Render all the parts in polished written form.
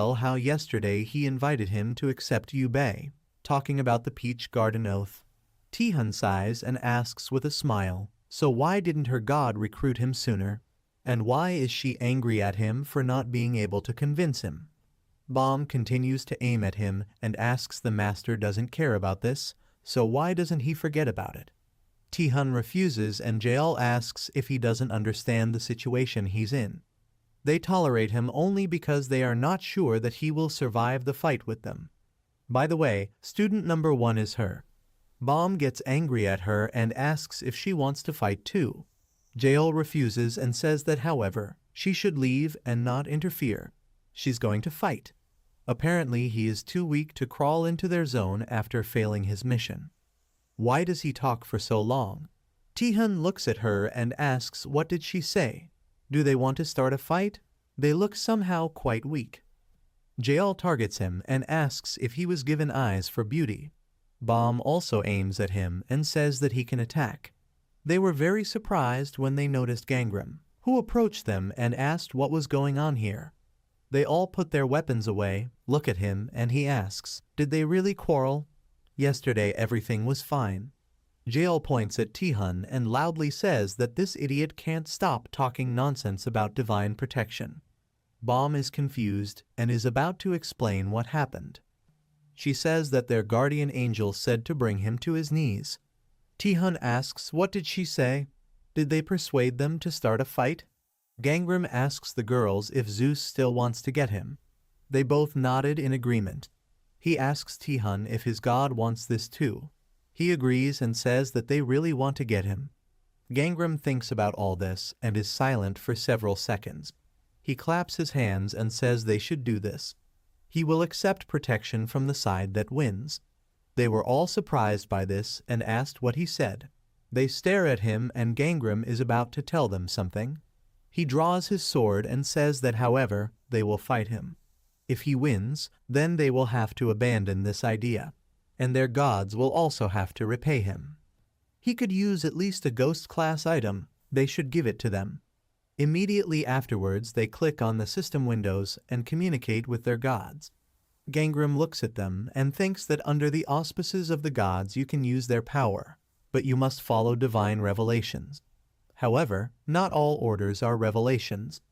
how yesterday he invited him to accept Yubei, talking about the Peach Garden Oath. Tihan sighs and asks with a smile, so why didn't her god recruit him sooner? And why is she angry at him for not being able to convince him? Bomb continues to aim at him and asks the master doesn't care about this, so why doesn't he forget about it? Tihan refuses and Jael asks if he doesn't understand the situation he's in. They tolerate him only because they are not sure that he will survive the fight with them. By the way, student number 1 is her. Bomb gets angry at her and asks if she wants to fight too. Jael refuses and says that however, she should leave and not interfere. She's going to fight. Apparently he is too weak to crawl into their zone after failing his mission. Why does he talk for so long? Tihan looks at her and asks what did she say? Do they want to start a fight? They look somehow quite weak. Jael targets him and asks if he was given eyes for beauty. Bomb also aims at him and says that he can attack. They were very surprised when they noticed Gangram, who approached them and asked what was going on here. They all put their weapons away, look at him, and he asks, did they really quarrel? Yesterday everything was fine. Jael points at Tihan and loudly says that this idiot can't stop talking nonsense about divine protection. Bomb is confused and is about to explain what happened. She says that their guardian angel said to bring him to his knees. Tihan asks what did she say? Did they persuade them to start a fight? Gangram asks the girls if Zeus still wants to get him. They both nodded in agreement. He asks Tihan if his god wants this too. He agrees and says that they really want to get him. Gangram thinks about all this and is silent for several seconds. He claps his hands and says they should do this. He will accept protection from the side that wins. They were all surprised by this and asked what he said. They stare at him and Gangram is about to tell them something. He draws his sword and says that however, they will fight him. If he wins, then they will have to abandon this idea, and their gods will also have to repay him. He could use at least a ghost class item, they should give it to them. Immediately afterwards they click on the system windows and communicate with their gods. Gangram looks at them and thinks that under the auspices of the gods you can use their power, but you must follow divine revelations. However, not all orders are revelations.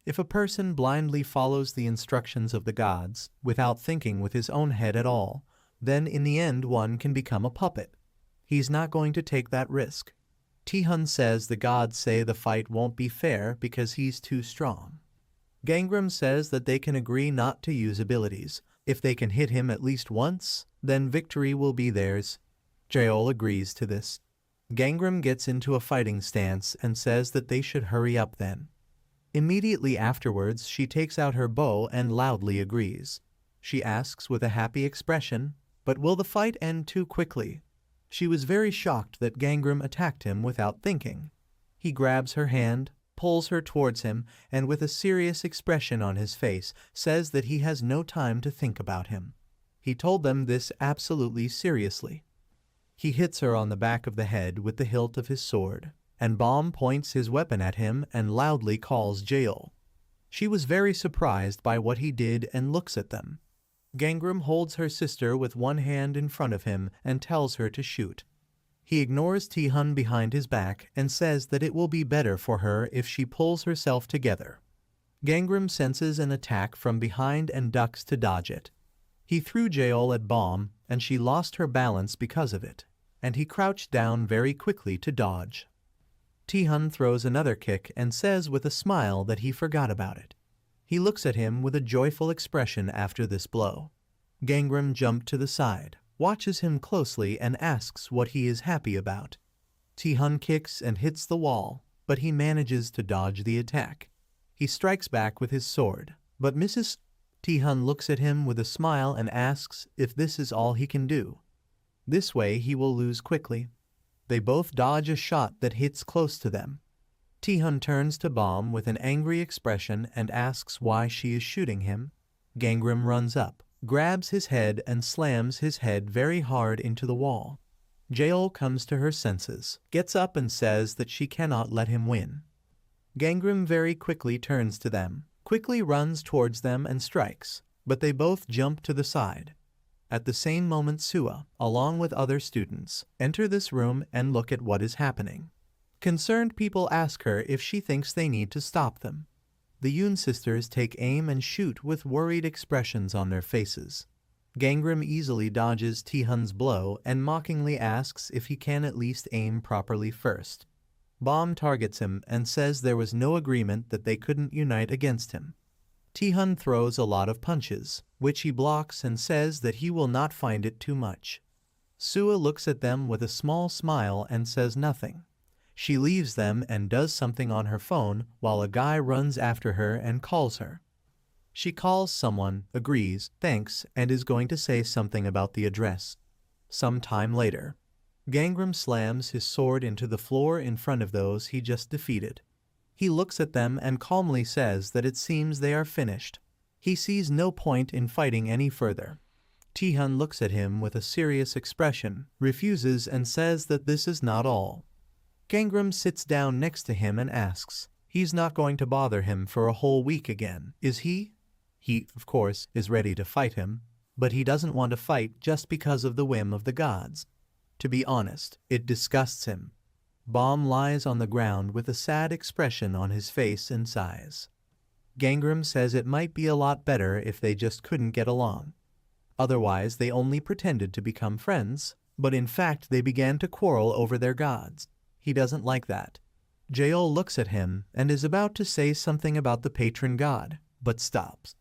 If a person blindly follows the instructions of the gods, without thinking with his own head at all, then in the end one can become a puppet. He's not going to take that risk. Tihan says the gods say the fight won't be fair because he's too strong. Gangram says that they can agree not to use abilities. If they can hit him at least once, then victory will be theirs. Jael agrees to this. Gangram gets into a fighting stance and says that they should hurry up then. Immediately afterwards she takes out her bow and loudly agrees. She asks with a happy expression, but will the fight end too quickly? She was very shocked that Gangram attacked him without thinking. He grabs her hand, pulls her towards him, and with a serious expression on his face says that he has no time to think about him. He told them this absolutely seriously. He hits her on the back of the head with the hilt of his sword, and Bomb points his weapon at him and loudly calls Jael. She was very surprised by what he did and looks at them. Gangram holds her sister with one hand in front of him and tells her to shoot. He ignores Tihan behind his back and says that it will be better for her if she pulls herself together. Gangram senses an attack from behind and ducks to dodge it. He threw Jael at Bomb and she lost her balance because of it, and he crouched down very quickly to dodge. Tihan throws another kick and says with a smile that he forgot about it. He looks at him with a joyful expression after this blow. Gangram jumped to the side, watches him closely and asks what he is happy about. Tihan kicks and hits the wall, but he manages to dodge the attack. He strikes back with his sword, but misses. Tihan looks at him with a smile and asks if this is all he can do. This way he will lose quickly. They both dodge a shot that hits close to them. Tihan turns to Bomb with an angry expression and asks why she is shooting him. Gangram runs up, grabs his head and slams his head very hard into the wall. Jael comes to her senses, gets up and says that she cannot let him win. Gangram very quickly turns to them, quickly runs towards them and strikes. but they both jump to the side. At the same moment, Sua, along with other students, enter this room and look at what is happening. Concerned people ask her if she thinks they need to stop them. The Yoon sisters take aim and shoot with worried expressions on their faces. Gangram easily dodges Taehyun's blow and mockingly asks if he can at least aim properly first. Bomb targets him and says there was no agreement that they couldn't unite against him. Taehyun throws a lot of punches, which he blocks and says that he will not find it too much. Sua looks at them with a small smile and says nothing. She leaves them and does something on her phone while a guy runs after her and calls her. She calls someone, agrees, thanks, and is going to say something about the address. Some time later, Gangram slams his sword into the floor in front of those he just defeated. He looks at them and calmly says that it seems they are finished. He sees no point in fighting any further. Taehyun looks at him with a serious expression, refuses and says that this is not all. Gangram sits down next to him and asks, he's not going to bother him for a whole week again, is he? He, of course, is ready to fight him, but he doesn't want to fight just because of the whim of the gods. To be honest, it disgusts him. Bomb lies on the ground with a sad expression on his face and sighs. Gangram says it might be a lot better if they just couldn't get along. Otherwise, they only pretended to become friends, but in fact they began to quarrel over their gods. He doesn't like that. Jaeol looks at him and is about to say something about the patron god, but stops.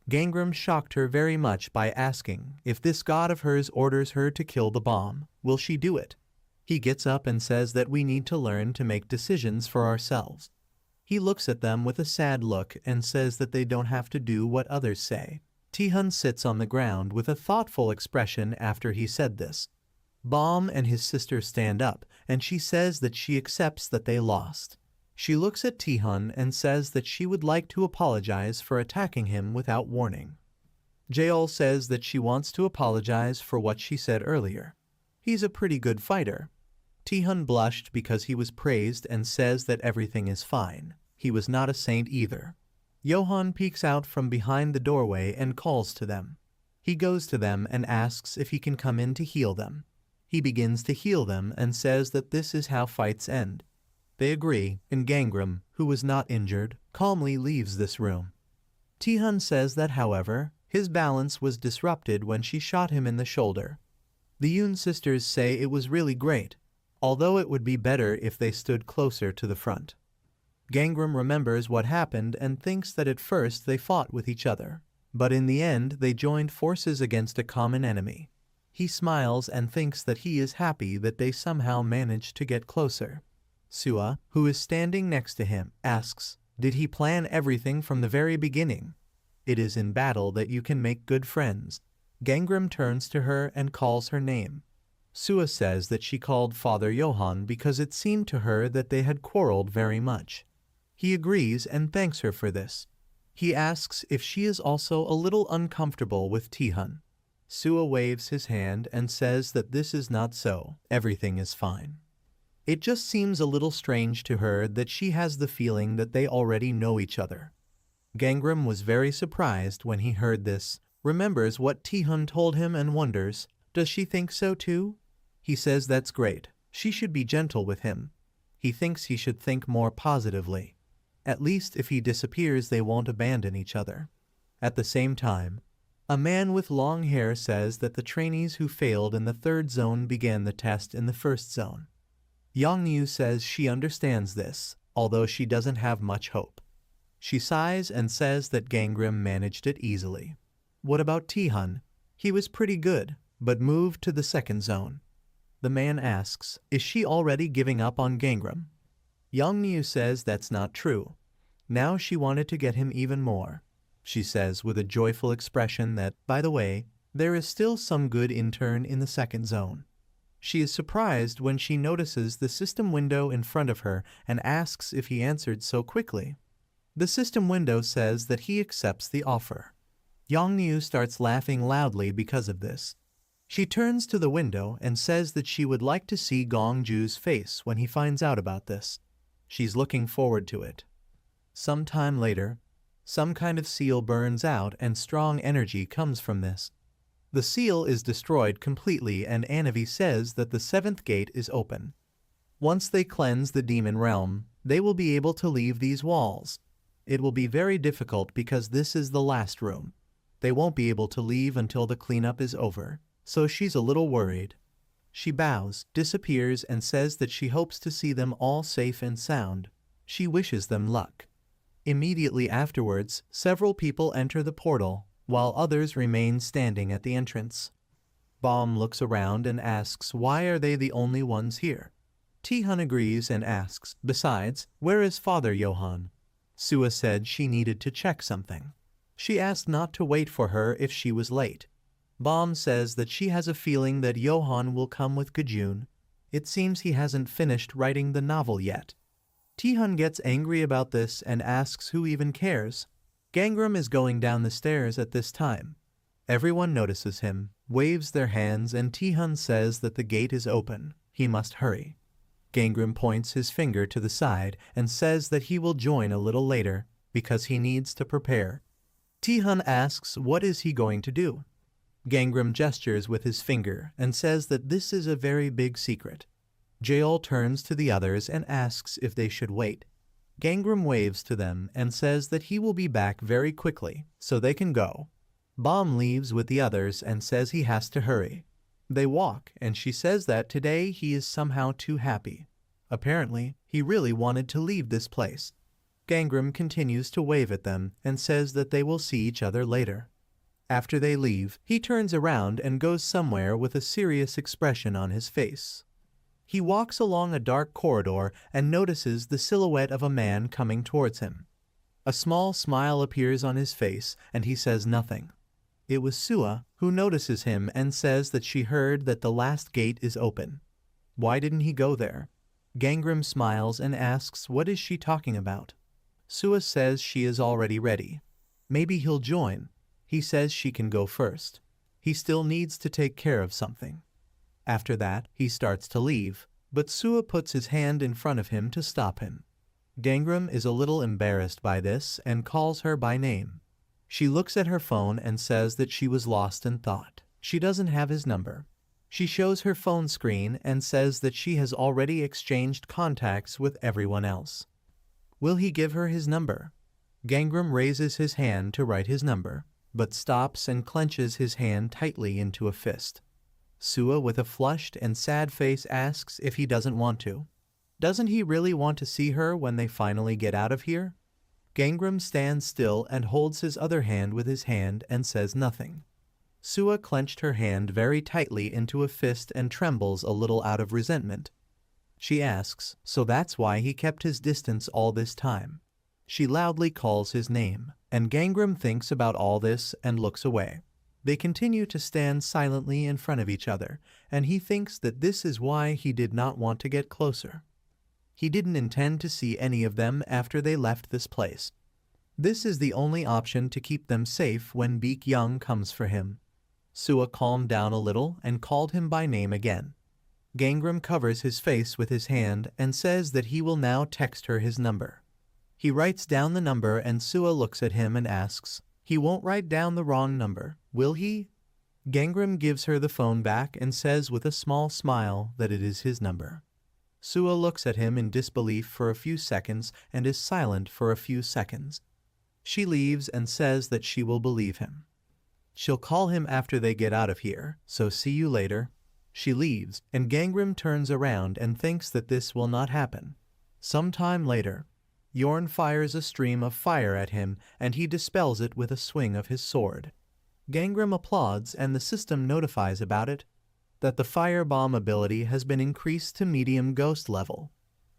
Gangram shocked her very much by asking if this god of hers orders her to kill the bomb, will she do it? He gets up and says that we need to learn to make decisions for ourselves. He looks at them with a sad look and says that they don't have to do what others say. Taehyun sits on the ground with a thoughtful expression after he said this. Bomb and his sister stand up, and she says that she accepts that they lost. She looks at Taehyun and says that she would like to apologize for attacking him without warning. Jaeol says that she wants to apologize for what she said earlier. He's a pretty good fighter. Taehyun blushed because he was praised and says that everything is fine. He was not a saint either. Johan peeks out from behind the doorway and calls to them. He goes to them and asks if he can come in to heal them. He begins to heal them and says that this is how fights end. They agree, and Gangram, who was not injured, calmly leaves this room. Taehyun says that, however, his balance was disrupted when she shot him in the shoulder. The Yoon sisters say it was really great, although it would be better if they stood closer to the front. Gangram remembers what happened and thinks that at first they fought with each other, but in the end they joined forces against a common enemy. He smiles and thinks that he is happy that they somehow managed to get closer. Sua, who is standing next to him, asks, did he plan everything from the very beginning? It is in battle that you can make good friends. Gangram turns to her and calls her name. Sua says that she called Father Johan because it seemed to her that they had quarreled very much. He agrees and thanks her for this. He asks if she is also a little uncomfortable with Taehyun. Sua waves his hand and says that this is not so, everything is fine. It just seems a little strange to her that she has the feeling that they already know each other. Gangram was very surprised when he heard this, remembers what Taehyun told him and wonders, does she think so too? He says that's great, she should be gentle with him. He thinks he should think more positively. At least if he disappears they won't abandon each other. At the same time, a man with long hair says that the trainees who failed in the third zone began the test in the first zone. Yongyu says she understands this, although she doesn't have much hope. She sighs and says that Gangram managed it easily. What about Taehyun? He was pretty good, but moved to the second zone. The man asks, is she already giving up on Gangram? Yongyu says that's not true. Now she wanted to get him even more. She says with a joyful expression that, by the way, there is still some good intern in the second zone. She is surprised when she notices the system window in front of her and asks if he answered so quickly. The system window says that he accepts the offer. Yongyu starts laughing loudly because of this. She turns to the window and says that she would like to see Gongju's face when he finds out about this. She's looking forward to it. Some time later, Some kind of seal burns out and strong energy comes from this. The seal is destroyed completely and Anavi says that the 7th gate is open. Once they cleanse the demon realm, they will be able to leave these walls. It will be very difficult because this is the last room. They won't be able to leave until the cleanup is over, so she's a little worried. She bows, disappears, and says that she hopes to see them all safe and sound. She wishes them luck. Immediately afterwards, several people enter the portal, while others remain standing at the entrance. Bomb looks around and asks why are they the only ones here. Tihan agrees and asks, besides, where is Father Johann? Sua said she needed to check something. She asked not to wait for her if she was late. Bomb says that she has a feeling that Johann will come with Gajun. It seems he hasn't finished writing the novel yet. Tihan gets angry about this and asks who even cares. Gangram is going down the stairs at this time. Everyone notices him, waves their hands, and Tihan says that the gate is open. He must hurry. Gangram points his finger to the side and says that he will join a little later because he needs to prepare. Tihan asks what is he going to do. Gangram gestures with his finger and says that this is a very big secret. Jael turns to the others and asks if they should wait. Gangram waves to them and says that he will be back very quickly, so they can go. Bomb leaves with the others and says he has to hurry. They walk, and she says that today he is somehow too happy. Apparently, he really wanted to leave this place. Gangram continues to wave at them and says that they will see each other later. After they leave, he turns around and goes somewhere with a serious expression on his face. He walks along a dark corridor and notices the silhouette of a man coming towards him. A small smile appears on his face and he says nothing. It was Sua, who notices him and says that she heard that the last gate is open. Why didn't he go there? Gangram smiles and asks what is she talking about. Sua says she is already ready. Maybe he'll join. He says she can go first. He still needs to take care of something. After that, he starts to leave, but Sua puts his hand in front of him to stop him. Gangram is a little embarrassed by this and calls her by name. She looks at her phone and says that she was lost in thought. She doesn't have his number. She shows her phone screen and says that she has already exchanged contacts with everyone else. Will he give her his number? Gangram raises his hand to write his number, but stops and clenches his hand tightly into a fist. Sua, with a flushed and sad face, asks if he doesn't want to. Doesn't he really want to see her when they finally get out of here? Gangram stands still and holds his other hand with his hand and says nothing. Sua clenched her hand very tightly into a fist and trembles a little out of resentment. She asks, so that's why he kept his distance all this time. She loudly calls his name, and Gangram thinks about all this and looks away. They continue to stand silently in front of each other, and he thinks that this is why he did not want to get closer. He didn't intend to see any of them after they left this place. This is the only option to keep them safe when Baek Young comes for him. Sua calmed down a little and called him by name again. Gangram covers his face with his hand and says that he will now text her his number. He writes down the number and Sua looks at him and asks, he won't write down the wrong number, will he? Gangram gives her the phone back and says with a small smile that it is his number. Sua looks at him in disbelief for a few seconds and is silent for a few seconds. She leaves and says that she will believe him. She'll call him after they get out of here, so see you later. She leaves, and Gangram turns around and thinks that this will not happen. Sometime later, Yorn fires a stream of fire at him and he dispels it with a swing of his sword. Gangram applauds and the system notifies about it, that the firebomb ability has been increased to medium ghost level.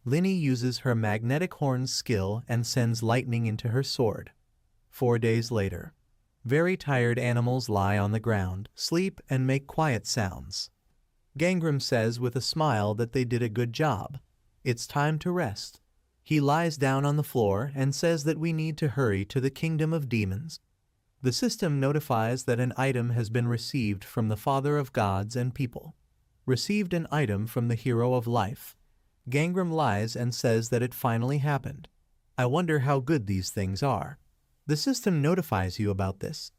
Linny uses her magnetic horns skill and sends lightning into her sword. 4 days later, very tired animals lie on the ground, sleep, and make quiet sounds. Gangram says with a smile that they did a good job. It's time to rest. He lies down on the floor and says that we need to hurry to the kingdom of demons. The system notifies that an item has been received from the Father of Gods and People. Received an item from the Hero of Life. Gangram lies and says that it finally happened. I wonder how good these things are. The system notifies you about this,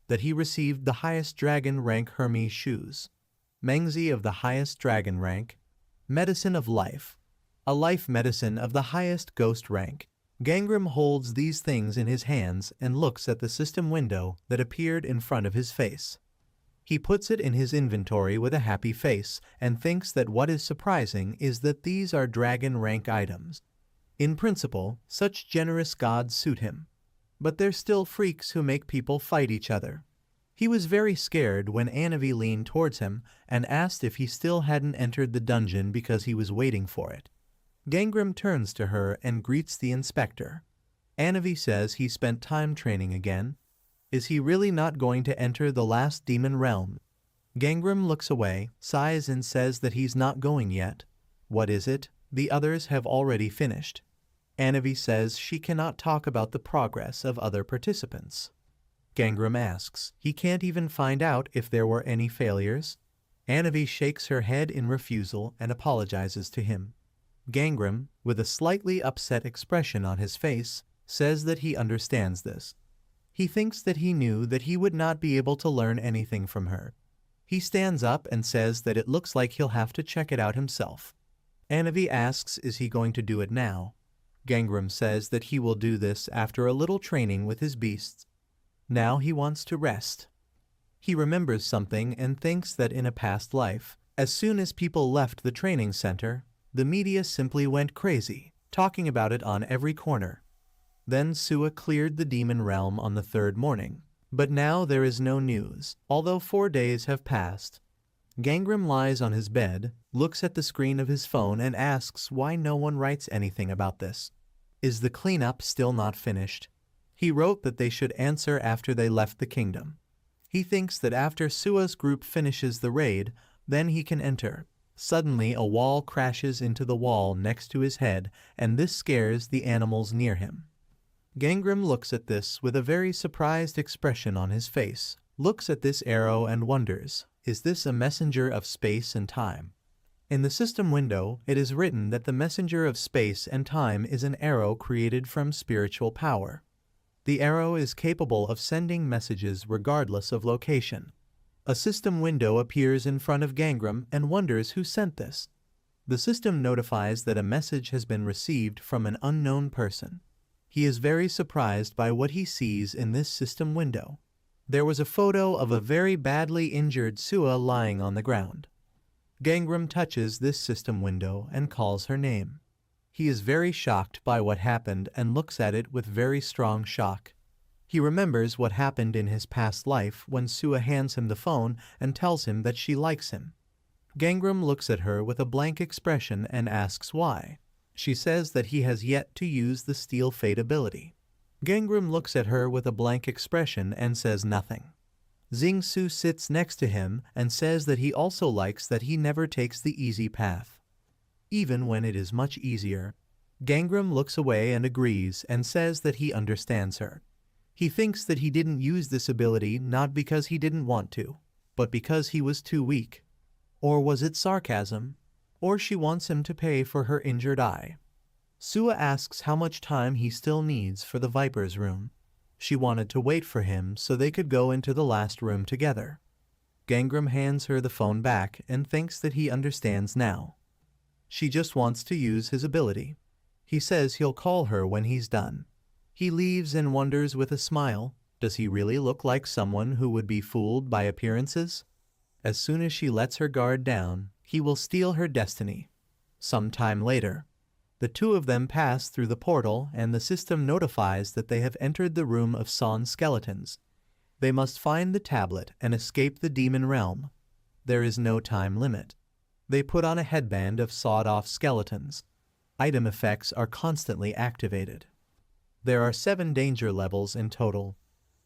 that he received the highest dragon rank Hermes shoes, Mengzi of the highest dragon rank, medicine of life, a life medicine of the highest ghost rank. Gangram holds these things in his hands and looks at the system window that appeared in front of his face. He puts it in his inventory with a happy face and thinks that what is surprising is that these are dragon rank items. In principle, such generous gods suit him. But they're still freaks who make people fight each other. He was very scared when Anavi leaned towards him and asked if he still hadn't entered the dungeon because he was waiting for it. Gangram turns to her and greets the inspector. Anavi says he spent time training again. Is he really not going to enter the last demon realm? Gangram looks away, sighs and says that he's not going yet. What is it? The others have already finished. Anavi says she cannot talk about the progress of other participants. Gangram asks, he can't even find out if there were any failures? Anavi shakes her head in refusal and apologizes to him. Gangram, with a slightly upset expression on his face, says that he understands this. He thinks that he knew that he would not be able to learn anything from her. He stands up and says that it looks like he'll have to check it out himself. Anavi asks, is he going to do it now? Gangram says that he will do this after a little training with his beasts. Now he wants to rest. He remembers something and thinks that in a past life, as soon as people left the training center, the media simply went crazy, talking about it on every corner. Then Sua cleared the demon realm on the third morning. But now there is no news, although 4 days have passed. Gangram lies on his bed, looks at the screen of his phone and asks why no one writes anything about this. Is the cleanup still not finished? He wrote that they should answer after they left the kingdom. He thinks that after Sua's group finishes the raid, then he can enter. Suddenly a wall crashes into the wall next to his head, and this scares the animals near him. Gangram looks at this with a very surprised expression on his face, looks at this arrow and wonders, is this a messenger of space and time? In the system window, it is written that the messenger of space and time is an arrow created from spiritual power. The arrow is capable of sending messages regardless of location. A system window appears in front of Gangram and wonders who sent this. The system notifies that a message has been received from an unknown person. He is very surprised by what he sees in this system window. There was a photo of a very badly injured Sua lying on the ground. Gangram touches this system window and calls her name. He is very shocked by what happened and looks at it with very strong shock. He remembers what happened in his past life when Sua hands him the phone and tells him that she likes him. Gangram looks at her with a blank expression and asks why. She says that he has yet to use the Steel Fate ability. Gangram looks at her with a blank expression and says nothing. Xingsu sits next to him and says that he also likes that he never takes the easy path, even when it is much easier. Gangram looks away and agrees and says that he understands her. He thinks that he didn't use this ability not because he didn't want to, but because he was too weak. Or was it sarcasm? Or she wants him to pay for her injured eye. Sua asks how much time he still needs for the Viper's room. She wanted to wait for him so they could go into the last room together. Gangram hands her the phone back and thinks that he understands now. She just wants to use his ability. He says he'll call her when he's done. He leaves and wonders with a smile, does he really look like someone who would be fooled by appearances? As soon as she lets her guard down, he will steal her destiny. Some time later, the two of them pass through the portal and the system notifies that they have entered the room of Son skeletons. They must find the tablet and escape the demon realm. There is no time limit. They put on a headband of sawed-off skeletons. Item effects are constantly activated. There are 7 danger levels in total.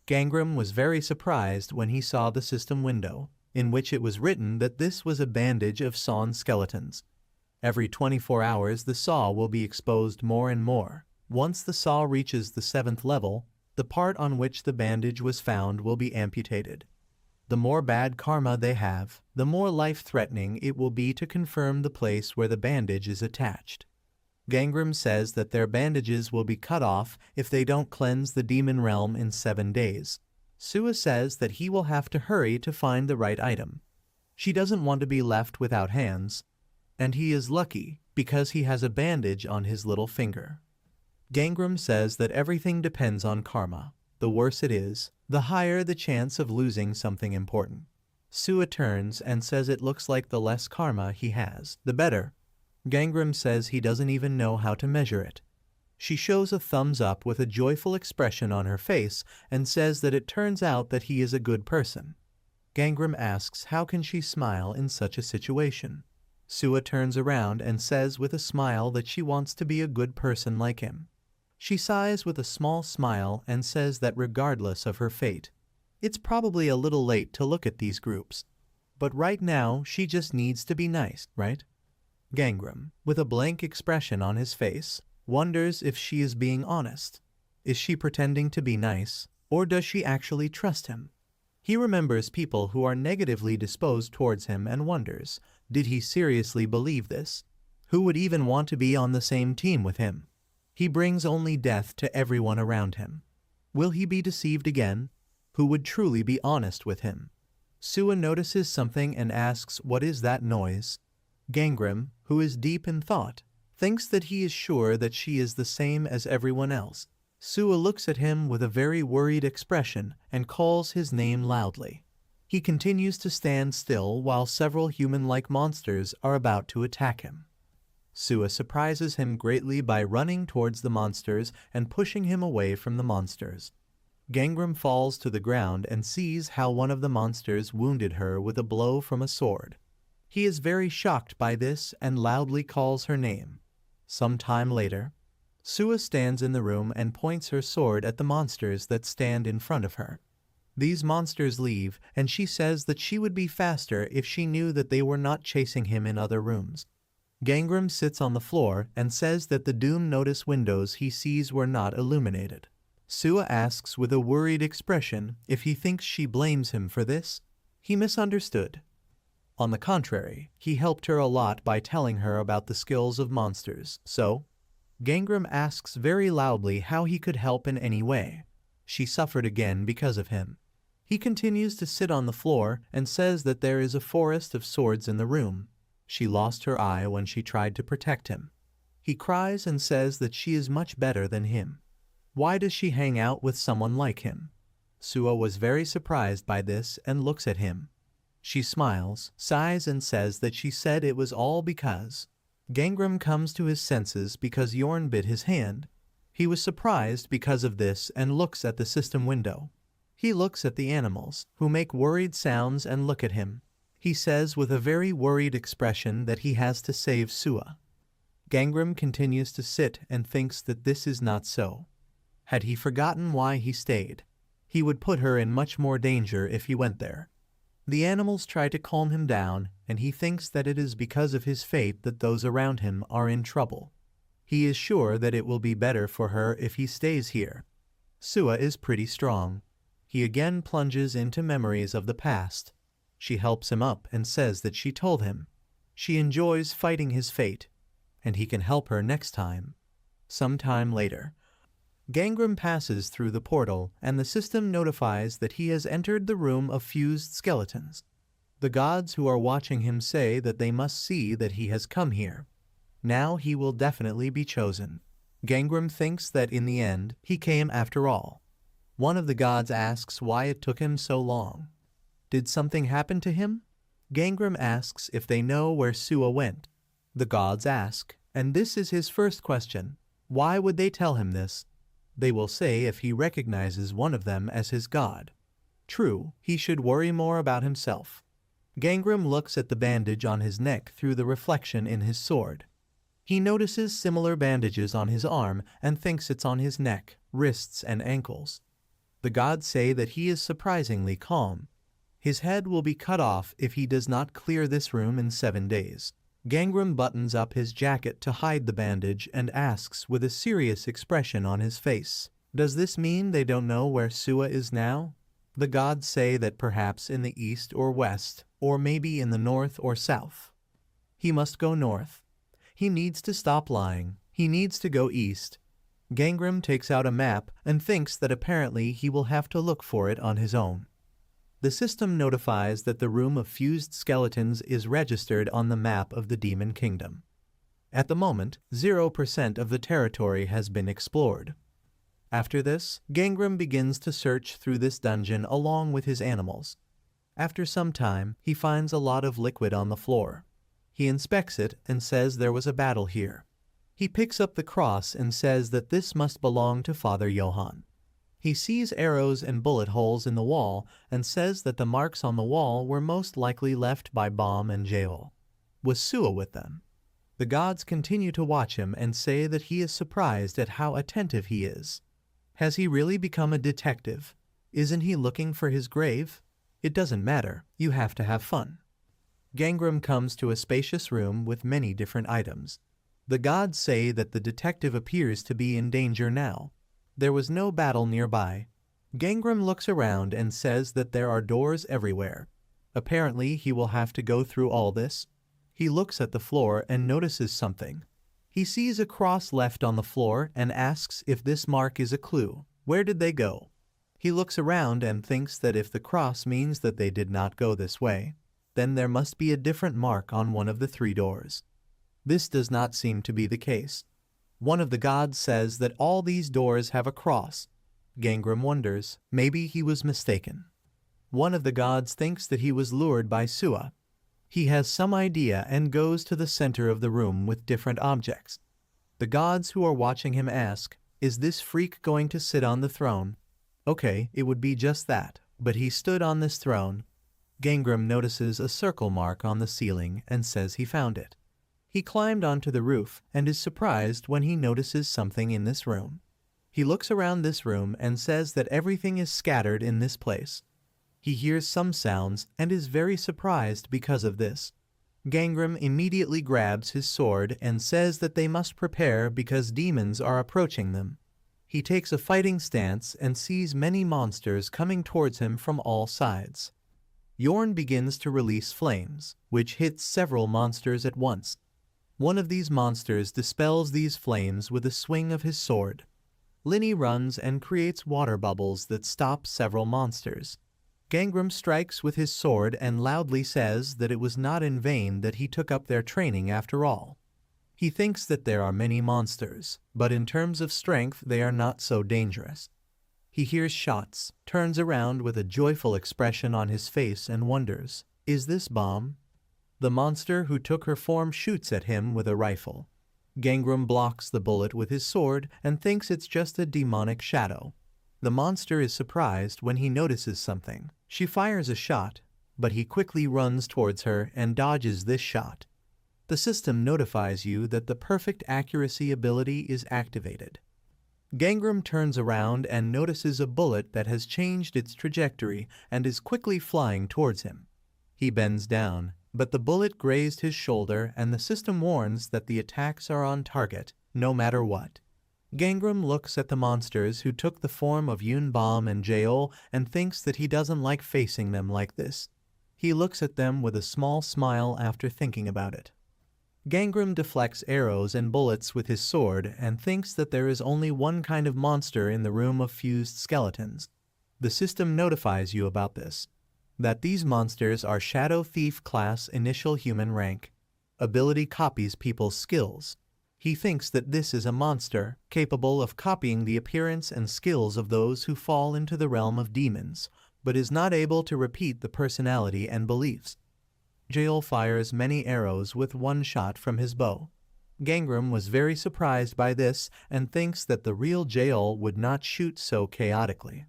Gangram was very surprised when he saw the system window, in which it was written that this was a bandage of sawn skeletons. Every 24 hours the saw will be exposed more and more. Once the saw reaches the 7th level, the part on which the bandage was found will be amputated. The more bad karma they have, the more life-threatening it will be to confirm the place where the bandage is attached. Gangram says that their bandages will be cut off if they don't cleanse the demon realm in 7 days. Sua says that he will have to hurry to find the right item. She doesn't want to be left without hands, and he is lucky because he has a bandage on his little finger. Gangram says that everything depends on karma. The worse it is, the higher the chance of losing something important. Sua turns and says it looks like the less karma he has, the better. Gangram says he doesn't even know how to measure it. She shows a thumbs up with a joyful expression on her face and says that it turns out that he is a good person. Gangram asks how can she smile in such a situation. Sua turns around and says with a smile that she wants to be a good person like him. She sighs with a small smile and says that regardless of her fate, it's probably a little late to look at these groups. But right now she just needs to be nice, right? Gangram, with a blank expression on his face, wonders if she is being honest. Is she pretending to be nice, or does she actually trust him? He remembers people who are negatively disposed towards him and wonders, did he seriously believe this? Who would even want to be on the same team with him? He brings only death to everyone around him. Will he be deceived again? Who would truly be honest with him? Sua notices something and asks what is that noise? Gangram, who is deep in thought, thinks that he is sure that she is the same as everyone else. Sua looks at him with a very worried expression and calls his name loudly. He continues to stand still while several human-like monsters are about to attack him. Sua surprises him greatly by running towards the monsters and pushing him away from the monsters. Gangram falls to the ground and sees how one of the monsters wounded her with a blow from a sword. He is very shocked by this and loudly calls her name. Some time later, Sua stands in the room and points her sword at the monsters that stand in front of her. These monsters leave, and she says that she would be faster if she knew that they were not chasing him in other rooms. Gangram sits on the floor and says that the Doom Notice windows he sees were not illuminated. Sua asks with a worried expression if he thinks she blames him for this. He misunderstood. On the contrary, he helped her a lot by telling her about the skills of monsters, so Gangram asks very loudly how he could help in any way. She suffered again because of him. He continues to sit on the floor and says that there is a forest of swords in the room. She lost her eye when she tried to protect him. He cries and says that she is much better than him. Why does she hang out with someone like him? Sua was very surprised by this and looks at him. She smiles, sighs and says that she said it was all because Gangram comes to his senses because Yorn bit his hand. He was surprised because of this and looks at the system window. He looks at the animals, who make worried sounds and look at him. He says with a very worried expression that he has to save Sua. Gangram continues to sit and thinks that this is not so. Had he forgotten why he stayed, he would put her in much more danger if he went there. The animals try to calm him down, and he thinks that it is because of his fate that those around him are in trouble. He is sure that it will be better for her if he stays here. Sua is pretty strong. He again plunges into memories of the past. She helps him up and says that she told him. She enjoys fighting his fate, and he can help her next time. Some time later, Gangram passes through the portal, and the system notifies that he has entered the room of fused skeletons. The gods who are watching him say that they must see that he has come here. Now he will definitely be chosen. Gangram thinks that in the end, he came after all. One of the gods asks why it took him so long. Did something happen to him? Gangram asks if they know where Sua went. The gods ask, and this is his first question, why would they tell him this? They will say if he recognizes one of them as his god. True, he should worry more about himself. Gangram looks at the bandage on his neck through the reflection in his sword. He notices similar bandages on his arm and thinks it's on his neck, wrists, and ankles. The gods say that he is surprisingly calm. His head will be cut off if he does not clear this room in 7 days. Gangram buttons up his jacket to hide the bandage and asks with a serious expression on his face, does this mean they don't know where Sua is now? The gods say that perhaps in the east or west, or maybe in the north or south. He must go north. He needs to stop lying. He needs to go east. Gangram takes out a map and thinks that apparently he will have to look for it on his own. The system notifies that the room of fused skeletons is registered on the map of the Demon Kingdom. At the moment, 0% of the territory has been explored. After this, Gangram begins to search through this dungeon along with his animals. After some time, he finds a lot of liquid on the floor. He inspects it and says there was a battle here. He picks up the cross and says that this must belong to Father Johann. He sees arrows and bullet holes in the wall and says that the marks on the wall were most likely left by Bom and Yahello. Was Sua with them? The gods continue to watch him and say that he is surprised at how attentive he is. Has he really become a detective? Isn't he looking for his grave? It doesn't matter, you have to have fun. Gangram comes to a spacious room with many different items. The gods say that the detective appears to be in danger now. There was no battle nearby. Gangram looks around and says that there are doors everywhere. Apparently he will have to go through all this. He looks at the floor and notices something. He sees a cross left on the floor and asks if this mark is a clue. Where did they go? He looks around and thinks that if the cross means that they did not go this way, then there must be a different mark on one of the 3 doors. This does not seem to be the case. One of the gods says that all these doors have a cross. Gangram wonders, maybe he was mistaken. One of the gods thinks that he was lured by Sua. He has some idea and goes to the center of the room with different objects. The gods who are watching him ask, is this freak going to sit on the throne? Okay, it would be just that, but he stood on this throne. Gangram notices a circle mark on the ceiling and says he found it. He climbed onto the roof and is surprised when he notices something in this room. He looks around this room and says that everything is scattered in this place. He hears some sounds and is very surprised because of this. Gangram immediately grabs his sword and says that they must prepare because demons are approaching them. He takes a fighting stance and sees many monsters coming towards him from all sides. Yorn begins to release flames, which hits several monsters at once. One of these monsters dispels these flames with a swing of his sword. Linny runs and creates water bubbles that stop several monsters. Gangram strikes with his sword and loudly says that it was not in vain that he took up their training after all. He thinks that there are many monsters, but in terms of strength they are not so dangerous. He hears shots, turns around with a joyful expression on his face and wonders, is this Bom? The monster who took her form shoots at him with a rifle. Gangram blocks the bullet with his sword and thinks it's just a demonic shadow. The monster is surprised when he notices something. She fires a shot, but he quickly runs towards her and dodges this shot. The system notifies you that the perfect accuracy ability is activated. Gangram turns around and notices a bullet that has changed its trajectory and is quickly flying towards him. He bends down, but the bullet grazed his shoulder and the system warns that the attacks are on target, no matter what. Gangram looks at the monsters who took the form of Yun Bom and Yahello and thinks that he doesn't like facing them like this. He looks at them with a small smile after thinking about it. Gangram deflects arrows and bullets with his sword and thinks that there is only one kind of monster in the room of fused skeletons. The system notifies you about this, that these monsters are Shadow Thief class initial human rank. Ability copies people's skills. He thinks that this is a monster capable of copying the appearance and skills of those who fall into the realm of demons, but is not able to repeat the personality and beliefs. Yahello fires many arrows with one shot from his bow. Gangram was very surprised by this and thinks that the real Yahello would not shoot so chaotically.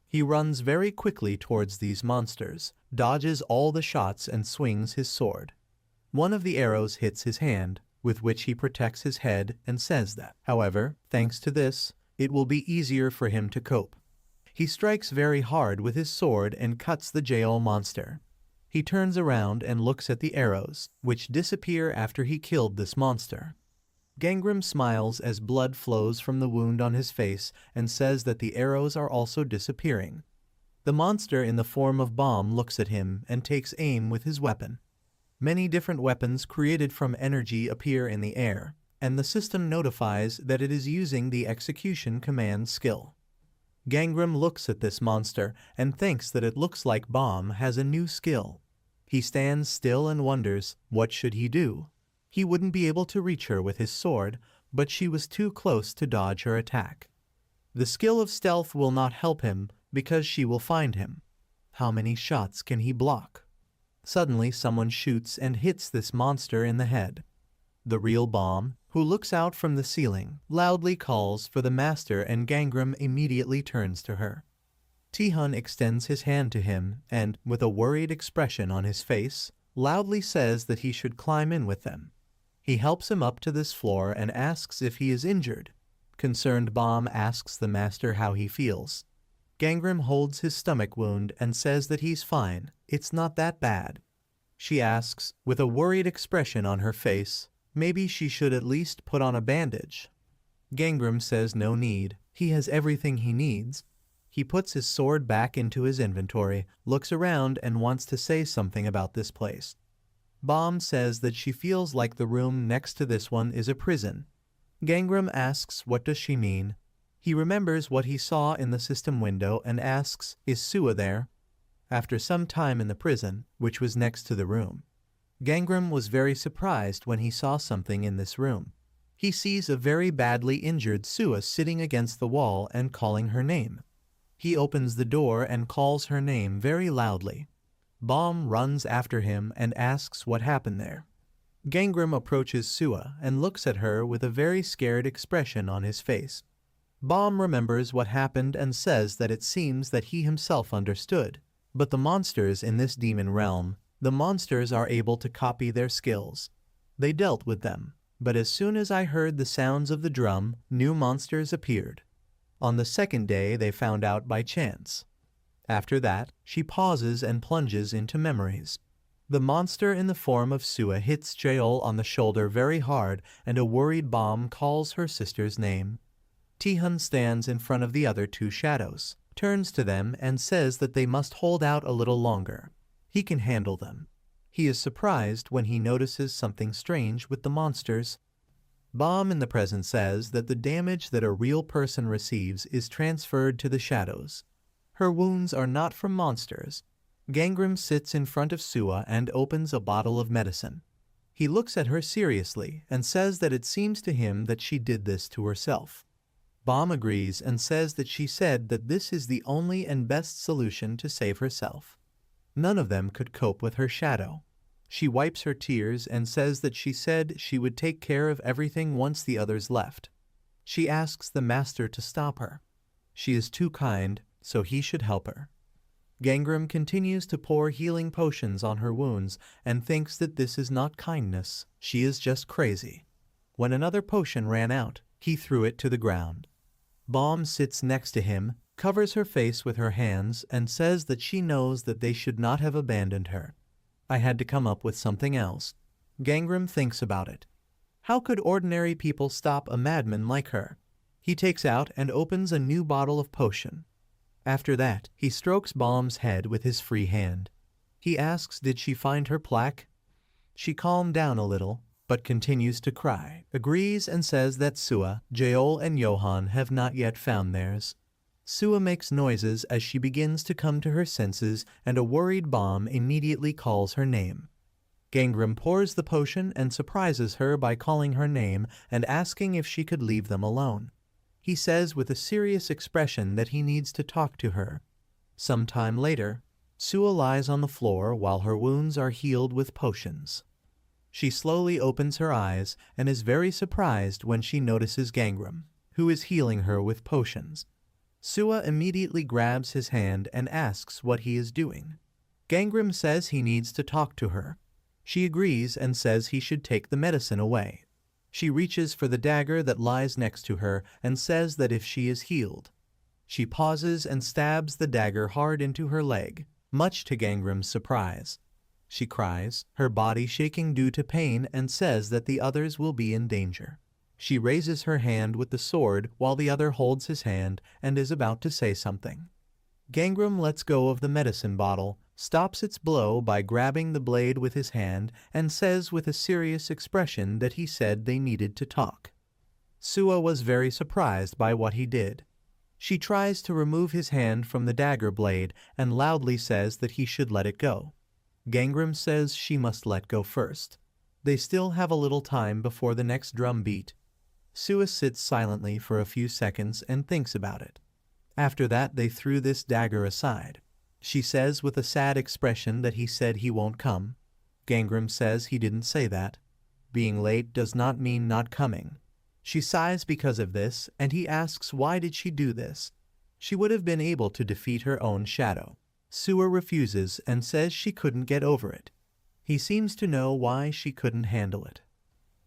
He runs very quickly towards these monsters, dodges all the shots and swings his sword. One of the arrows hits his hand, with which he protects his head and says that, however, thanks to this, it will be easier for him to cope. He strikes very hard with his sword and cuts the Yahello monster. He turns around and looks at the arrows, which disappear after he killed this monster. Gangram smiles as blood flows from the wound on his face and says that the arrows are also disappearing. The monster in the form of Bom looks at him and takes aim with his weapon. Many different weapons created from energy appear in the air, and the system notifies that it is using the execution command skill. Gangram looks at this monster and thinks that it looks like Bomb has a new skill. He stands still and wonders, what should he do? He wouldn't be able to reach her with his sword, but she was too close to dodge her attack. The skill of stealth will not help him because she will find him. How many shots can he block? Suddenly someone shoots and hits this monster in the head. The real Bomb, who looks out from the ceiling, loudly calls for the master and Gangram immediately turns to her. Tihun extends his hand to him and, with a worried expression on his face, loudly says that he should climb in with them. He helps him up to this floor and asks if he is injured. Concerned Bomb asks the master how he feels. Gangram holds his stomach wound and says that he's fine, it's not that bad. She asks, with a worried expression on her face, maybe she should at least put on a bandage. Gangram says no need, he has everything he needs. He puts his sword back into his inventory, looks around and wants to say something about this place. Bomb says that she feels like the room next to this one is a prison. Gangram asks what does she mean. He remembers what he saw in the system window and asks, is Sua there? After some time in the prison, which was next to the room, Gangram was very surprised when he saw something in this room. He sees a very badly injured Sua sitting against the wall and calling her name. He opens the door and calls her name very loudly. Bomb runs after him and asks what happened there. Gangram approaches Sua and looks at her with a very scared expression on his face. Bomb remembers what happened and says that it seems that he himself understood. But the monsters in this demon realm, the monsters are able to copy their skills. They dealt with them, but as soon as I heard the sounds of the drum, new monsters appeared. On the second day they found out by chance. After that, she pauses and plunges into memories. The monster in the form of Sua hits Jaeol on the shoulder very hard and a worried Bomb calls her sister's name. Tihun stands in front of the other two shadows, turns to them and says that they must hold out a little longer. He can handle them. He is surprised when he notices something strange with the monsters. Bomb in the present says that the damage that a real person receives is transferred to the shadows. Her wounds are not from monsters. Gangram sits in front of Sua and opens a bottle of medicine. He looks at her seriously and says that it seems to him that she did this to herself. Bomb agrees and says that she said that this is the only and best solution to save herself. None of them could cope with her shadow. She wipes her tears and says that she said she would take care of everything once the others left. She asks the master to stop her. She is too kind, so he should help her. Gangram continues to pour healing potions on her wounds and thinks that this is not kindness, she is just crazy. When another potion ran out, he threw it to the ground. Bomb sits next to him, covers her face with her hands, and says that she knows that they should not have abandoned her. I had to come up with something else. Gangram thinks about it. How could ordinary people stop a madman like her? He takes out and opens a new bottle of potion. After that, he strokes Bomb's head with his free hand. He asks did she find her plaque? She calmed down a little, but continues to cry, agrees and says that Sua, Jaeol and Johan have not yet found theirs. Sua makes noises as she begins to come to her senses and a worried Bomb immediately calls her name. Gangram pours the potion and surprises her by calling her name and asking if she could leave them alone. He says with a serious expression that he needs to talk to her. Some time later, Sua lies on the floor while her wounds are healed with potions. She slowly opens her eyes and is very surprised when she notices Gangram, who is healing her with potions. Sua immediately grabs his hand and asks what he is doing. Gangram says he needs to talk to her. She agrees and says he should take the medicine away. She reaches for the dagger that lies next to her and says that if she is healed. She pauses and stabs the dagger hard into her leg, much to Gangram's surprise. She cries, her body shaking due to pain, and says that the others will be in danger. She raises her hand with the sword while the other holds his hand and is about to say something. Gangram lets go of the medicine bottle, stops its blow by grabbing the blade with his hand and says with a serious expression that he said they needed to talk. Sua was very surprised by what he did. She tries to remove his hand from the dagger blade and loudly says that he should let it go. Gangram says she must let go first. They still have a little time before the next drum beat. Sua sits silently for a few seconds and thinks about it. After that they threw this dagger aside. She says with a sad expression that he said he won't come. Gangram says he didn't say that. Being late does not mean not coming. She sighs because of this, and he asks why did she do this. She would have been able to defeat her own shadow. Sua refuses and says she couldn't get over it. He seems to know why she couldn't handle it.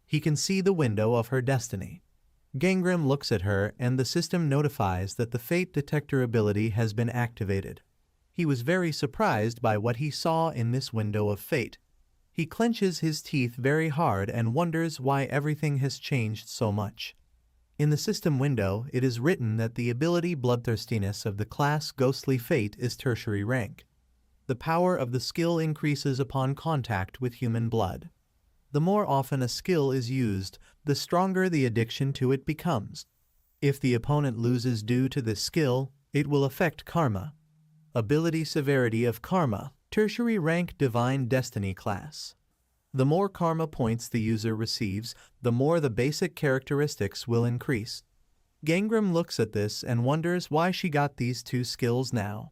He can see the window of her destiny. Gangram looks at her and the system notifies that the fate detector ability has been activated. He was very surprised by what he saw in this window of fate. He clenches his teeth very hard and wonders why everything has changed so much. In the system window, it is written that the ability Bloodthirstiness of the class Ghostly Fate is tertiary rank. The power of the skill increases upon contact with human blood. The more often a skill is used, the stronger the addiction to it becomes. If the opponent loses due to this skill, it will affect karma. Ability Severity of Karma, tertiary rank Divine Destiny class. The more karma points the user receives, the more the basic characteristics will increase. Gangram looks at this and wonders why she got these two skills now.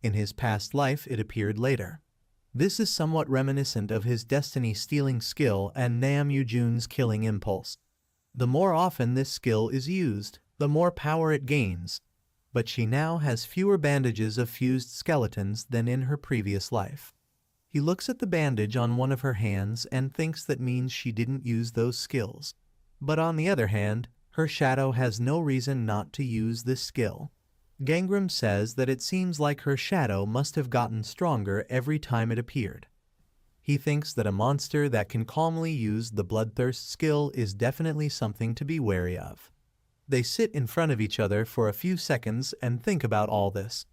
In his past life it appeared later. This is somewhat reminiscent of his destiny stealing skill and Naamyujun's killing impulse. The more often this skill is used, the more power it gains. But she now has fewer bandages of fused skeletons than in her previous life. He looks at the bandage on one of her hands and thinks that means she didn't use those skills. But on the other hand, her shadow has no reason not to use this skill. Gangram says that it seems like her shadow must have gotten stronger every time it appeared. He thinks that a monster that can calmly use the Bloodthirst skill is definitely something to be wary of. They sit in front of each other for a few seconds and think about all this.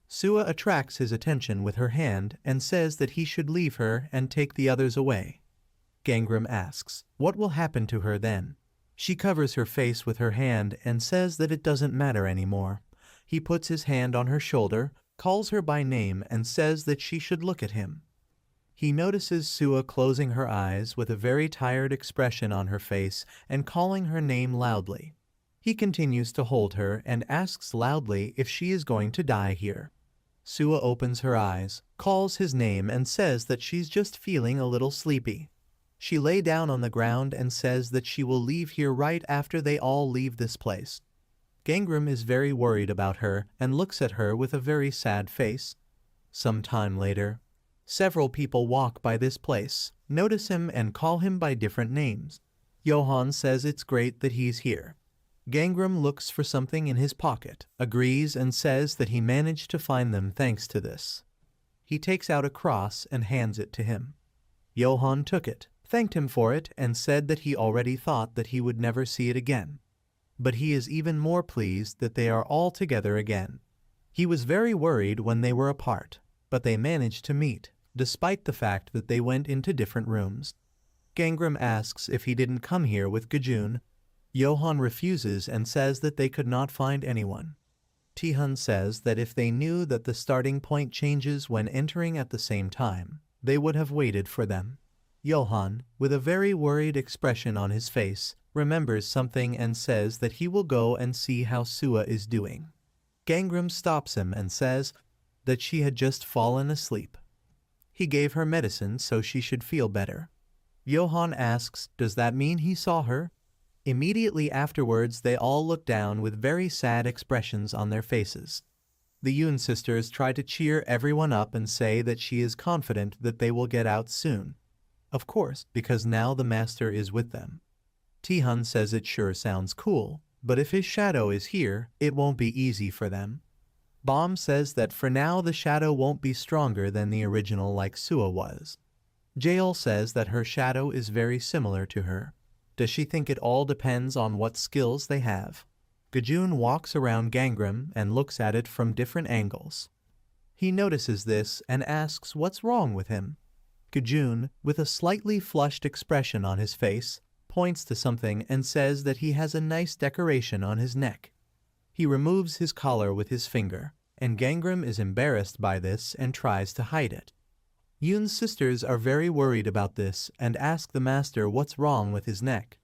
Sua attracts his attention with her hand and says that he should leave her and take the others away. Gangram asks, what will happen to her then? She covers her face with her hand and says that it doesn't matter anymore. He puts his hand on her shoulder, calls her by name and says that she should look at him. He notices Sua closing her eyes with a very tired expression on her face and calling her name loudly. He continues to hold her and asks loudly if she is going to die here. Sua opens her eyes, calls his name and says that she's just feeling a little sleepy. She lay down on the ground and says that she will leave here right after they all leave this place. Gangram is very worried about her and looks at her with a very sad face. Some time later, several people walk by this place, notice him and call him by different names. Johan says it's great that he's here. Gangram looks for something in his pocket, agrees and says that he managed to find them thanks to this. He takes out a cross and hands it to him. Johan took it, thanked him for it and said that he already thought that he would never see it again. But he is even more pleased that they are all together again. He was very worried when they were apart, but they managed to meet, despite the fact that they went into different rooms. Gangram asks if he didn't come here with Gajun. Johan refuses and says that they could not find anyone. Tihun says that if they knew that the starting point changes when entering at the same time, they would have waited for them. Johan, with a very worried expression on his face, remembers something and says that he will go and see how Sua is doing. Gangram stops him and says that she had just fallen asleep. He gave her medicine so she should feel better. Johan asks, does that mean he saw her? Immediately afterwards they all look down with very sad expressions on their faces. The Yoon sisters try to cheer everyone up and say that she is confident that they will get out soon. Of course, because now the master is with them. Tihun says it sure sounds cool, but if his shadow is here, it won't be easy for them. Bomb says that for now the shadow won't be stronger than the original like Sua was. Jael says that her shadow is very similar to her. Does she think it all depends on what skills they have? Gajun walks around Gangram and looks at it from different angles. He notices this and asks what's wrong with him. Gajun, with a slightly flushed expression on his face, points to something and says that he has a nice decoration on his neck. He removes his collar with his finger, and Gangram is embarrassed by this and tries to hide it. Yoon's sisters are very worried about this and ask the master what's wrong with his neck.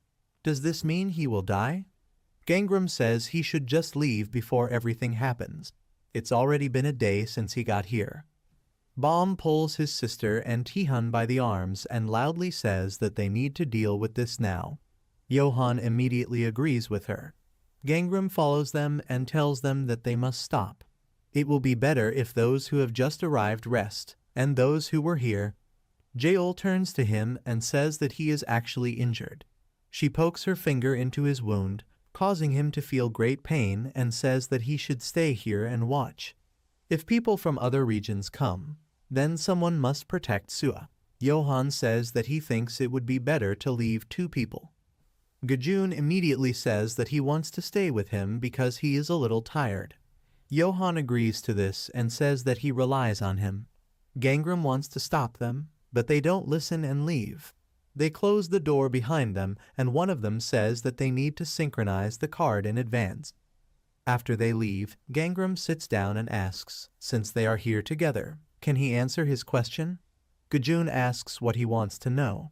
Does this mean he will die? Gangram says he should just leave before everything happens. It's already been a day since he got here. Baum pulls his sister and Taehyun by the arms and loudly says that they need to deal with this now. Johan immediately agrees with her. Gangram follows them and tells them that they must stop. It will be better if those who have just arrived rest, and those who were here. Jaeol turns to him and says that he is actually injured. She pokes her finger into his wound, causing him to feel great pain, and says that he should stay here and watch. If people from other regions come, then someone must protect Sua. Johan says that he thinks it would be better to leave 2 people. Gajun immediately says that he wants to stay with him because he is a little tired. Johan agrees to this and says that he relies on him. Gangram wants to stop them, but they don't listen and leave. They close the door behind them, and one of them says that they need to synchronize the card in advance. After they leave, Gangram sits down and asks, since they are here together, can he answer his question? Gajun asks what he wants to know.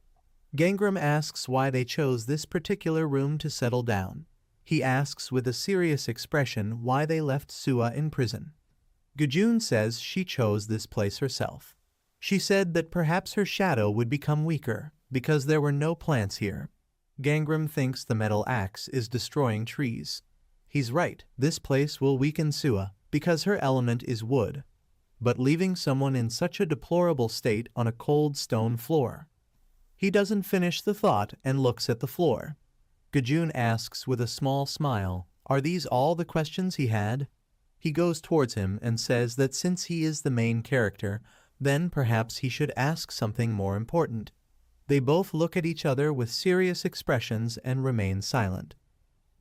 Gangram asks why they chose this particular room to settle down. He asks with a serious expression why they left Sua in prison. Gajun says she chose this place herself. She said that perhaps her shadow would become weaker because there were no plants here. Gangram thinks the metal axe is destroying trees. He's right, this place will weaken Sua because her element is wood. But leaving someone in such a deplorable state on a cold stone floor. He doesn't finish the thought and looks at the floor. Gajun asks with a small smile, are these all the questions he had? He goes towards him and says that since he is the main character, then perhaps he should ask something more important. They both look at each other with serious expressions and remain silent.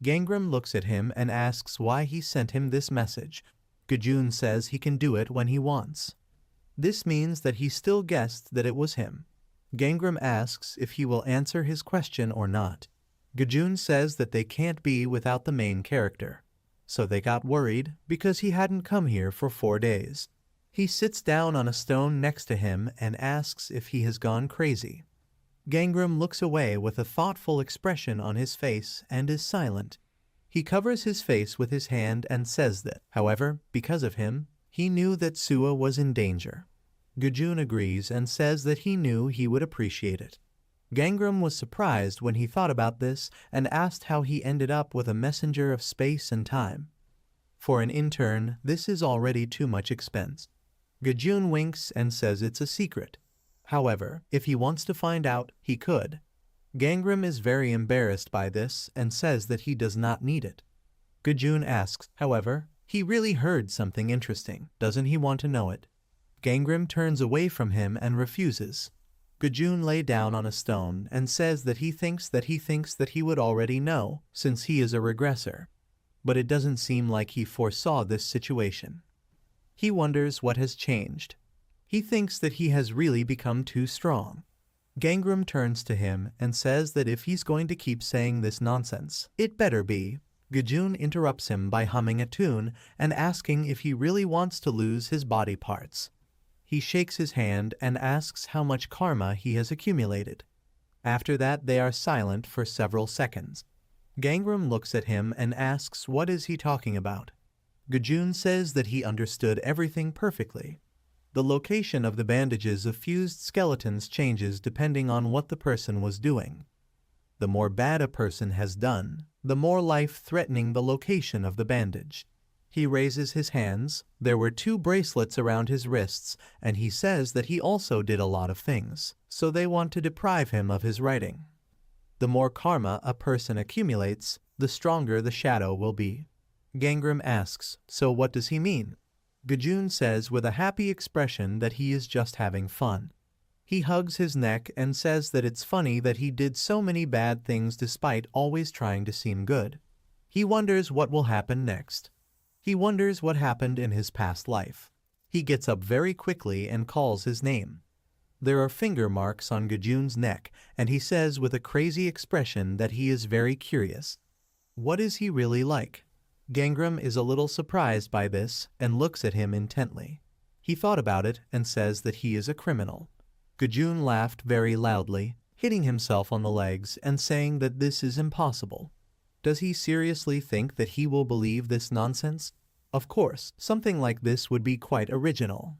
Gangram looks at him and asks why he sent him this message. Gajun says he can do it when he wants. This means that he still guessed that it was him. Gangram asks if he will answer his question or not. Gajun says that they can't be without the main character. So they got worried because he hadn't come here for 4 days. He sits down on a stone next to him and asks if he has gone crazy. Gangram looks away with a thoughtful expression on his face and is silent. He covers his face with his hand and says that, however, because of him, he knew that Sua was in danger. Gajun agrees and says that he knew he would appreciate it. Gangram was surprised when he thought about this and asked how he ended up with a messenger of space and time. For an intern, this is already too much expense. Gajun winks and says it's a secret. However, if he wants to find out, he could. Gangram is very embarrassed by this and says that he does not need it. Gajun asks, however, he really heard something interesting. Doesn't he want to know it? Gangram turns away from him and refuses. Gajun lay down on a stone and says that he thinks that he would already know, since he is a regressor. But it doesn't seem like he foresaw this situation. He wonders what has changed. He thinks that he has really become too strong. Gangram turns to him and says that if he's going to keep saying this nonsense, it better be. Gajun interrupts him by humming a tune and asking if he really wants to lose his body parts. He shakes his hand and asks how much karma he has accumulated. After that, they are silent for several seconds. Gangram looks at him and asks what is he talking about. Gajun says that he understood everything perfectly. The location of the bandages of fused skeletons changes depending on what the person was doing. The more bad a person has done, the more life-threatening the location of the bandage. He raises his hands. There were 2 bracelets around his wrists, and he says that he also did a lot of things, so they want to deprive him of his writing. The more karma a person accumulates, the stronger the shadow will be. Gangram asks, so what does he mean? Gajun says with a happy expression that he is just having fun. He hugs his neck and says that it's funny that he did so many bad things despite always trying to seem good. He wonders what will happen next. He wonders what happened in his past life. He gets up very quickly and calls his name. There are finger marks on Gajun's neck, and he says with a crazy expression that he is very curious. What is he really like? Gangram is a little surprised by this and looks at him intently. He thought about it and says that he is a criminal. Gajun laughed very loudly, hitting himself on the legs and saying that this is impossible. Does he seriously think that he will believe this nonsense? Of course, something like this would be quite original.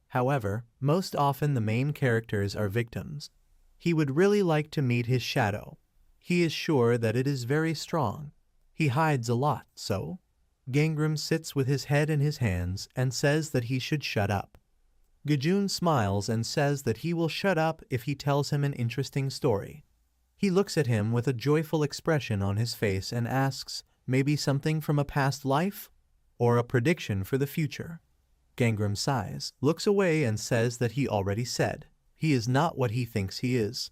However, most often the main characters are victims. He would really like to meet his shadow. He is sure that it is very strong. He hides a lot, so? Gangram sits with his head in his hands and says that he should shut up. Gajun smiles and says that he will shut up if he tells him an interesting story. He looks at him with a joyful expression on his face and asks, maybe something from a past life? Or a prediction for the future? Gangram sighs, looks away and says that he already said. He is not what he thinks he is.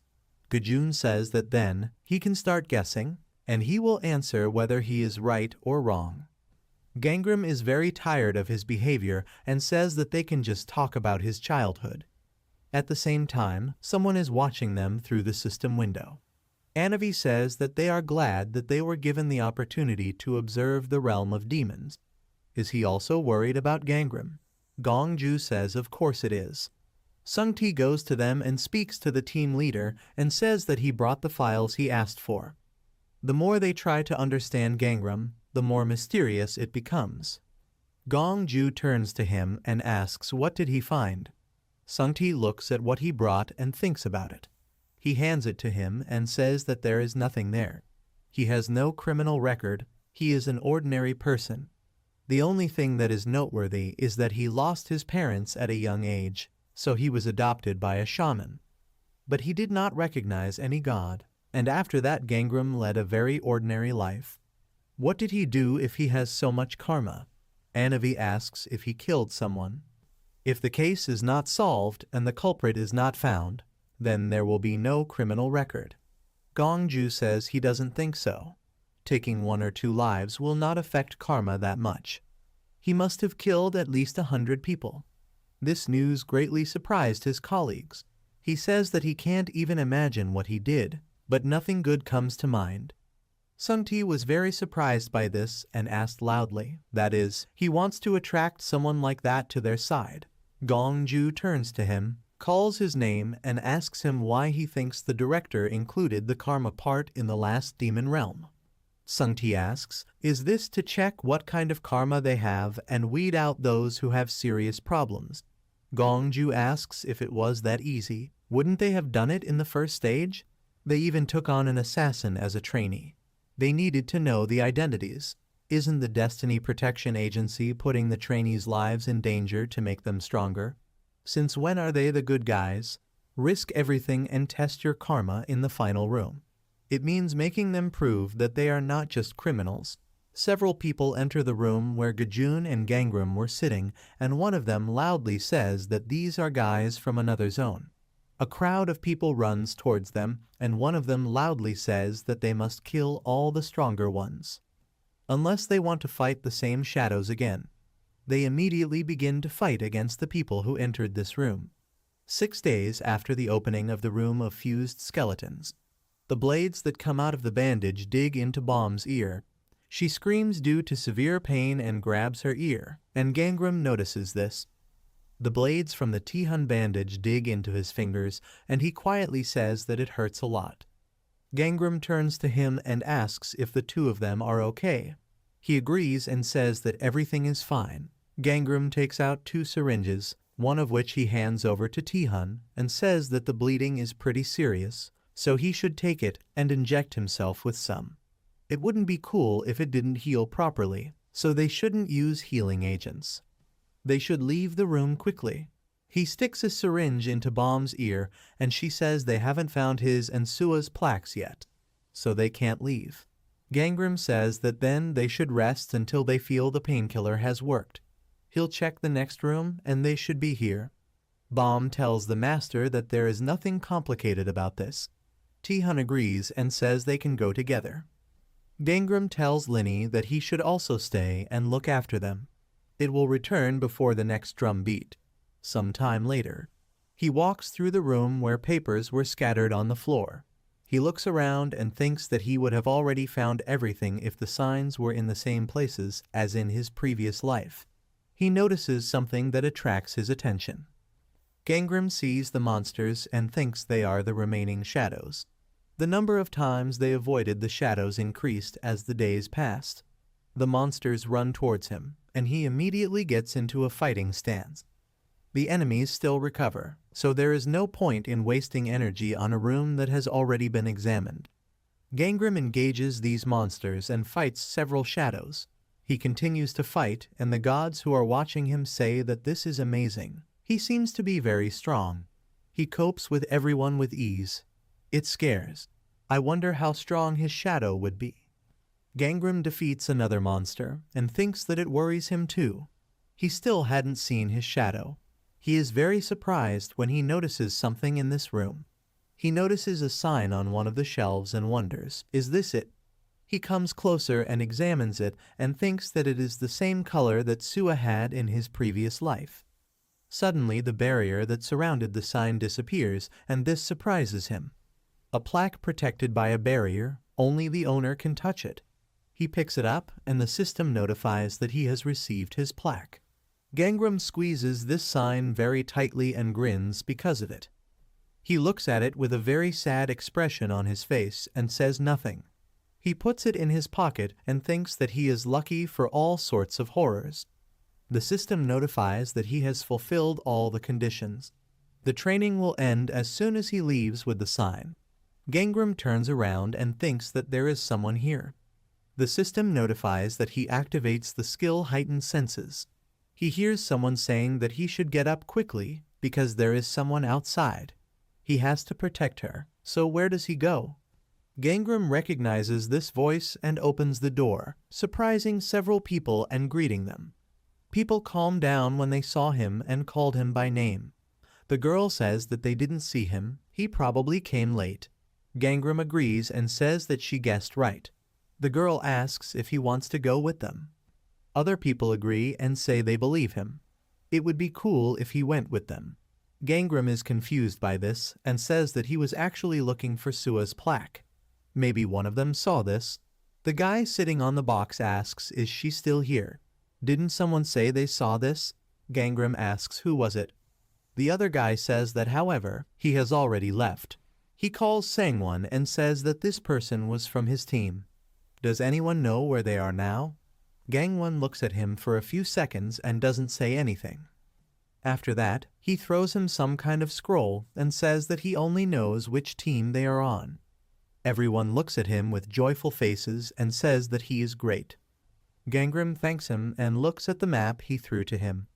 Gajun says that then he can start guessing, and he will answer whether he is right or wrong. Gangram is very tired of his behavior and says that they can just talk about his childhood. At the same time, someone is watching them through the system window. Anavi says that they are glad that they were given the opportunity to observe the realm of demons. Is he also worried about Gangram? Gongju says of course it is. Sungti goes to them and speaks to the team leader and says that he brought the files he asked for. The more they try to understand Gangram, the more mysterious it becomes. Gongju turns to him and asks what did he find. Sungti looks at what he brought and thinks about it. He hands it to him and says that there is nothing there. He has no criminal record. He is an ordinary person. The only thing that is noteworthy is that he lost his parents at a young age, so he was adopted by a shaman. But he did not recognize any god, and after that Gangram led a very ordinary life. What did he do if he has so much karma? Anavi asks if he killed someone. If the case is not solved and the culprit is not found, then there will be no criminal record. Gongju says he doesn't think so. Taking 1 or 2 lives will not affect karma that much. He must have killed at least 100 people. This news greatly surprised his colleagues. He says that he can't even imagine what he did, but nothing good comes to mind. Sungti was very surprised by this and asked loudly. That is, he wants to attract someone like that to their side. Gongju turns to him, calls his name, and asks him why he thinks the director included the karma part in the last demon realm. Sungti asks, is this to check what kind of karma they have and weed out those who have serious problems? Gongju asks if it was that easy. Wouldn't they have done it in the first stage? They even took on an assassin as a trainee. They needed to know the identities. Isn't the Destiny Protection Agency putting the trainees' lives in danger to make them stronger? Since when are they the good guys? Risk everything and test your karma in the final room. It means making them prove that they are not just criminals. Several people enter the room where Gajun and Gangram were sitting, and one of them loudly says that these are guys from another zone. A crowd of people runs towards them, and one of them loudly says that they must kill all the stronger ones. Unless they want to fight the same shadows again. They immediately begin to fight against the people who entered this room. 6 days after the opening of the room of fused skeletons, the blades that come out of the bandage dig into Bomb's ear. She screams due to severe pain and grabs her ear, and Gangram notices this. The blades from the Tihun bandage dig into his fingers, and he quietly says that it hurts a lot. Gangram turns to him and asks if the two of them are okay. He agrees and says that everything is fine. Gangram takes out 2 syringes, one of which he hands over to Tihun, and says that the bleeding is pretty serious, so he should take it and inject himself with some. It wouldn't be cool if it didn't heal properly, so they shouldn't use healing agents. They should leave the room quickly. He sticks a syringe into Bomb's ear, and she says they haven't found his and Sua's plaques yet, so they can't leave. Gangram says that then they should rest until they feel the painkiller has worked. He'll check the next room, and they should be here. Bomb tells the master that there is nothing complicated about this. Tihun agrees and says they can go together. Gangram tells Linny that he should also stay and look after them. It will return before the next drum beat. Some time later, he walks through the room where papers were scattered on the floor. He looks around and thinks that he would have already found everything if the signs were in the same places as in his previous life. He notices something that attracts his attention. Gangram sees the monsters and thinks they are the remaining shadows. The number of times they avoided the shadows increased as the days passed. The monsters run towards him, and he immediately gets into a fighting stance. The enemies still recover, so there is no point in wasting energy on a room that has already been examined. Gangram engages these monsters and fights several shadows. He continues to fight, and the gods who are watching him say that this is amazing. He seems to be very strong. He copes with everyone with ease. It scares. I wonder how strong his shadow would be. Gangram defeats another monster and thinks that it worries him too. He still hadn't seen his shadow. He is very surprised when he notices something in this room. He notices a sign on one of the shelves and wonders, is this it? He comes closer and examines it and thinks that it is the same color that Sua had in his previous life. Suddenly the barrier that surrounded the sign disappears, and this surprises him. A plaque protected by a barrier, only the owner can touch it. He picks it up and the system notifies that he has received his plaque. Gangram squeezes this sign very tightly and grins because of it. He looks at it with a very sad expression on his face and says nothing. He puts it in his pocket and thinks that he is lucky for all sorts of horrors. The system notifies that he has fulfilled all the conditions. The training will end as soon as he leaves with the sign. Gangram turns around and thinks that there is someone here. The system notifies that he activates the skill heightened senses. He hears someone saying that he should get up quickly because there is someone outside. He has to protect her, so where does he go? Gangram recognizes this voice and opens the door, surprising several people and greeting them. People calmed down when they saw him and called him by name. The girl says that they didn't see him, he probably came late. Gangram agrees and says that she guessed right. The girl asks if he wants to go with them. Other people agree and say they believe him. It would be cool if he went with them. Gangram is confused by this and says that he was actually looking for Sua's plaque. Maybe one of them saw this. The guy sitting on the box asks, is she still here? Didn't someone say they saw this? Gangram asks who was it. The other guy says that however, he has already left. He calls Sangwon and says that this person was from his team. Does anyone know where they are now? Gangwon looks at him for a few seconds and doesn't say anything. After that, he throws him some kind of scroll and says that he only knows which team they are on. Everyone looks at him with joyful faces and says that he is great. Gangram thanks him and looks at the map he threw to him.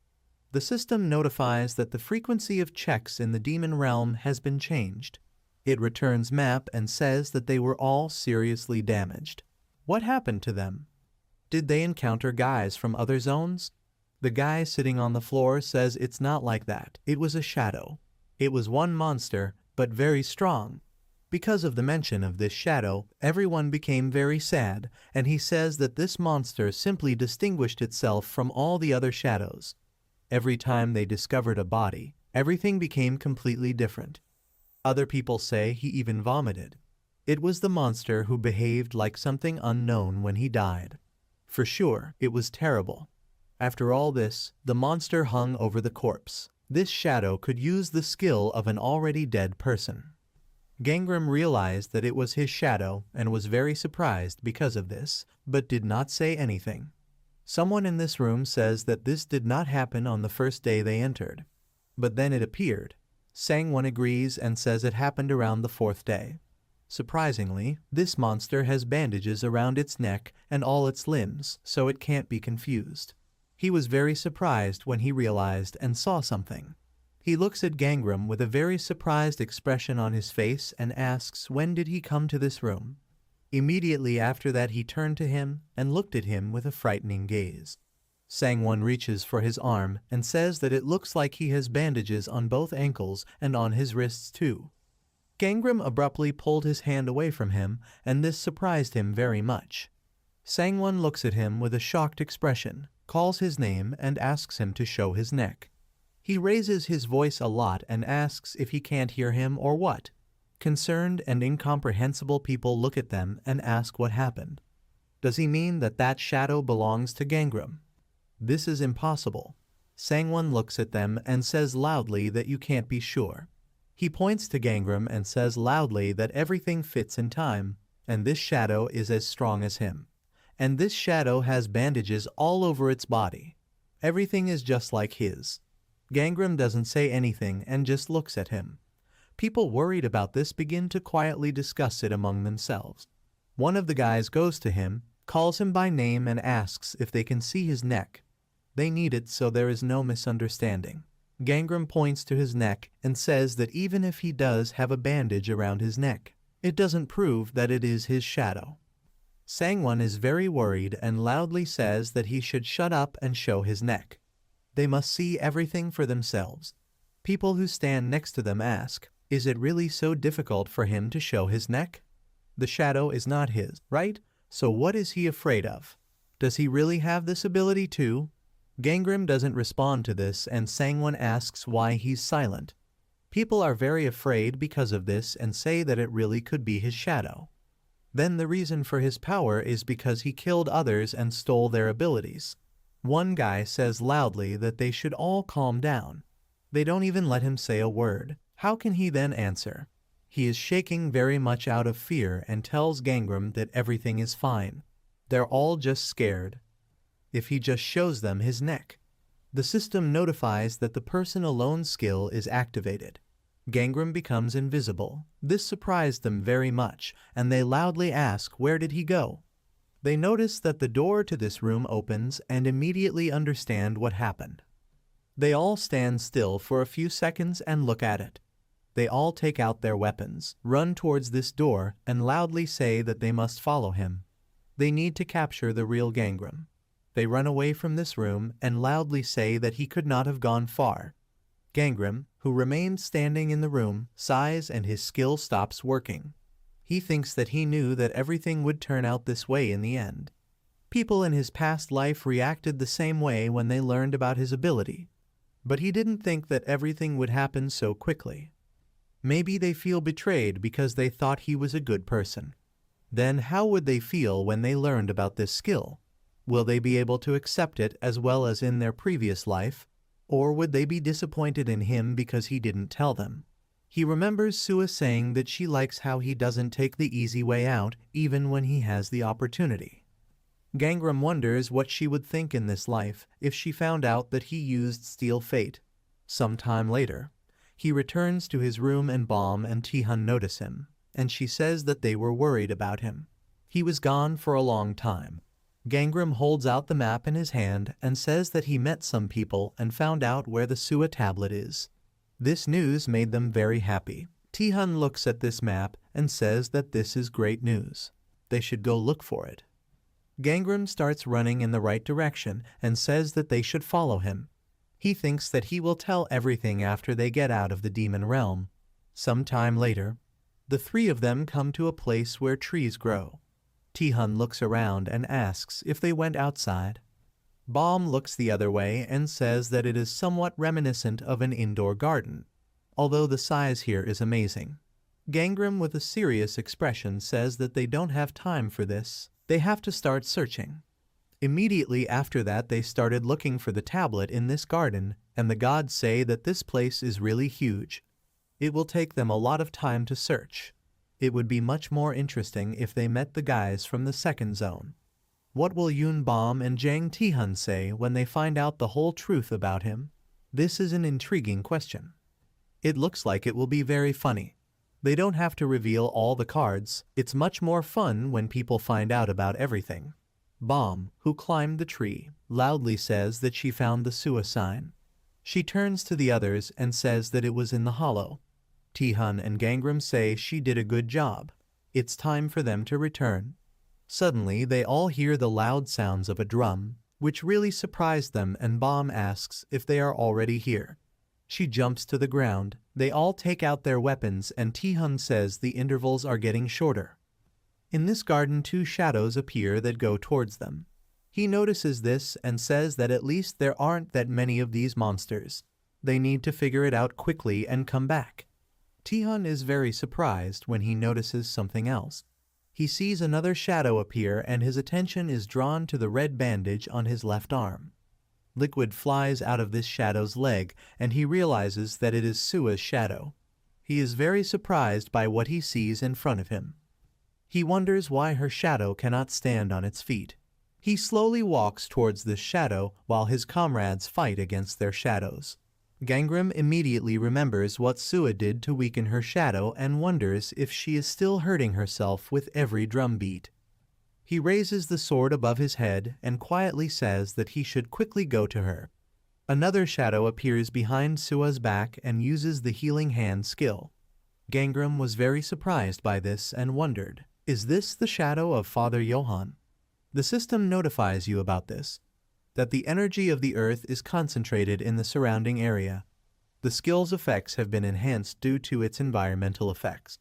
The system notifies that the frequency of checks in the demon realm has been changed. It returns map and says that they were all seriously damaged. What happened to them? Did they encounter guys from other zones? The guy sitting on the floor says it's not like that. It was a shadow. It was one monster, but very strong. Because of the mention of this shadow, everyone became very sad, and he says that this monster simply distinguished itself from all the other shadows. Every time they discovered a body, everything became completely different. Other people say he even vomited. It was the monster who behaved like something unknown when he died. For sure, it was terrible. After all this, the monster hung over the corpse. This shadow could use the skill of an already dead person. Gangram realized that it was his shadow and was very surprised because of this, but did not say anything. Someone in this room says that this did not happen on the first day they entered. But then it appeared. Sangwon agrees and says it happened around the fourth day. Surprisingly, this monster has bandages around its neck and all its limbs, so it can't be confused. He was very surprised when he realized and saw something. He looks at Gangram with a very surprised expression on his face and asks when did he come to this room. Immediately after that he turned to him and looked at him with a frightening gaze. Sangwon reaches for his arm and says that it looks like he has bandages on both ankles and on his wrists too. Gangram abruptly pulled his hand away from him, and this surprised him very much. Sangwon looks at him with a shocked expression. calls his name and asks him to show his neck. He raises his voice a lot and asks if he can't hear him or what. Concerned and incomprehensible people look at them and ask what happened. Does he mean that that shadow belongs to Gangram? This is impossible. Sangwon looks at them and says loudly that you can't be sure. He points to Gangram and says loudly that everything fits in time, and this shadow is as strong as him. And this shadow has bandages all over its body. Everything is just like his. Gangram doesn't say anything and just looks at him. People worried about this begin to quietly discuss it among themselves. One of the guys goes to him, calls him by name and asks if they can see his neck. They need it so there is no misunderstanding. Gangram points to his neck and says that even if he does have a bandage around his neck, it doesn't prove that it is his shadow. Sangwon is very worried and loudly says that he should shut up and show his neck. They must see everything for themselves. People who stand next to them ask, is it really so difficult for him to show his neck? The shadow is not his, right? So what is he afraid of? Does he really have this ability too? Gangram doesn't respond to this and Sangwon asks why he's silent. People are very afraid because of this and say that it really could be his shadow. Then the reason for his power is because he killed others and stole their abilities. One guy says loudly that they should all calm down. They don't even let him say a word. How can he then answer? He is shaking very much out of fear and tells Gangram that everything is fine. They're all just scared. If he just shows them his neck. The system notifies that the person alone skill is activated. Gangram becomes invisible. This surprised them very much, and they loudly ask where did he go? They notice that the door to this room opens and immediately understand what happened. They all stand still for a few seconds and look at it. They all take out their weapons, run towards this door, and loudly say that they must follow him. They need to capture the real Gangram. They run away from this room and loudly say that he could not have gone far. Gangram, who remained standing in the room, sighs and his skill stops working. He thinks that he knew that everything would turn out this way in the end. People in his past life reacted the same way when they learned about his ability. But he didn't think that everything would happen so quickly. Maybe they feel betrayed because they thought he was a good person. Then how would they feel when they learned about this skill? Will they be able to accept it as well as in their previous life? Or would they be disappointed in him because he didn't tell them? He remembers Sua saying that she likes how he doesn't take the easy way out even when he has the opportunity. Gangram wonders what she would think in this life if she found out that he used Steel Fate. Sometime later, he returns to his room and Bomb and Taehyun notice him, and she says that they were worried about him. He was gone for a long time. Gangram holds out the map in his hand and says that he met some people and found out where the Sua tablet is. This news made them very happy. Taehyun looks at this map and says that this is great news. They should go look for it. Gangram starts running in the right direction and says that they should follow him. He thinks that he will tell everything after they get out of the demon realm. Some time later, the three of them come to a place where trees grow. Taehyun looks around and asks if they went outside. Bomb looks the other way and says that it is somewhat reminiscent of an indoor garden, although the size here is amazing. Gangram with a serious expression says that they don't have time for this. They have to start searching. Immediately after that they started looking for the tablet in this garden, and the gods say that this place is really huge. It will take them a lot of time to search. It would be much more interesting if they met the guys from the second zone. What will Yoon Bomb and Jang Taehyun say when they find out the whole truth about him? This is an intriguing question. It looks like it will be very funny. They don't have to reveal all the cards. It's much more fun when people find out about everything. Bomb, who climbed the tree, loudly says that she found the Sua sign. She turns to the others and says that it was in the hollow. Taehyun and Gangram say she did a good job. It's time for them to return. Suddenly, they all hear the loud sounds of a drum, which really surprised them, and Bomb asks if they are already here. She jumps to the ground. They all take out their weapons and Taehyun says the intervals are getting shorter. In this garden, two shadows appear that go towards them. He notices this and says that at least there aren't that many of these monsters. They need to figure it out quickly and come back. Tihan is very surprised when he notices something else. He sees another shadow appear and his attention is drawn to the red bandage on his left arm. Liquid flies out of this shadow's leg and he realizes that it is Sua's shadow. He is very surprised by what he sees in front of him. He wonders why her shadow cannot stand on its feet. He slowly walks towards this shadow while his comrades fight against their shadows. Gangram immediately remembers what Sua did to weaken her shadow and wonders if she is still hurting herself with every drumbeat. He raises the sword above his head and quietly says that he should quickly go to her. Another shadow appears behind Sua's back and uses the healing hand skill. Gangram was very surprised by this and wondered, is this the shadow of Father Johann? The system notifies you about this, that the energy of the earth is concentrated in the surrounding area. The skill's effects have been enhanced due to its environmental effects.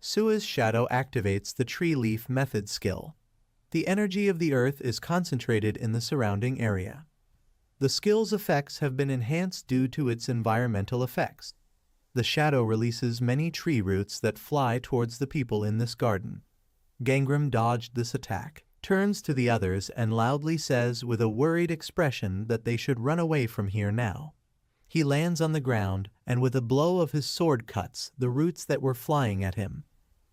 Sua's shadow activates the tree leaf method skill. The energy of the earth is concentrated in the surrounding area. The skill's effects have been enhanced due to its environmental effects. The shadow releases many tree roots that fly towards the people in this garden. Gangram dodged this attack, turns to the others and loudly says with a worried expression that they should run away from here now. He lands on the ground and with a blow of his sword cuts the roots that were flying at him.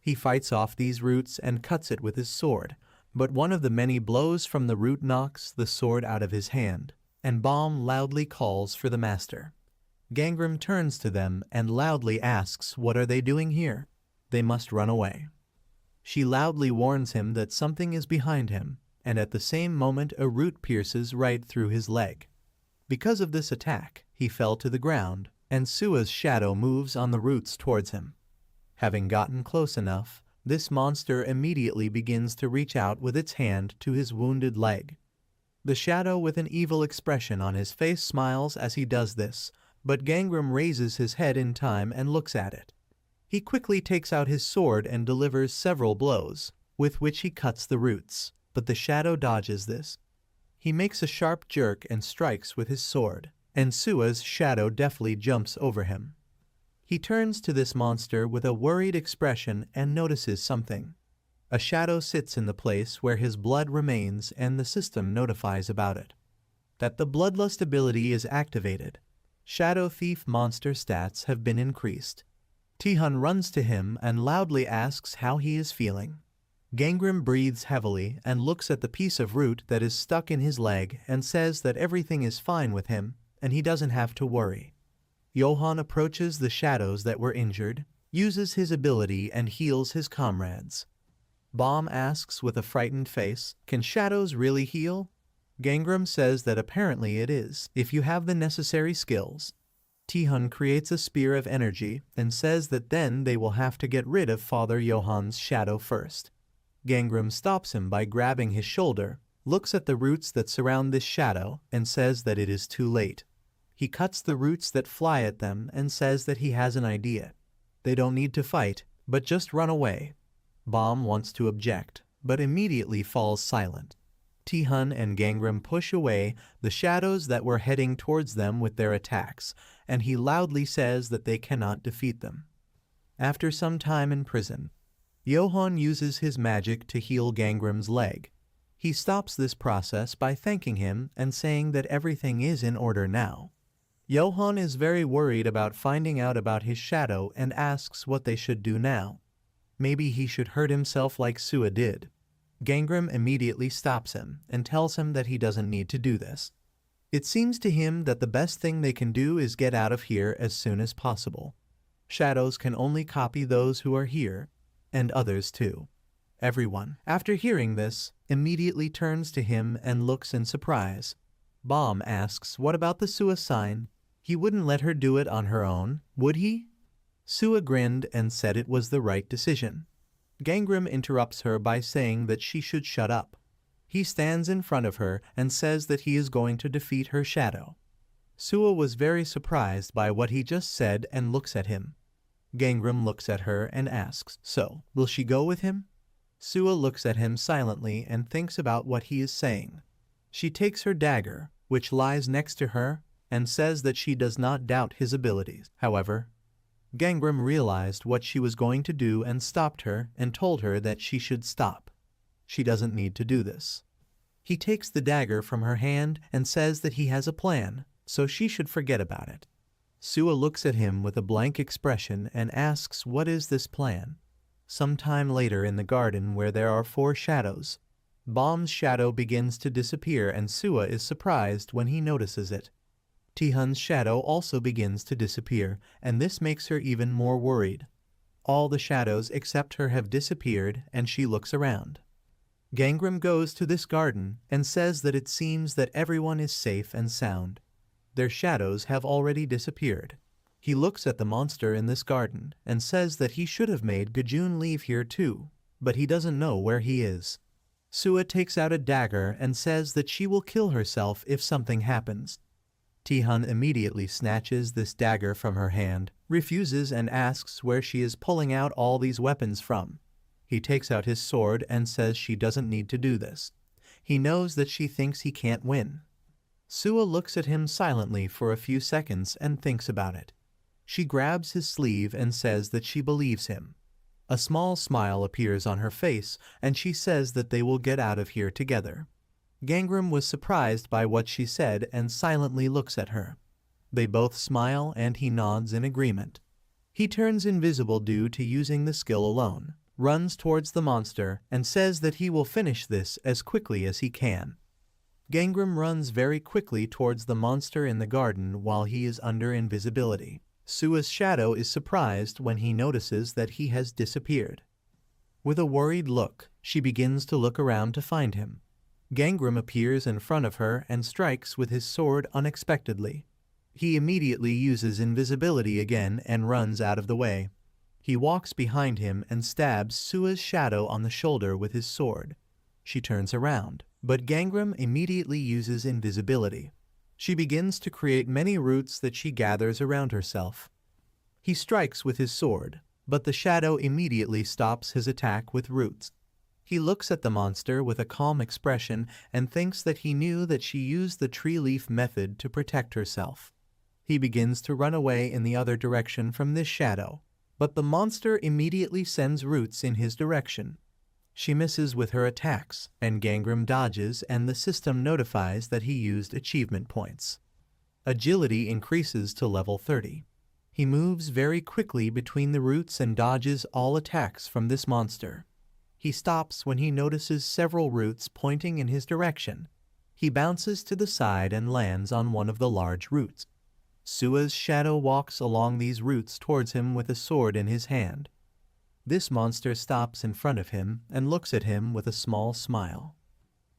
He fights off these roots and cuts it with his sword, but one of the many blows from the root knocks the sword out of his hand, and Baum loudly calls for the master. Gangram turns to them and loudly asks what are they doing here? They must run away. She loudly warns him that something is behind him, and at the same moment a root pierces right through his leg. Because of this attack, he fell to the ground, and Sua's shadow moves on the roots towards him. Having gotten close enough, this monster immediately begins to reach out with its hand to his wounded leg. The shadow with an evil expression on his face smiles as he does this, but Gangram raises his head in time and looks at it. He quickly takes out his sword and delivers several blows, with which he cuts the roots, but the shadow dodges this. He makes a sharp jerk and strikes with his sword, and Sua's shadow deftly jumps over him. He turns to this monster with a worried expression and notices something. A shadow sits in the place where his blood remains and the system notifies about it. That the Bloodlust ability is activated. Shadow Thief monster stats have been increased. Tihan runs to him and loudly asks how he is feeling. Gangram breathes heavily and looks at the piece of root that is stuck in his leg and says that everything is fine with him and he doesn't have to worry. Johann approaches the shadows that were injured, uses his ability and heals his comrades. Baum asks with a frightened face, can shadows really heal? Gangram says that apparently it is, if you have the necessary skills. Tihan creates a spear of energy and says that then they will have to get rid of Father Johann's shadow first. Gangram stops him by grabbing his shoulder, looks at the roots that surround this shadow and says that it is too late. He cuts the roots that fly at them and says that he has an idea. They don't need to fight, but just run away. Baum wants to object, but immediately falls silent. Tihan and Gangram push away the shadows that were heading towards them with their attacks, and he loudly says that they cannot defeat them. After some time in prison, Johann uses his magic to heal Gangram's leg. He stops this process by thanking him and saying that everything is in order now. Johann is very worried about finding out about his shadow and asks what they should do now. Maybe he should hurt himself like Sua did. Gangram immediately stops him and tells him that he doesn't need to do this. It seems to him that the best thing they can do is get out of here as soon as possible. Shadows can only copy those who are here, and others too. Everyone, after hearing this, immediately turns to him and looks in surprise. Baum asks what about the Sua sign? He wouldn't let her do it on her own, would he? Sua grinned and said it was the right decision. Gangram interrupts her by saying that she should shut up. He stands in front of her and says that he is going to defeat her shadow. Sua was very surprised by what he just said and looks at him. Gangram looks at her and asks, so, will she go with him? Sua looks at him silently and thinks about what he is saying. She takes her dagger, which lies next to her, and says that she does not doubt his abilities. However, Gangram realized what she was going to do and stopped her and told her that she should stop. She doesn't need to do this. He takes the dagger from her hand and says that he has a plan, so she should forget about it. Sua looks at him with a blank expression and asks, "What is this plan?" Sometime later in the garden where there are 4 shadows, Bomb's shadow begins to disappear and Sua is surprised when he notices it. Tihan's shadow also begins to disappear, and this makes her even more worried. All the shadows except her have disappeared, and she looks around. Gangram goes to this garden and says that it seems that everyone is safe and sound. Their shadows have already disappeared. He looks at the monster in this garden and says that he should have made Gajun leave here too, but he doesn't know where he is. Sua takes out a dagger and says that she will kill herself if something happens. Tihan immediately snatches this dagger from her hand, refuses and asks where she is pulling out all these weapons from. He takes out his sword and says she doesn't need to do this. He knows that she thinks he can't win. Sua looks at him silently for a few seconds and thinks about it. She grabs his sleeve and says that she believes him. A small smile appears on her face and she says that they will get out of here together. Gangram was surprised by what she said and silently looks at her. They both smile and he nods in agreement. He turns invisible due to using the skill alone, runs towards the monster, and says that he will finish this as quickly as he can. Gangram runs very quickly towards the monster in the garden while he is under invisibility. Sua's shadow is surprised when he notices that he has disappeared. With a worried look, she begins to look around to find him. Gangram appears in front of her and strikes with his sword unexpectedly. He immediately uses invisibility again and runs out of the way. He walks behind him and stabs Sua's shadow on the shoulder with his sword. She turns around, but Gangram immediately uses invisibility. She begins to create many roots that she gathers around herself. He strikes with his sword, but the shadow immediately stops his attack with roots. He looks at the monster with a calm expression and thinks that he knew that she used the tree leaf method to protect herself. He begins to run away in the other direction from this shadow, but the monster immediately sends roots in his direction. She misses with her attacks, and Gangram dodges and the system notifies that he used achievement points. Agility increases to level 30. He moves very quickly between the roots and dodges all attacks from this monster. He stops when he notices several roots pointing in his direction. He bounces to the side and lands on one of the large roots. Sua's shadow walks along these roots towards him with a sword in his hand. This monster stops in front of him and looks at him with a small smile.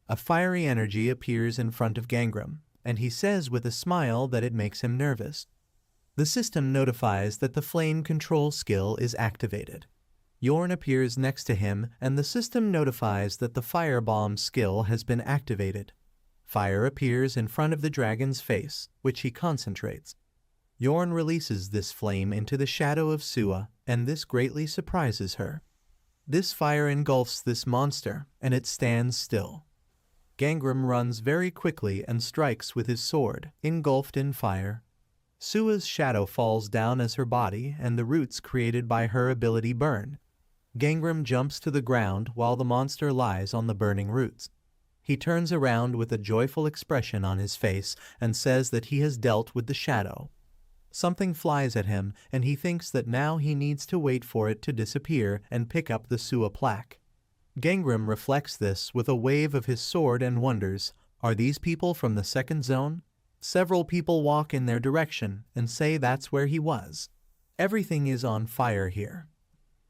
A fiery energy appears in front of Gangram, and he says with a smile that it makes him nervous. The system notifies that the flame control skill is activated. Yorn appears next to him and the system notifies that the firebomb skill has been activated. Fire appears in front of the dragon's face, which he concentrates. Yorn releases this flame into the shadow of Sua, and this greatly surprises her. This fire engulfs this monster, and it stands still. Gangram runs very quickly and strikes with his sword, engulfed in fire. Sua's shadow falls down as her body, and the roots created by her ability burn. Gangram jumps to the ground while the monster lies on the burning roots. He turns around with a joyful expression on his face and says that he has dealt with the shadow. Something flies at him, and he thinks that now he needs to wait for it to disappear and pick up the Sua plaque. Gangram reflects this with a wave of his sword and wonders, are these people from the second zone? Several people walk in their direction and say that's where he was. Everything is on fire here.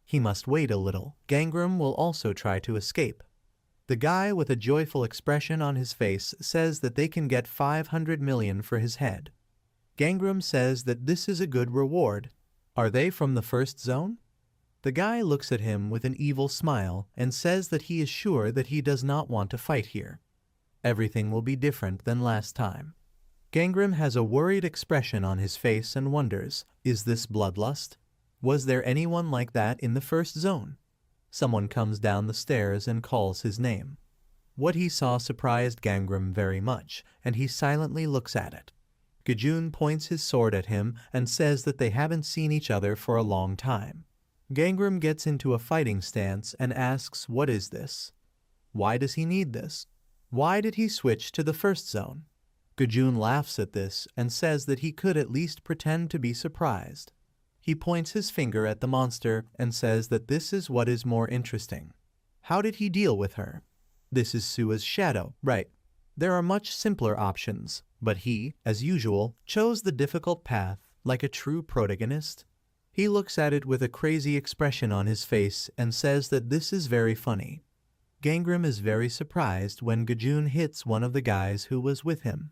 He must wait a little. Gangram will also try to escape. The guy with a joyful expression on his face says that they can get 500 million for his head. Gangram says that this is a good reward. Are they from the first zone? The guy looks at him with an evil smile and says that he is sure that he does not want to fight here. Everything will be different than last time. Gangram has a worried expression on his face and wonders, is this bloodlust? Was there anyone like that in the first zone? Someone comes down the stairs and calls his name. What he saw surprised Gangram very much, and he silently looks at it. Gajun points his sword at him and says that they haven't seen each other for a long time. Gangram gets into a fighting stance and asks, what is this? Why does he need this? Why did he switch to the first zone? Gajun laughs at this and says that he could at least pretend to be surprised. He points his finger at the monster and says that this is what is more interesting. How did he deal with her? This is Sua's shadow, right? There are much simpler options, but he, as usual, chose the difficult path like a true protagonist. He looks at it with a crazy expression on his face and says that this is very funny. Gangram is very surprised when Gajun hits one of the guys who was with him.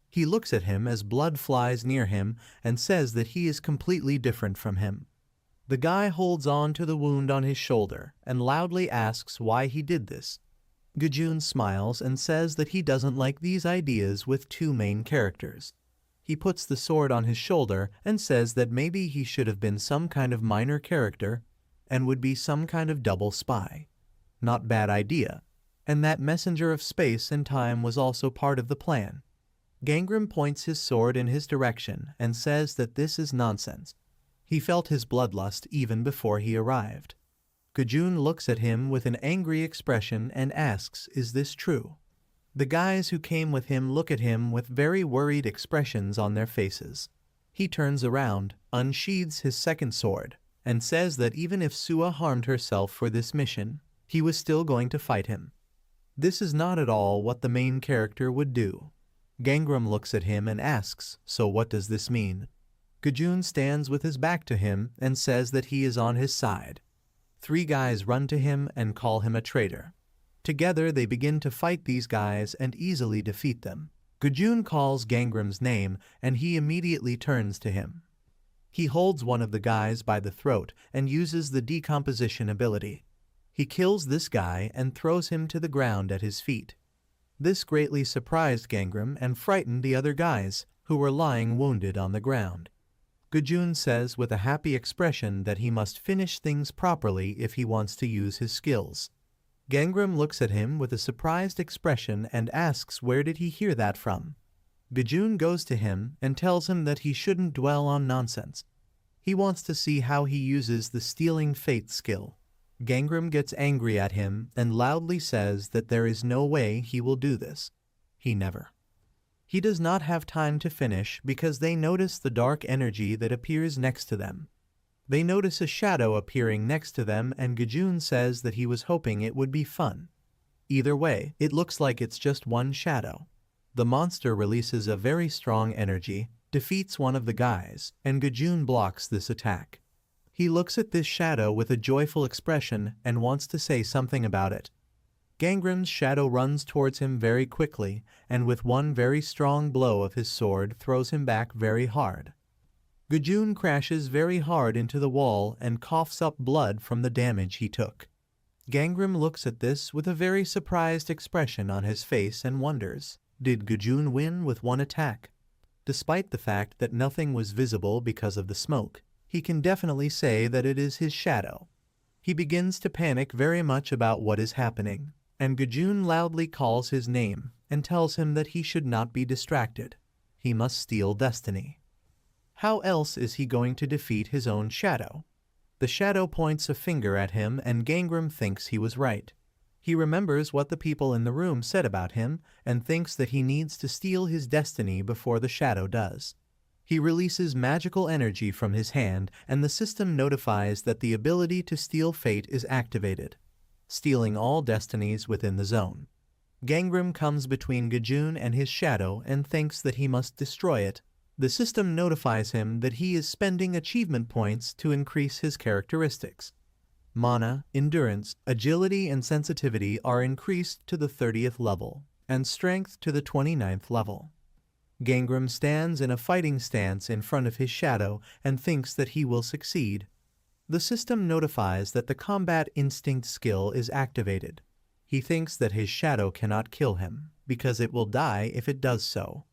He looks at him as blood flies near him and says that he is completely different from him. The guy holds on to the wound on his shoulder and loudly asks why he did this. Gajun smiles and says that he doesn't like these ideas with two main characters. He puts the sword on his shoulder and says that maybe he should have been some kind of minor character and would be some kind of double spy. Not bad idea. And that messenger of space and time was also part of the plan. Gangram points his sword in his direction and says that this is nonsense. He felt his bloodlust even before he arrived. Gajun looks at him with an angry expression and asks, is this true? The guys who came with him look at him with very worried expressions on their faces. He turns around, unsheathes his second sword, and says that even if Sua harmed herself for this mission, he was still going to fight him. This is not at all what the main character would do. Gangram looks at him and asks, so what does this mean? Gajun stands with his back to him and says that he is on his side. 3 guys run to him and call him a traitor. Together they begin to fight these guys and easily defeat them. Gajun calls Gangram's name and he immediately turns to him. He holds one of the guys by the throat and uses the decomposition ability. He kills this guy and throws him to the ground at his feet. This greatly surprised Gangram and frightened the other guys, who were lying wounded on the ground. Gajun says with a happy expression that he must finish things properly if he wants to use his skills. Gangram looks at him with a surprised expression and asks where did he hear that from. Gajun goes to him and tells him that he shouldn't dwell on nonsense. He wants to see how he uses the Stealing Fate skill. Gangram gets angry at him and loudly says that there is no way he will do this. He never. He does not have time to finish because they notice the dark energy that appears next to them. They notice a shadow appearing next to them and Gajun says that he was hoping it would be fun. Either way, it looks like it's just one shadow. The monster releases a very strong energy, defeats one of the guys, and Gajun blocks this attack. He looks at this shadow with a joyful expression and wants to say something about it. Gangram's shadow runs towards him very quickly and with one very strong blow of his sword throws him back very hard. Gajun crashes very hard into the wall and coughs up blood from the damage he took. Gangram looks at this with a very surprised expression on his face and wonders, did Gajun win with one attack? Despite the fact that nothing was visible because of the smoke, he can definitely say that it is his shadow. He begins to panic very much about what is happening, and Gajun loudly calls his name and tells him that he should not be distracted. He must steal destiny. How else is he going to defeat his own shadow? The shadow points a finger at him and Gangram thinks he was right. He remembers what the people in the room said about him and thinks that he needs to steal his destiny before the shadow does. He releases magical energy from his hand and the system notifies that the ability to steal fate is activated, stealing all destinies within the zone. Gangram comes between Gajun and his shadow and thinks that he must destroy it. The system notifies him that he is spending achievement points to increase his characteristics. Mana, endurance, agility, and sensitivity are increased to the 30th level, and strength to the 29th level. Gangram stands in a fighting stance in front of his shadow and thinks that he will succeed. The system notifies that the combat instinct skill is activated. He thinks that his shadow cannot kill him, because it will die if it does so.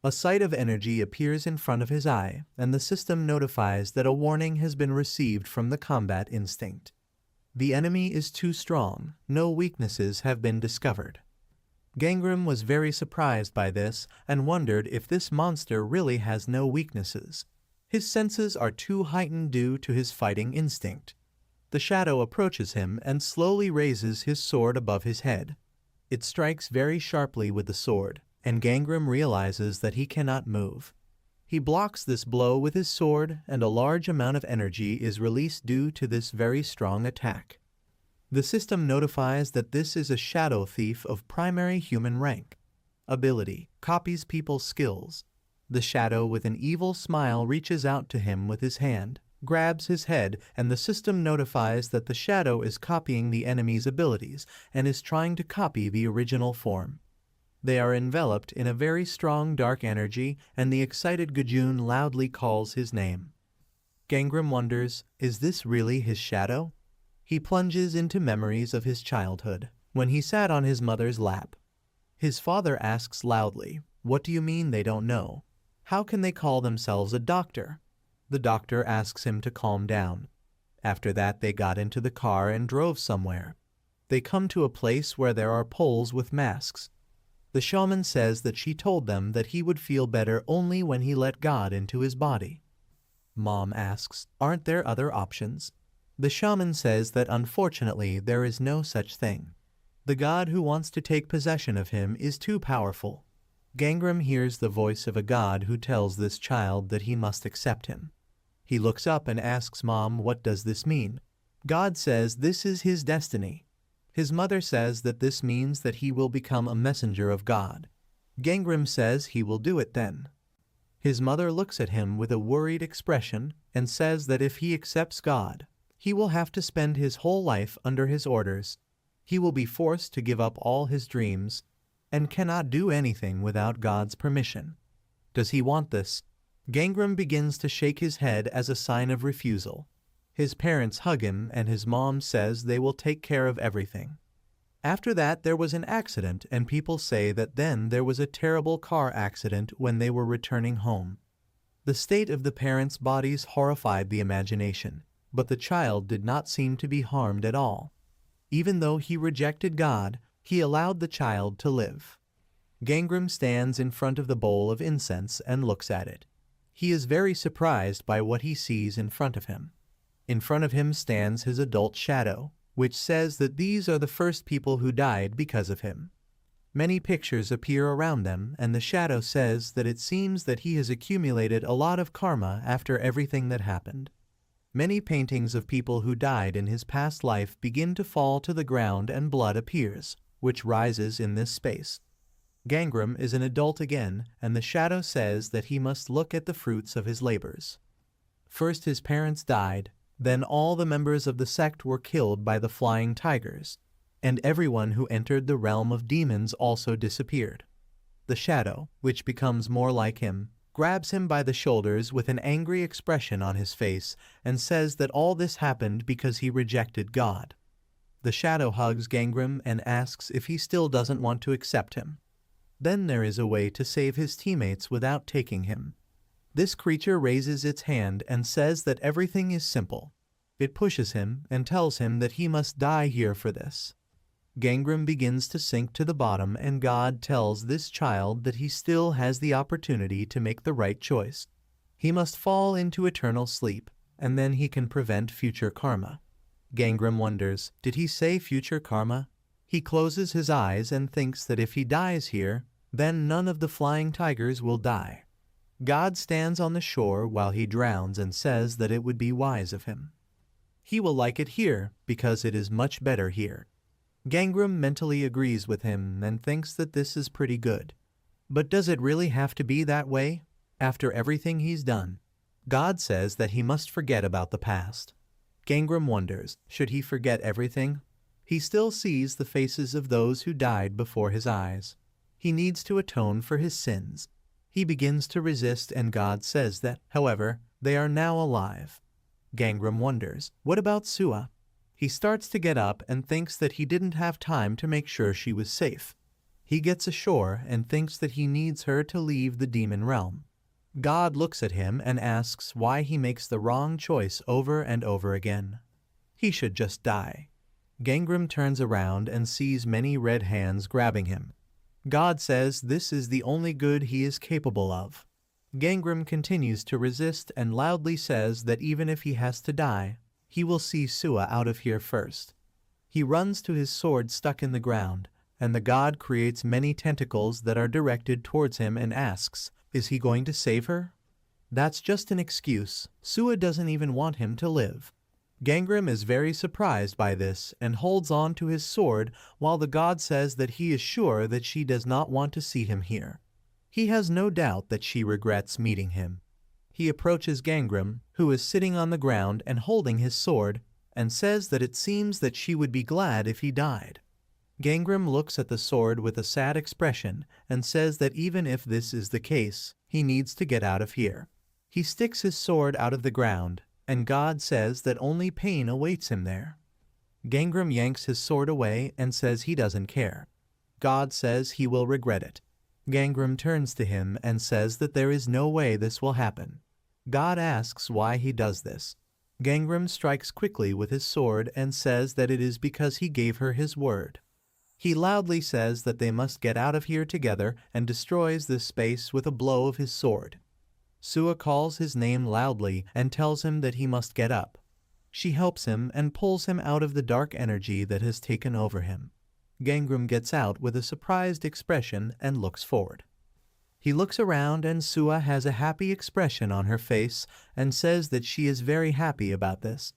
A sight of energy appears in front of his eye, and the system notifies that a warning has been received from the combat instinct. The enemy is too strong, no weaknesses have been discovered. Gangram was very surprised by this and wondered if this monster really has no weaknesses. His senses are too heightened due to his fighting instinct. The shadow approaches him and slowly raises his sword above his head. It strikes very sharply with the sword, and Gangram realizes that he cannot move. He blocks this blow with his sword, and a large amount of energy is released due to this very strong attack. The system notifies that this is a shadow thief of primary human rank. Ability: copies people's skills. The shadow with an evil smile reaches out to him with his hand, grabs his head, and the system notifies that the shadow is copying the enemy's abilities and is trying to copy the original form. They are enveloped in a very strong dark energy, and the excited Gajun loudly calls his name. Gangram wonders, is this really his shadow? He plunges into memories of his childhood, when he sat on his mother's lap. His father asks loudly, "What do you mean they don't know? How can they call themselves a doctor?" The doctor asks him to calm down. After that they got into the car and drove somewhere. They come to a place where there are poles with masks. The shaman says that she told them that he would feel better only when he let God into his body. Mom asks, "Aren't there other options?" The shaman says that unfortunately there is no such thing. The god who wants to take possession of him is too powerful. Gangram hears the voice of a god who tells this child that he must accept him. He looks up and asks Mom, what does this mean? God says this is his destiny. His mother says that this means that he will become a messenger of God. Gangram says he will do it then. His mother looks at him with a worried expression and says that if he accepts God, he will have to spend his whole life under his orders. He will be forced to give up all his dreams and cannot do anything without God's permission. Does he want this? Gangram begins to shake his head as a sign of refusal. His parents hug him and his mom says they will take care of everything. After that there was an accident, and people say that then there was a terrible car accident when they were returning home. The state of the parents' bodies horrified the imagination, but the child did not seem to be harmed at all. Even though he rejected God, he allowed the child to live. Gangram stands in front of the bowl of incense and looks at it. He is very surprised by what he sees in front of him. In front of him stands his adult shadow, which says that these are the first people who died because of him. Many pictures appear around them, and the shadow says that it seems that he has accumulated a lot of karma after everything that happened. Many paintings of people who died in his past life begin to fall to the ground and blood appears, which rises in this space. Gangram is an adult again, and the shadow says that he must look at the fruits of his labors. First his parents died, then all the members of the sect were killed by the flying tigers, and everyone who entered the realm of demons also disappeared. The shadow, which becomes more like him, grabs him by the shoulders with an angry expression on his face and says that all this happened because he rejected God. The shadow hugs Gangram and asks if he still doesn't want to accept him. Then there is a way to save his teammates without taking him. This creature raises its hand and says that everything is simple. It pushes him and tells him that he must die here for this. Gangram begins to sink to the bottom, and God tells this child that he still has the opportunity to make the right choice. He must fall into eternal sleep, and then he can prevent future karma. Gangram wonders, did he say future karma? He closes his eyes and thinks that if he dies here, then none of the flying tigers will die. God stands on the shore while he drowns and says that it would be wise of him. He will like it here because it is much better here. Gangram mentally agrees with him and thinks that this is pretty good. But does it really have to be that way? After everything he's done, God says that he must forget about the past. Gangram wonders, should he forget everything? He still sees the faces of those who died before his eyes. He needs to atone for his sins. He begins to resist, and God says that, however, they are now alive. Gangram wonders, what about Sua? He starts to get up and thinks that he didn't have time to make sure she was safe. He gets ashore and thinks that he needs her to leave the demon realm. God looks at him and asks why he makes the wrong choice over and over again. He should just die. Gangram turns around and sees many red hands grabbing him. God says this is the only good he is capable of. Gangram continues to resist and loudly says that even if he has to die, he will see Sua out of here first. He runs to his sword stuck in the ground, and the god creates many tentacles that are directed towards him and asks, is he going to save her? That's just an excuse. Sua doesn't even want him to live. Gangram is very surprised by this and holds on to his sword while the god says that he is sure that she does not want to see him here. He has no doubt that she regrets meeting him. He approaches Gangram, who is sitting on the ground and holding his sword, and says that it seems that she would be glad if he died. Gangram looks at the sword with a sad expression and says that even if this is the case, he needs to get out of here. He sticks his sword out of the ground, and God says that only pain awaits him there. Gangram yanks his sword away and says he doesn't care. God says he will regret it. Gangram turns to him and says that there is no way this will happen. God asks why he does this. Gangram strikes quickly with his sword and says that it is because he gave her his word. He loudly says that they must get out of here together and destroys this space with a blow of his sword. Sua calls his name loudly and tells him that he must get up. She helps him and pulls him out of the dark energy that has taken over him. Gangram gets out with a surprised expression and looks forward. He looks around and Sua has a happy expression on her face and says that she is very happy about this.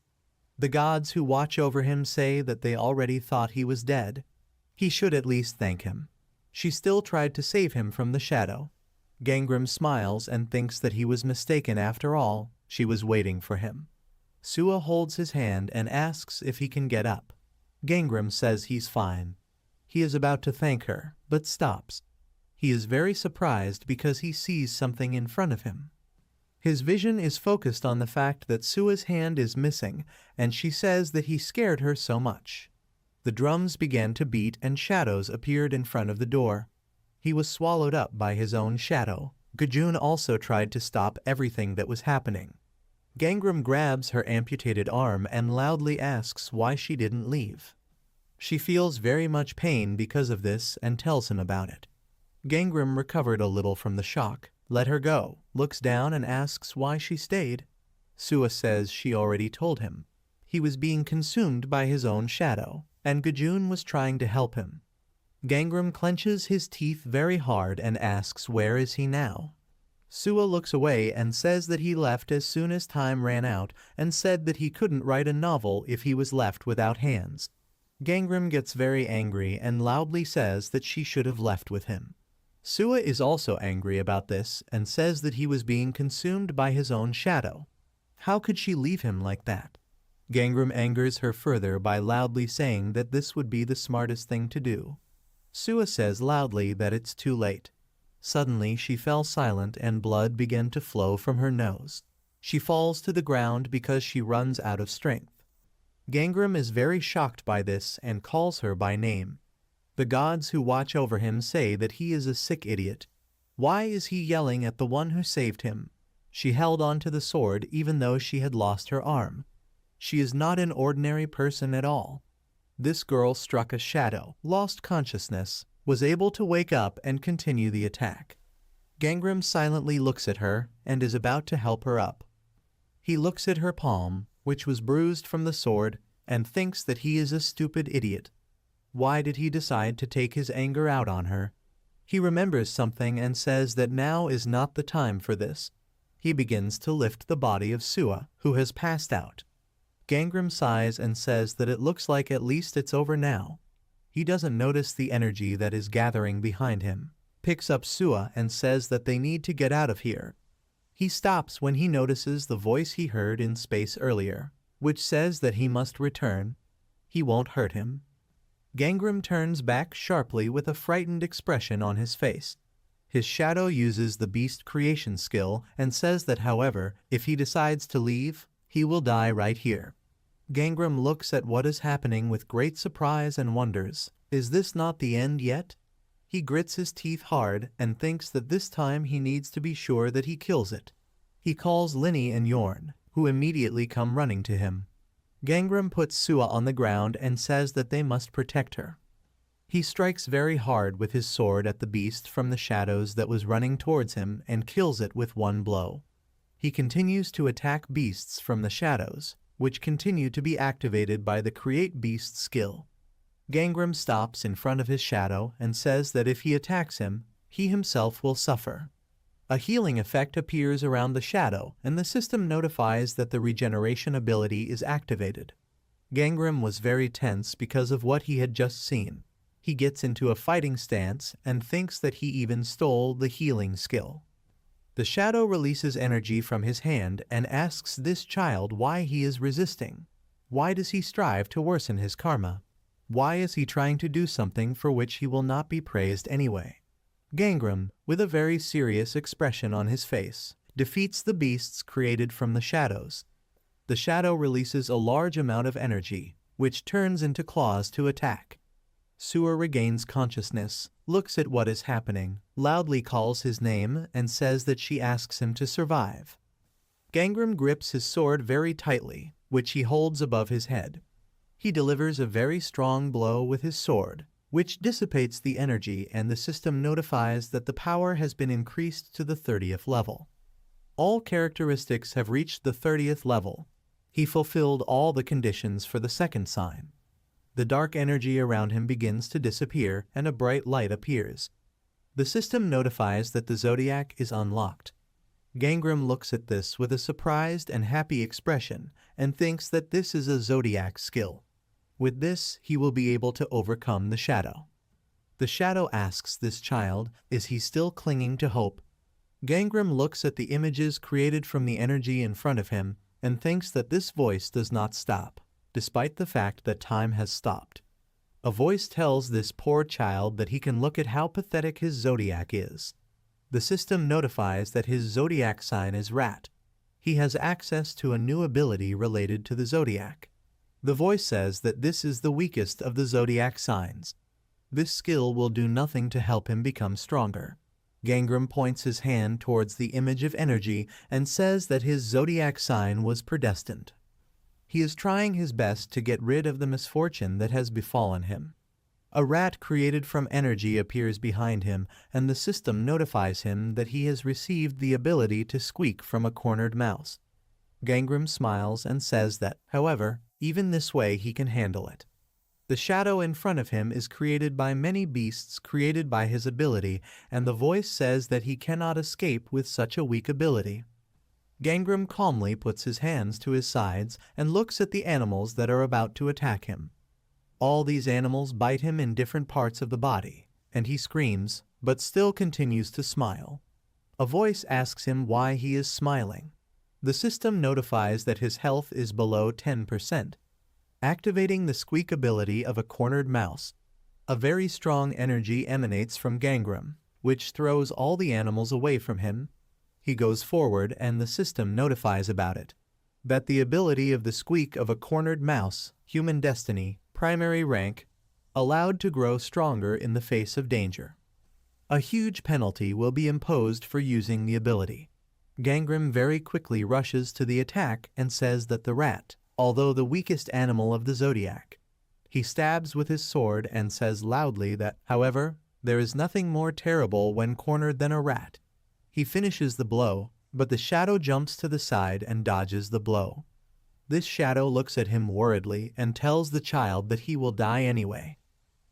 The gods who watch over him say that they already thought he was dead. He should at least thank him. She still tried to save him from the shadow. Gangram smiles and thinks that he was mistaken after all. She was waiting for him. Sua holds his hand and asks if he can get up. Gangram says he's fine. He is about to thank her, but stops. He is very surprised because he sees something in front of him. His vision is focused on the fact that Sua's hand is missing, and she says that he scared her so much. The drums began to beat and shadows appeared in front of the door. He was swallowed up by his own shadow. Gajun also tried to stop everything that was happening. Gangram grabs her amputated arm and loudly asks why she didn't leave. She feels very much pain because of this and tells him about it. Gangram recovered a little from the shock, let her go, looks down and asks why she stayed. Sua says she already told him. He was being consumed by his own shadow, and Gajun was trying to help him. Gangram clenches his teeth very hard and asks where is he now. Sua looks away and says that he left as soon as time ran out and said that he couldn't write a novel if he was left without hands. Gangram gets very angry and loudly says that she should have left with him. Sua is also angry about this and says that he was being consumed by his own shadow. How could she leave him like that? Gangram angers her further by loudly saying that this would be the smartest thing to do. Sua says loudly that it's too late. Suddenly she fell silent and blood began to flow from her nose. She falls to the ground because she runs out of strength. Gangram is very shocked by this and calls her by name. The gods who watch over him say that he is a sick idiot. Why is he yelling at the one who saved him? She held on to the sword even though she had lost her arm. She is not an ordinary person at all. This girl struck a shadow, lost consciousness, was able to wake up and continue the attack. Gangram silently looks at her and is about to help her up. He looks at her palm, which was bruised from the sword, and thinks that he is a stupid idiot. Why did he decide to take his anger out on her? He remembers something and says that now is not the time for this. He begins to lift the body of Sua, who has passed out. Gangram sighs and says that it looks like at least it's over now. He doesn't notice the energy that is gathering behind him, picks up Sua and says that they need to get out of here. He stops when he notices the voice he heard in space earlier, which says that he must return. He won't hurt him. Gangram turns back sharply with a frightened expression on his face. His shadow uses the beast creation skill and says that however, if he decides to leave, he will die right here. Gangram looks at what is happening with great surprise and wonders. Is this not the end yet? He grits his teeth hard and thinks that this time he needs to be sure that he kills it. He calls Linny and Yorn, who immediately come running to him. Gangram puts Sua on the ground and says that they must protect her. He strikes very hard with his sword at the beast from the shadows that was running towards him and kills it with one blow. He continues to attack beasts from the shadows, which continue to be activated by the Create Beast skill. Gangram stops in front of his shadow and says that if he attacks him, he himself will suffer. A healing effect appears around the shadow and the system notifies that the regeneration ability is activated. Gangram was very tense because of what he had just seen. He gets into a fighting stance and thinks that he even stole the healing skill. The shadow releases energy from his hand and asks this child why he is resisting. Why does he strive to worsen his karma? Why is he trying to do something for which he will not be praised anyway? Gangram, with a very serious expression on his face, defeats the beasts created from the shadows. The shadow releases a large amount of energy, which turns into claws to attack. Sua regains consciousness, looks at what is happening, loudly calls his name, and says that she asks him to survive. Gangram grips his sword very tightly, which he holds above his head. He delivers a very strong blow with his sword, which dissipates the energy, and the system notifies that the power has been increased to the 30th level. All characteristics have reached the 30th level. He fulfilled all the conditions for the second sign. The dark energy around him begins to disappear and a bright light appears. The system notifies that the zodiac is unlocked. Gangram looks at this with a surprised and happy expression and thinks that this is a zodiac skill. With this, he will be able to overcome the shadow. The shadow asks this child, is he still clinging to hope? Gangram looks at the images created from the energy in front of him and thinks that this voice does not stop, despite the fact that time has stopped. A voice tells this poor child that he can look at how pathetic his zodiac is. The system notifies that his zodiac sign is rat. He has access to a new ability related to the zodiac. The voice says that this is the weakest of the zodiac signs. This skill will do nothing to help him become stronger. Gangram points his hand towards the image of energy and says that his zodiac sign was predestined. He is trying his best to get rid of the misfortune that has befallen him. A rat created from energy appears behind him, and the system notifies him that he has received the ability to squeak from a cornered mouse. Gangram smiles and says that, however, even this way he can handle it. The shadow in front of him is created by many beasts created by his ability, and the voice says that he cannot escape with such a weak ability. Gangram calmly puts his hands to his sides and looks at the animals that are about to attack him. All these animals bite him in different parts of the body, and he screams, but still continues to smile. A voice asks him why he is smiling. The system notifies that his health is below 10%. Activating the squeak ability of a cornered mouse, a very strong energy emanates from Gangram, which throws all the animals away from him. He goes forward and the system notifies about it. That the ability of the squeak of a cornered mouse, human destiny, primary rank, allowed to grow stronger in the face of danger. A huge penalty will be imposed for using the ability. Gangram very quickly rushes to the attack and says that the rat, although the weakest animal of the zodiac, he stabs with his sword and says loudly that, however, there is nothing more terrible when cornered than a rat. He finishes the blow, but the shadow jumps to the side and dodges the blow. This shadow looks at him worriedly and tells the child that he will die anyway.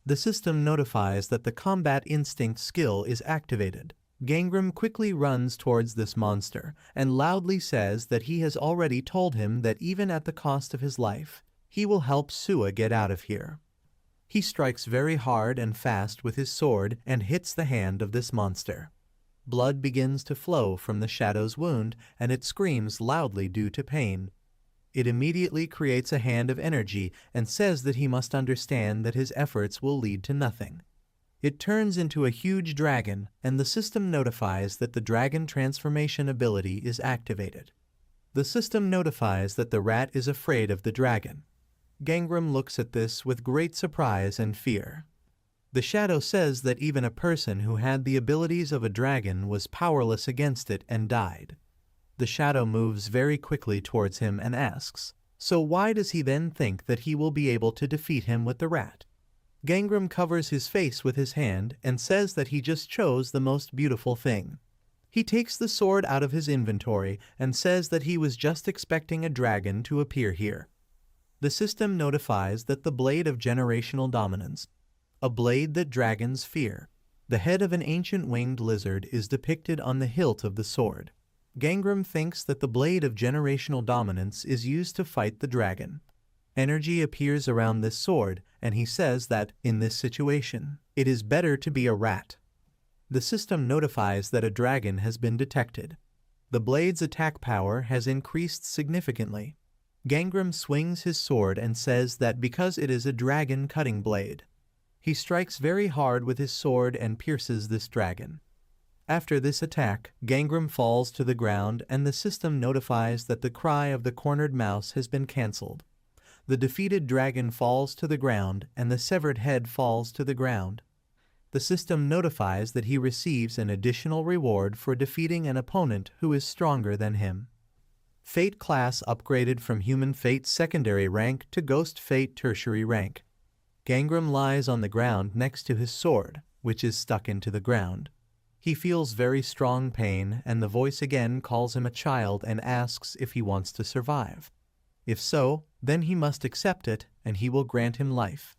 The system notifies that the combat instinct skill is activated. Gangram quickly runs towards this monster and loudly says that he has already told him that even at the cost of his life, he will help Sua get out of here. He strikes very hard and fast with his sword and hits the hand of this monster. Blood begins to flow from the shadow's wound and it screams loudly due to pain. It immediately creates a hand of energy and says that he must understand that his efforts will lead to nothing. It turns into a huge dragon, and the system notifies that the dragon transformation ability is activated. The system notifies that the rat is afraid of the dragon. Gangram looks at this with great surprise and fear. The shadow says that even a person who had the abilities of a dragon was powerless against it and died. The shadow moves very quickly towards him and asks, so why does he then think that he will be able to defeat him with the rat? Gangram covers his face with his hand and says that he just chose the most beautiful thing. He takes the sword out of his inventory and says that he was just expecting a dragon to appear here. The system notifies that the blade of generational dominance, a blade that dragons fear. The head of an ancient winged lizard is depicted on the hilt of the sword. Gangram thinks that the blade of generational dominance is used to fight the dragon. Energy appears around this sword, and he says that, in this situation, it is better to be a rat. The system notifies that a dragon has been detected. The blade's attack power has increased significantly. Gangram swings his sword and says that because it is a dragon cutting blade, he strikes very hard with his sword and pierces this dragon. After this attack, Gangram falls to the ground and the system notifies that the cry of the cornered mouse has been cancelled. The defeated dragon falls to the ground and the severed head falls to the ground. The system notifies that he receives an additional reward for defeating an opponent who is stronger than him. Fate class upgraded from Human Fate secondary rank to Ghost Fate tertiary rank. Gangram lies on the ground next to his sword, which is stuck into the ground. He feels very strong pain and the voice again calls him a child and asks if he wants to survive. If so, then he must accept it and he will grant him life.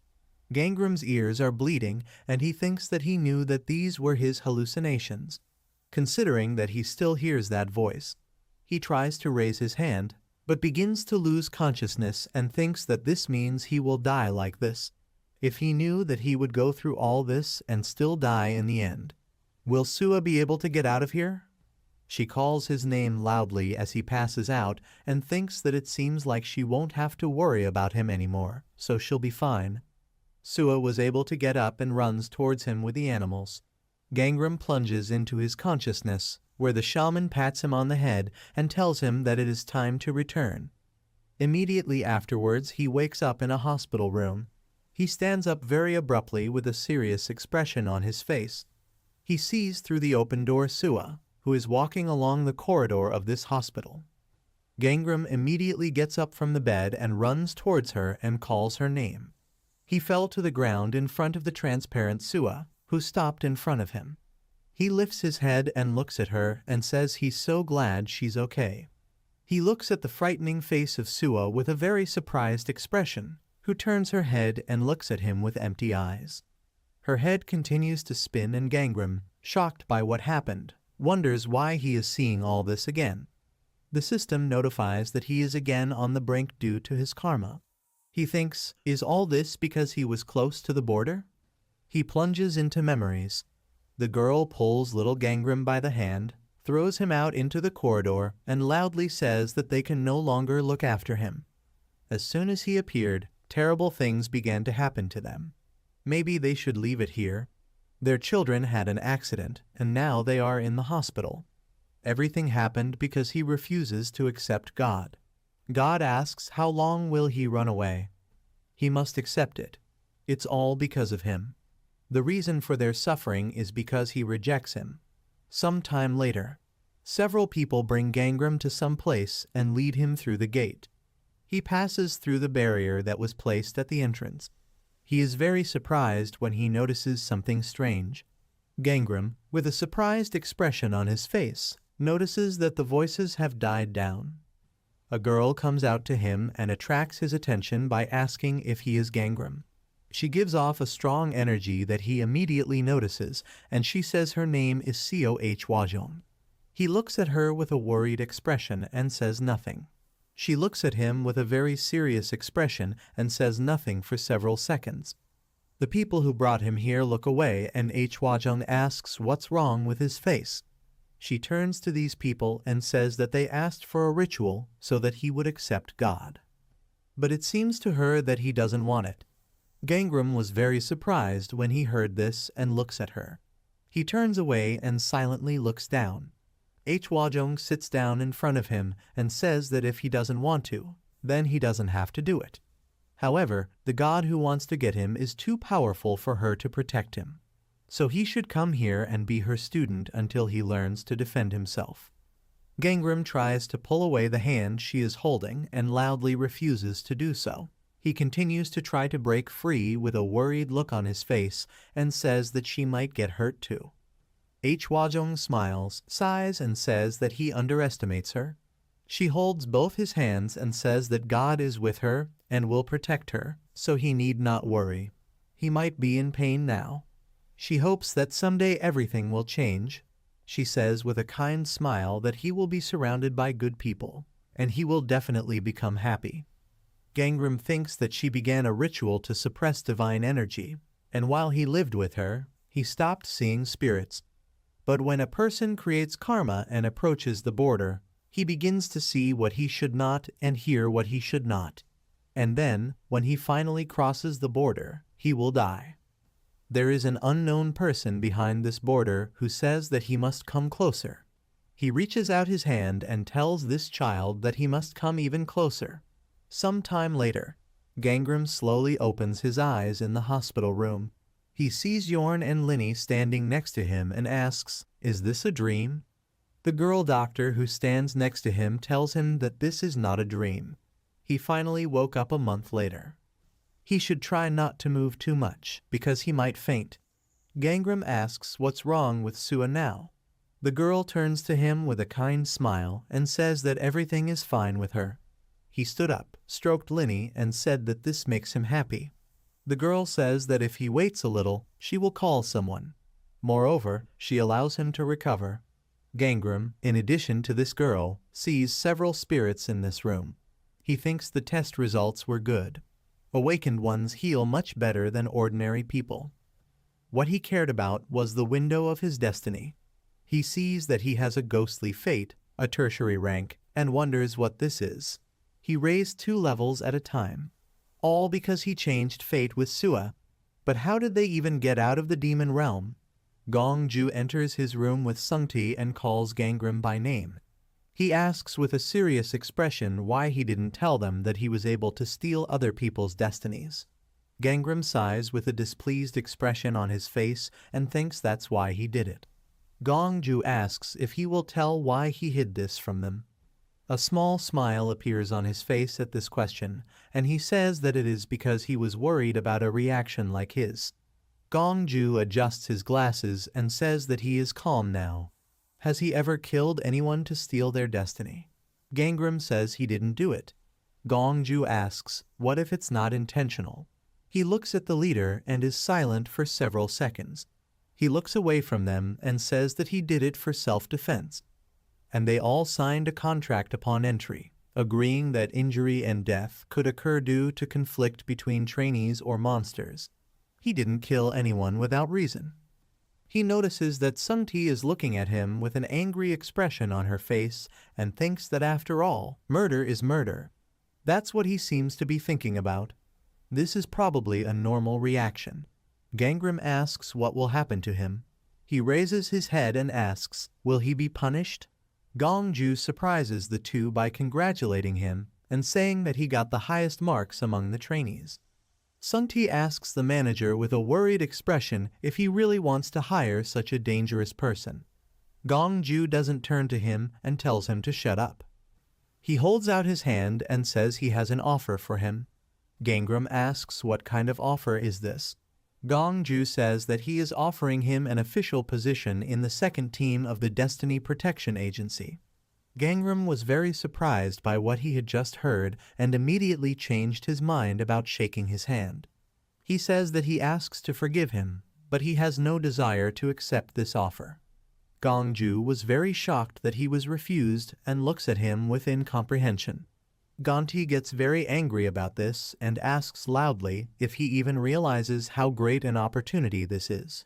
Gangram's ears are bleeding and he thinks that he knew that these were his hallucinations, considering that he still hears that voice. He tries to raise his hand, but begins to lose consciousness and thinks that this means he will die like this. If he knew that he would go through all this and still die in the end. Will Sua be able to get out of here? She calls his name loudly as he passes out and thinks that it seems like she won't have to worry about him anymore, so she'll be fine. Sua was able to get up and runs towards him with the animals. Gangram plunges into his consciousness, where the shaman pats him on the head and tells him that it is time to return. Immediately afterwards, he wakes up in a hospital room. He stands up very abruptly with a serious expression on his face. He sees through the open door Sua, who is walking along the corridor of this hospital. Gangram immediately gets up from the bed and runs towards her and calls her name. He fell to the ground in front of the transparent Sua, who stopped in front of him. He lifts his head and looks at her and says he's so glad she's okay. He looks at the frightening face of Sua with a very surprised expression, who turns her head and looks at him with empty eyes. Her head continues to spin and Gangram, shocked by what happened, wonders why he is seeing all this again. The system notifies that he is again on the brink due to his karma. He thinks, is all this because he was close to the border? He plunges into memories. The girl pulls little Gangram by the hand, throws him out into the corridor, and loudly says that they can no longer look after him. As soon as he appeared, terrible things began to happen to them. Maybe they should leave it here. Their children had an accident, and now they are in the hospital. Everything happened because he refuses to accept God. God asks how long will he run away. He must accept it. It's all because of him. The reason for their suffering is because he rejects him. Some time later, several people bring Gangram to some place and lead him through the gate. He passes through the barrier that was placed at the entrance. He is very surprised when he notices something strange. Gangram, with a surprised expression on his face, notices that the voices have died down. A girl comes out to him and attracts his attention by asking if he is Gangram. She gives off a strong energy that he immediately notices, and she says her name is Coh Wajong. He looks at her with a worried expression and says nothing. She looks at him with a very serious expression and says nothing for several seconds. The people who brought him here look away and Hwajung asks what's wrong with his face. She turns to these people and says that they asked for a ritual so that he would accept God. But it seems to her that he doesn't want it. Gangram was very surprised when he heard this and looks at her. He turns away and silently looks down. Hwajung sits down in front of him and says that if he doesn't want to, then he doesn't have to do it. However, the god who wants to get him is too powerful for her to protect him. So he should come here and be her student until he learns to defend himself. Gangram tries to pull away the hand she is holding and loudly refuses to do so. He continues to try to break free with a worried look on his face and says that she might get hurt too. Hwajong smiles, sighs and says that he underestimates her. She holds both his hands and says that God is with her and will protect her, so he need not worry. He might be in pain now. She hopes that someday everything will change. She says with a kind smile that he will be surrounded by good people, and he will definitely become happy. Gangram thinks that she began a ritual to suppress divine energy, and while he lived with her, he stopped seeing spirits. But when a person creates karma and approaches the border, he begins to see what he should not and hear what he should not. And then, when he finally crosses the border, he will die. There is an unknown person behind this border who says that he must come closer. He reaches out his hand and tells this child that he must come even closer. Some time later, Gangram slowly opens his eyes in the hospital room. He sees Yorn and Linny standing next to him and asks, "Is this a dream?" The girl doctor who stands next to him tells him that this is not a dream. He finally woke up a month later. He should try not to move too much, because he might faint. Gangram asks what's wrong with Sua now. The girl turns to him with a kind smile and says that everything is fine with her. He stood up, stroked Linny, and said that this makes him happy. The girl says that if he waits a little, she will call someone. Moreover, she allows him to recover. Gangram, in addition to this girl, sees several spirits in this room. He thinks the test results were good. Awakened ones heal much better than ordinary people. What he cared about was the window of his destiny. He sees that he has a ghostly fate, a tertiary rank, and wonders what this is. He raised 2 levels at a time. All because he changed fate with Sua. But how did they even get out of the demon realm? Gongju enters his room with Sungti and calls Gangram by name. He asks with a serious expression why he didn't tell them that he was able to steal other people's destinies. Gangram sighs with a displeased expression on his face and thinks that's why he did it. Gongju asks if he will tell why he hid this from them. A small smile appears on his face at this question, and he says that it is because he was worried about a reaction like his. Gongju adjusts his glasses and says that he is calm now. Has he ever killed anyone to steal their destiny? Gangram says he didn't do it. Gongju asks, what if it's not intentional? He looks at the leader and is silent for several seconds. He looks away from them and says that he did it for self-defense. And they all signed a contract upon entry, agreeing that injury and death could occur due to conflict between trainees or monsters. He didn't kill anyone without reason. He notices that Sungti is looking at him with an angry expression on her face and thinks that after all, murder is murder. That's what he seems to be thinking about. This is probably a normal reaction. Gangram asks what will happen to him. He raises his head and asks, will he be punished? Gongju surprises the two by congratulating him and saying that he got the highest marks among the trainees. Sungti asks the manager with a worried expression if he really wants to hire such a dangerous person. Gongju doesn't turn to him and tells him to shut up. He holds out his hand and says he has an offer for him. Gangram asks what kind of offer is this. Gongju says that he is offering him an official position in the second team of the Destiny Protection Agency. Gangram was very surprised by what he had just heard and immediately changed his mind about shaking his hand. He says that he asks to forgive him, but he has no desire to accept this offer. Gongju was very shocked that he was refused and looks at him with incomprehension. Gonti gets very angry about this and asks loudly if he even realizes how great an opportunity this is.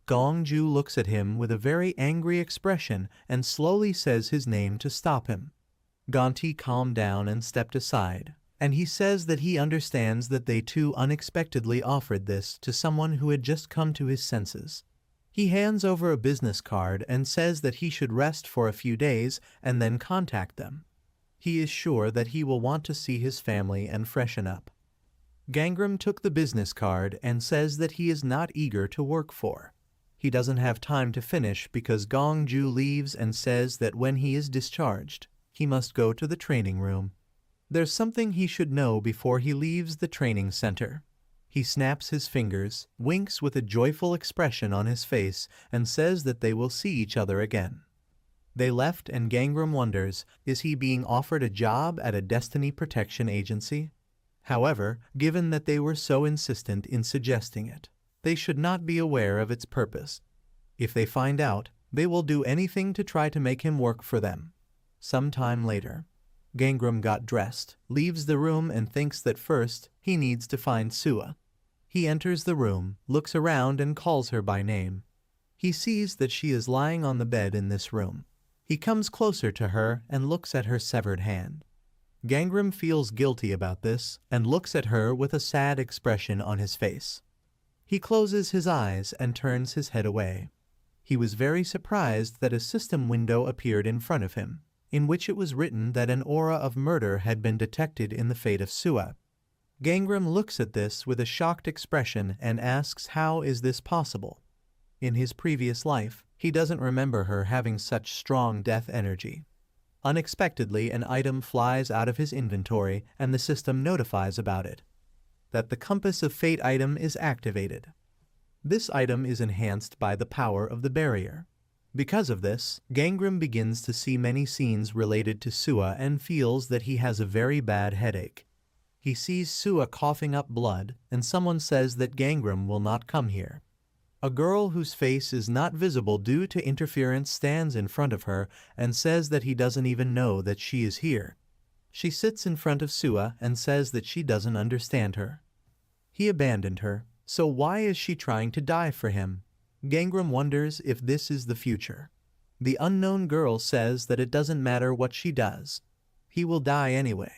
Gongju looks at him with a very angry expression and slowly says his name to stop him. Gonti calmed down and stepped aside, and he says that he understands that they too unexpectedly offered this to someone who had just come to his senses. He hands over a business card and says that he should rest for a few days and then contact them. He is sure that he will want to see his family and freshen up. Gangram took the business card and says that he is not eager to work for. He doesn't have time to finish because Gongju leaves and says that when he is discharged, he must go to the training room. There's something he should know before he leaves the training center. He snaps his fingers, winks with a joyful expression on his face, and says that they will see each other again. They left, and Gangram wonders, is he being offered a job at a destiny protection agency? However, given that they were so insistent in suggesting it, they should not be aware of its purpose. If they find out, they will do anything to try to make him work for them. Sometime later, Gangram got dressed, leaves the room, and thinks that first he needs to find Sua. He enters the room, looks around, and calls her by name. He sees that she is lying on the bed in this room. He comes closer to her and looks at her severed hand. Gangram feels guilty about this and looks at her with a sad expression on his face. He closes his eyes and turns his head away. He was very surprised that a system window appeared in front of him, in which it was written that an aura of murder had been detected in the fate of Sua. Gangram looks at this with a shocked expression and asks, how is this possible? In his previous life, he doesn't remember her having such strong death energy. Unexpectedly, an item flies out of his inventory and the system notifies about it. That the Compass of Fate item is activated. This item is enhanced by the power of the barrier. Because of this, Gangram begins to see many scenes related to Sua and feels that he has a very bad headache. He sees Sua coughing up blood, and someone says that Gangram will not come here. A girl whose face is not visible due to interference stands in front of her and says that he doesn't even know that she is here. She sits in front of Sua and says that she doesn't understand her. He abandoned her, so why is she trying to die for him? Gangram wonders if this is the future. The unknown girl says that it doesn't matter what she does. He will die anyway.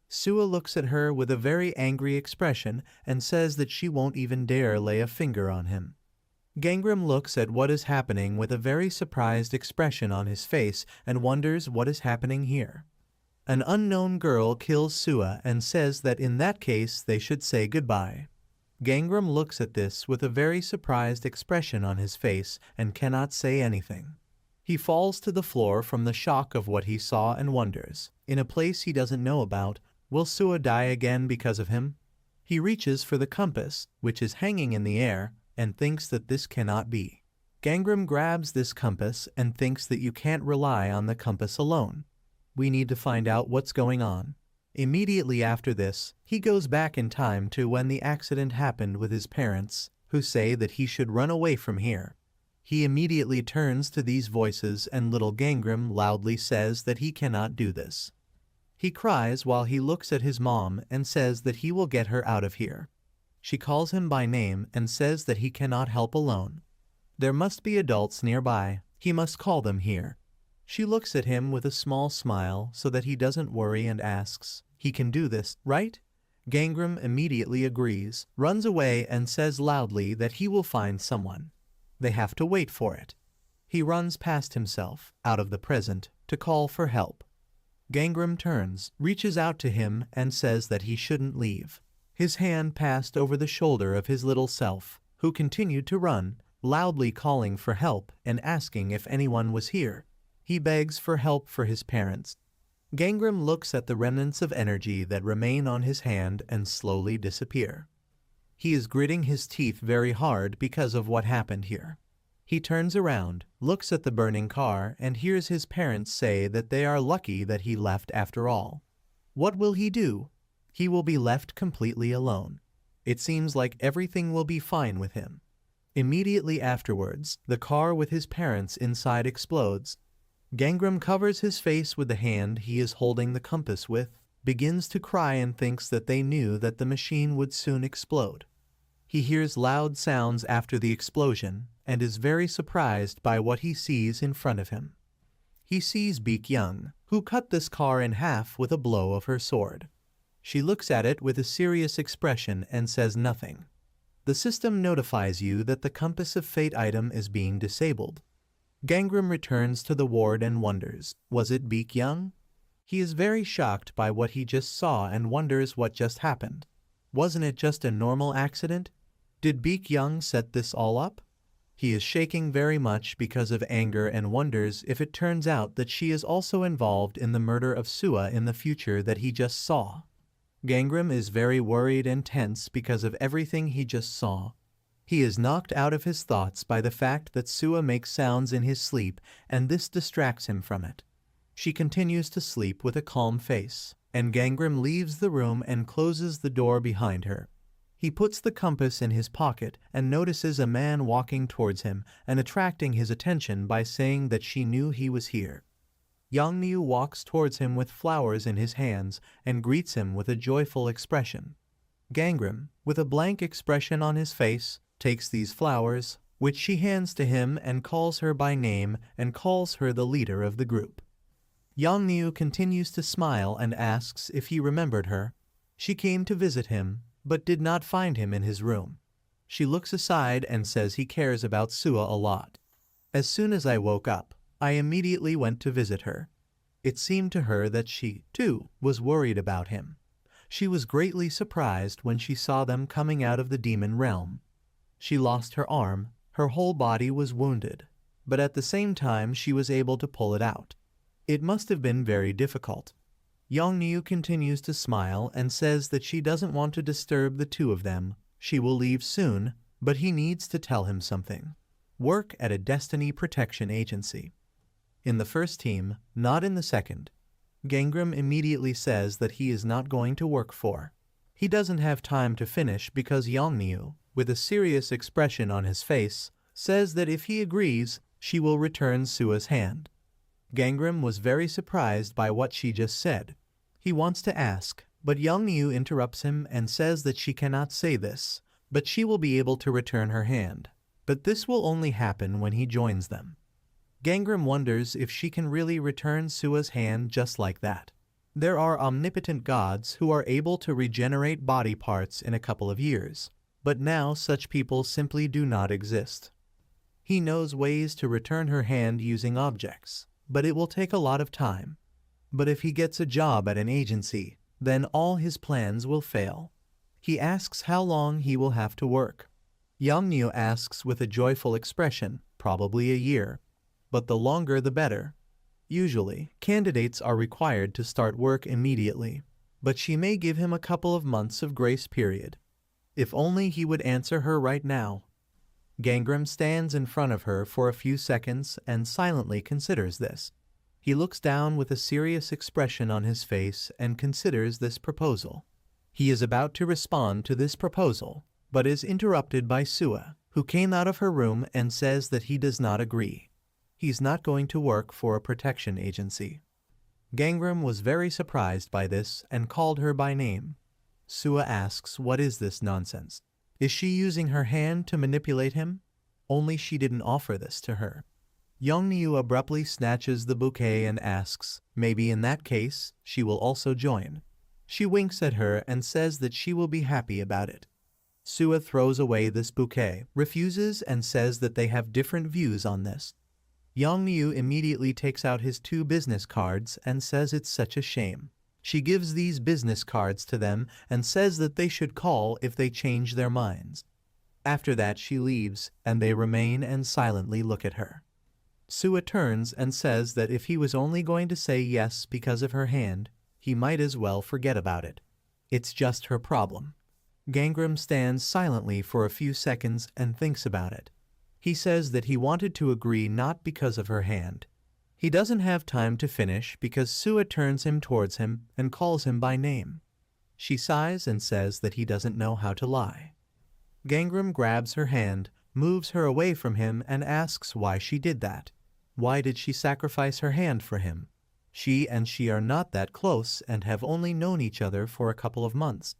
Sua looks at her with a very angry expression and says that she won't even dare lay a finger on him. Gangram looks at what is happening with a very surprised expression on his face and wonders what is happening here. An unknown girl kills Sua and says that in that case they should say goodbye. Gangram looks at this with a very surprised expression on his face and cannot say anything. He falls to the floor from the shock of what he saw and wonders, in a place he doesn't know about, will Sua die again because of him? He reaches for the compass, which is hanging in the air, and thinks that this cannot be. Gangram grabs this compass and thinks that you can't rely on the compass alone. We need to find out what's going on. Immediately after this, he goes back in time to when the accident happened with his parents, who say that he should run away from here. He immediately turns to these voices and little Gangram loudly says that he cannot do this. He cries while he looks at his mom and says that he will get her out of here. She calls him by name and says that he cannot help alone. There must be adults nearby. He must call them here. She looks at him with a small smile so that he doesn't worry and asks, he can do this, right? Gangram immediately agrees, runs away and says loudly that he will find someone. They have to wait for it. He runs past himself, out of the present, to call for help. Gangram turns, reaches out to him and says that he shouldn't leave. His hand passed over the shoulder of his little self, who continued to run, loudly calling for help and asking if anyone was here. He begs for help for his parents. Gangram looks at the remnants of energy that remain on his hand and slowly disappear. He is gritting his teeth very hard because of what happened here. He turns around, looks at the burning car, and hears his parents say that they are lucky that he left after all. What will he do? He will be left completely alone. It seems like everything will be fine with him. Immediately afterwards, the car with his parents inside explodes. Gangram covers his face with the hand he is holding the compass with, begins to cry and thinks that they knew that the machine would soon explode. He hears loud sounds after the explosion and is very surprised by what he sees in front of him. He sees Baek Young, who cut this car in half with a blow of her sword. She looks at it with a serious expression and says nothing. The system notifies you that the Compass of Fate item is being disabled. Gangram returns to the ward and wonders, was it Baek Young? He is very shocked by what he just saw and wonders what just happened. Wasn't it just a normal accident? Did Baek Young set this all up? He is shaking very much because of anger and wonders if it turns out that she is also involved in the murder of Sua in the future that he just saw. Gangram is very worried and tense because of everything he just saw. He is knocked out of his thoughts by the fact that Sua makes sounds in his sleep, and this distracts him from it. She continues to sleep with a calm face, and Gangram leaves the room and closes the door behind her. He puts the compass in his pocket and notices a man walking towards him and attracting his attention by saying that she knew he was here. Yongniu walks towards him with flowers in his hands and greets him with a joyful expression. Gangram, with a blank expression on his face, takes these flowers, which she hands to him, and calls her by name and calls her the leader of the group. Yongniu continues to smile and asks if he remembered her. She came to visit him, but did not find him in his room. She looks aside and says he cares about Sua a lot. As soon as I woke up, I immediately went to visit her. It seemed to her that she, too, was worried about him. She was greatly surprised when she saw them coming out of the demon realm. She lost her arm, her whole body was wounded, but at the same time she was able to pull it out. It must have been very difficult. Yongniu continues to smile and says that she doesn't want to disturb the two of them. She will leave soon, but he needs to tell him something. Work at a destiny protection agency. In the first team, not in the second. Gangram immediately says that he is not going to work for. He doesn't have time to finish because Yongniu, with a serious expression on his face, says that if he agrees, she will return Sua's hand. Gangram was very surprised by what she just said. He wants to ask, but Yongniu interrupts him and says that she cannot say this, but she will be able to return her hand. But this will only happen when he joins them. Gangram wonders if she can really return Sua's hand just like that. There are omnipotent gods who are able to regenerate body parts in a couple of years, but now such people simply do not exist. He knows ways to return her hand using objects, but it will take a lot of time. But if he gets a job at an agency, then all his plans will fail. He asks how long he will have to work. Yongniu asks with a joyful expression, probably a year. But the longer the better. Usually, candidates are required to start work immediately, but she may give him a couple of months of grace period. If only he would answer her right now. Gangram stands in front of her for a few seconds and silently considers this. He looks down with a serious expression on his face and considers this proposal. He is about to respond to this proposal, but is interrupted by Sua, who came out of her room and says that he does not agree. He's not going to work for a protection agency. Gangram was very surprised by this and called her by name. Sua asks, what is this nonsense? Is she using her hand to manipulate him? Only she didn't offer this to her. Yongniu abruptly snatches the bouquet and asks, maybe in that case, she will also join. She winks at her and says that she will be happy about it. Sua throws away this bouquet, refuses and says that they have different views on this. Yongniu immediately takes out his 2 business cards and says it's such a shame. She gives these business cards to them and says that they should call if they change their minds. After that she leaves, and they remain and silently look at her. Sua turns and says that if he was only going to say yes because of her hand, he might as well forget about it. It's just her problem. Gangram stands silently for a few seconds and thinks about it. He says that he wanted to agree not because of her hand. He doesn't have time to finish because Sua turns him towards him and calls him by name. She sighs and says that he doesn't know how to lie. Gangram grabs her hand, moves her away from him and asks why she did that. Why did she sacrifice her hand for him? She and she are not that close and have only known each other for a couple of months.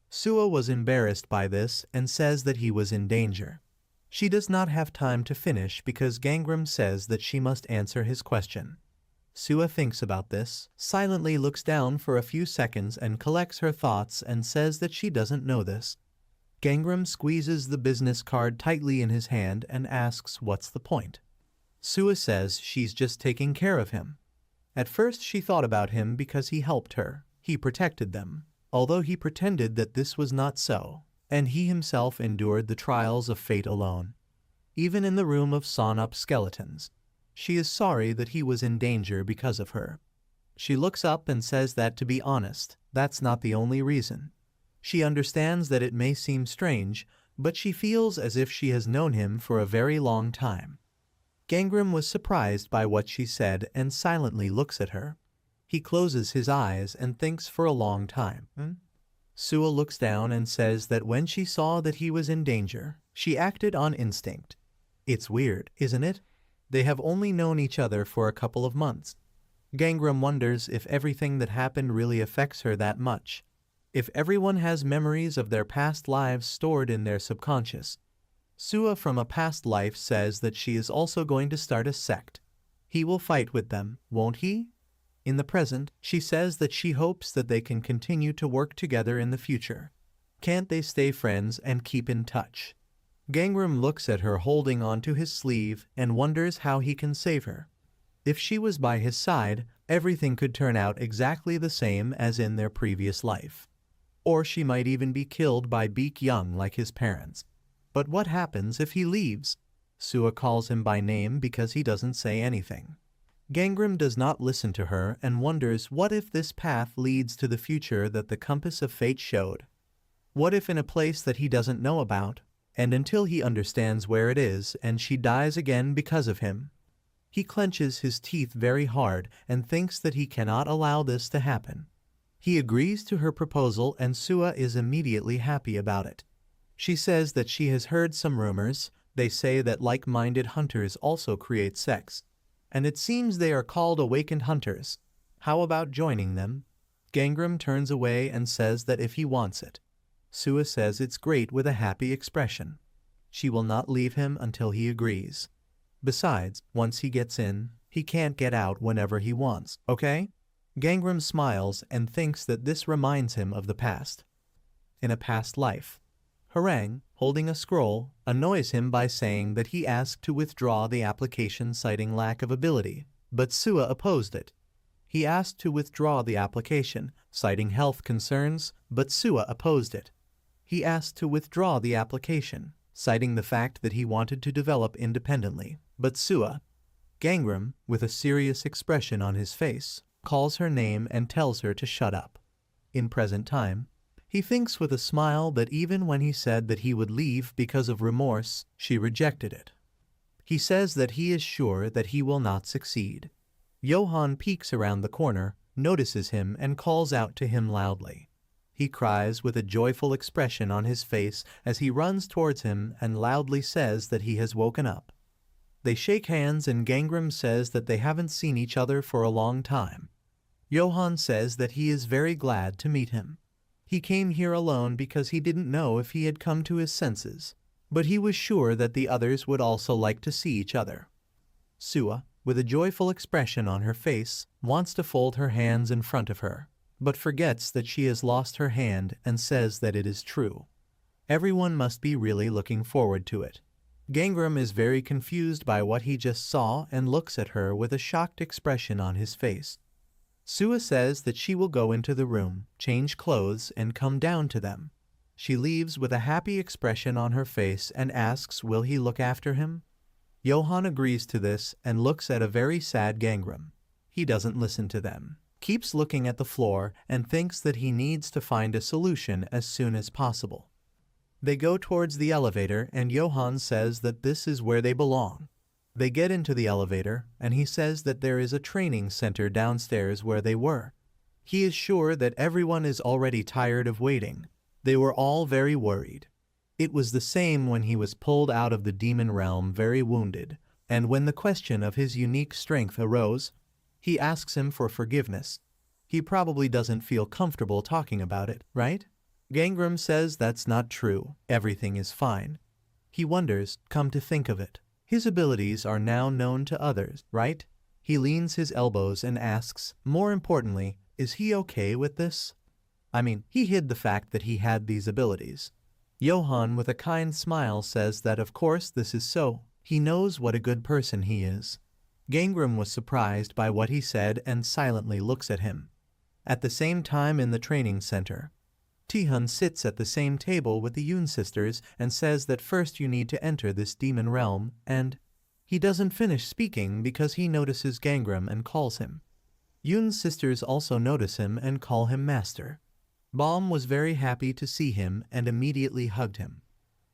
Sua was embarrassed by this and says that he was in danger. She does not have time to finish because Gangram says that she must answer his question. Sua thinks about this, silently looks down for a few seconds and collects her thoughts and says that she doesn't know this. Gangram squeezes the business card tightly in his hand and asks what's the point. Sua says she's just taking care of him. At first she thought about him because he helped her, he protected them, although he pretended that this was not so, and he himself endured the trials of fate alone. even in the room of sawn-up skeletons. She is sorry that he was in danger because of her. She looks up and says that, to be honest, that's not the only reason. She understands that it may seem strange, but she feels as if she has known him for a very long time. Gangram was surprised by what she said and silently looks at her. He closes his eyes and thinks for a long time. Sua looks down and says that when she saw that he was in danger, she acted on instinct. It's weird, isn't it? They have only known each other for a couple of months. Gangram wonders if everything that happened really affects her that much. If everyone has memories of their past lives stored in their subconscious. Sua from a past life says that she is also going to start a sect. He will fight with them, won't he? In the present, she says that she hopes that they can continue to work together in the future. Can't they stay friends and keep in touch? Gangram looks at her holding onto his sleeve and wonders how he can save her. If she was by his side, everything could turn out exactly the same as in their previous life. Or she might even be killed by Beak Young like his parents. But what happens if he leaves? Sua calls him by name because he doesn't say anything. Gangram does not listen to her and wonders what if this path leads to the future that the compass of fate showed. What if in a place that he doesn't know about, and until he understands where it is and she dies again because of him. He clenches his teeth very hard and thinks that he cannot allow this to happen. He agrees to her proposal and Sua is immediately happy about it. She says that she has heard some rumors. They say that like-minded hunters also create sects. And it seems they are called awakened hunters. How about joining them? Gangram turns away and says that if he wants it. Sua says it's great with a happy expression. She will not leave him until he agrees. Besides, once he gets in, he can't get out whenever he wants, okay? Gangram smiles and thinks that this reminds him of the past. In a past life. Harang, holding a scroll, annoys him by saying that he asked to withdraw the application citing lack of ability, but Sua opposed it. He asked to withdraw the application, citing health concerns, but Sua opposed it. He asked to withdraw the application, citing the fact that he wanted to develop independently, but Sua. Gangram, with a serious expression on his face, calls her name and tells her to shut up. In present time, he thinks with a smile that even when he said that he would leave because of remorse, she rejected it. He says that he is sure that he will not succeed. Johan peeks around the corner, notices him and calls out to him loudly. He cries with a joyful expression on his face as he runs towards him and loudly says that he has woken up. They shake hands and Gangram says that they haven't seen each other for a long time. Johan says that he is very glad to meet him. He came here alone because he didn't know if he had come to his senses, but he was sure that the others would also like to see each other. Sua, with a joyful expression on her face, wants to fold her hands in front of her, but forgets that she has lost her hand and says that it is true. Everyone must be really looking forward to it. Gangram is very confused by what he just saw and looks at her with a shocked expression on his face. Sua says that she will go into the room, change clothes, and come down to them. She leaves with a happy expression on her face and asks will he look after him? Johan agrees to this and looks at a very sad Gangram. He doesn't listen to them, keeps looking at the floor and thinks that he needs to find a solution as soon as possible. They go towards the elevator and Johan says that this is where they belong. They get into the elevator, and he says that there is a training center downstairs where they were. He is sure that everyone is already tired of waiting. They were all very worried. It was the same when he was pulled out of the demon realm very wounded, and when the question of his unique strength arose, he asks him for forgiveness. He probably doesn't feel comfortable talking about it, right? Gangram says that's not true. Everything is fine. He wonders, come to think of it. His abilities are now known to others, right? He leans his elbows and asks, more importantly, is he okay with this? I mean, he hid the fact that he had these abilities. Johan with a kind smile says that of course this is so. He knows what a good person he is. Gangram was surprised by what he said and silently looks at him. At the same time in the training center, Tihun sits at the same table with the Yoon sisters and says that first you need to enter this demon realm, and he doesn't finish speaking because he notices Gangram and calls him. Yoon's sisters also notice him and call him master. Bom was very happy to see him and immediately hugged him.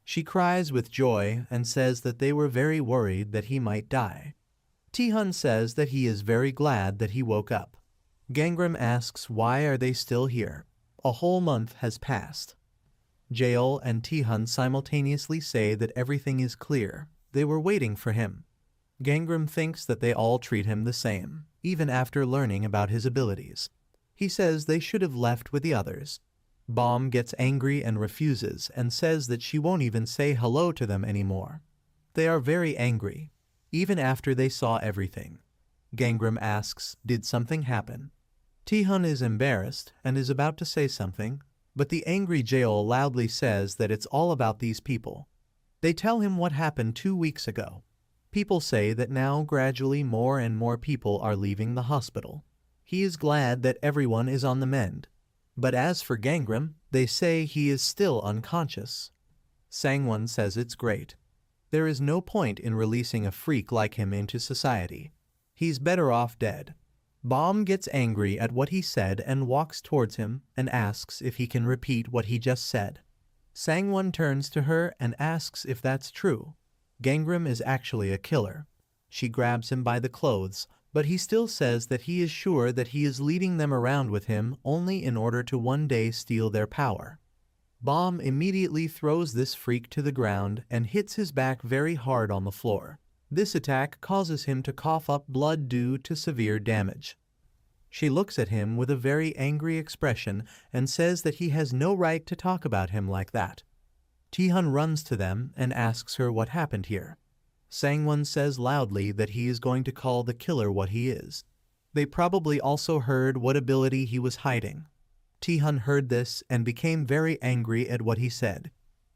She cries with joy and says that they were very worried that he might die. Tihun says that he is very glad that he woke up. Gangram asks why are they still here. A whole month has passed. Jael and Tihun simultaneously say that everything is clear. They were waiting for him. Gangram thinks that they all treat him the same, even after learning about his abilities. He says they should have left with the others. Bom gets angry and refuses and says that she won't even say hello to them anymore. They are very angry, even after they saw everything. Gangram asks, did something happen? Tihun is embarrassed and is about to say something, but the angry Jael loudly says that it's all about these people. They tell him what happened 2 weeks ago. People say that now gradually more and more people are leaving the hospital. He is glad that everyone is on the mend. But as for Gangram, they say he is still unconscious. Sangwon says it's great. There is no point in releasing a freak like him into society. He's better off dead. Bom gets angry at what he said and walks towards him and asks if he can repeat what he just said. Sangwon turns to her and asks if that's true. Gangram is actually a killer. She grabs him by the clothes, but he still says that he is sure that he is leading them around with him only in order to one day steal their power. Bom immediately throws this freak to the ground and hits his back very hard on the floor. This attack causes him to cough up blood due to severe damage. She looks at him with a very angry expression and says that he has no right to talk about him like that. Tihun runs to them and asks her what happened here. Sangwon says loudly that he is going to call the killer what he is. They probably also heard what ability he was hiding. Tihun heard this and became very angry at what he said.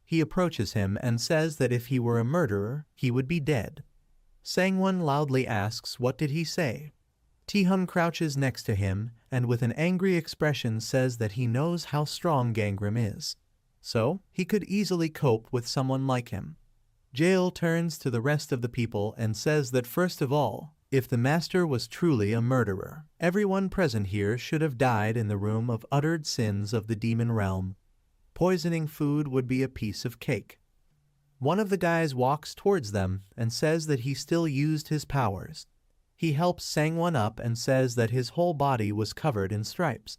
He approaches him and says that if he were a murderer, he would be dead. Sangwon loudly asks what did he say. Tihun crouches next to him and with an angry expression says that he knows how strong Gangram is. So, he could easily cope with someone like him. Jael turns to the rest of the people and says that first of all, if the master was truly a murderer, everyone present here should have died in the room of uttered sins of the demon realm. Poisoning food would be a piece of cake. One of the guys walks towards them and says that he still used his powers. He helps Sangwon up and says that his whole body was covered in stripes.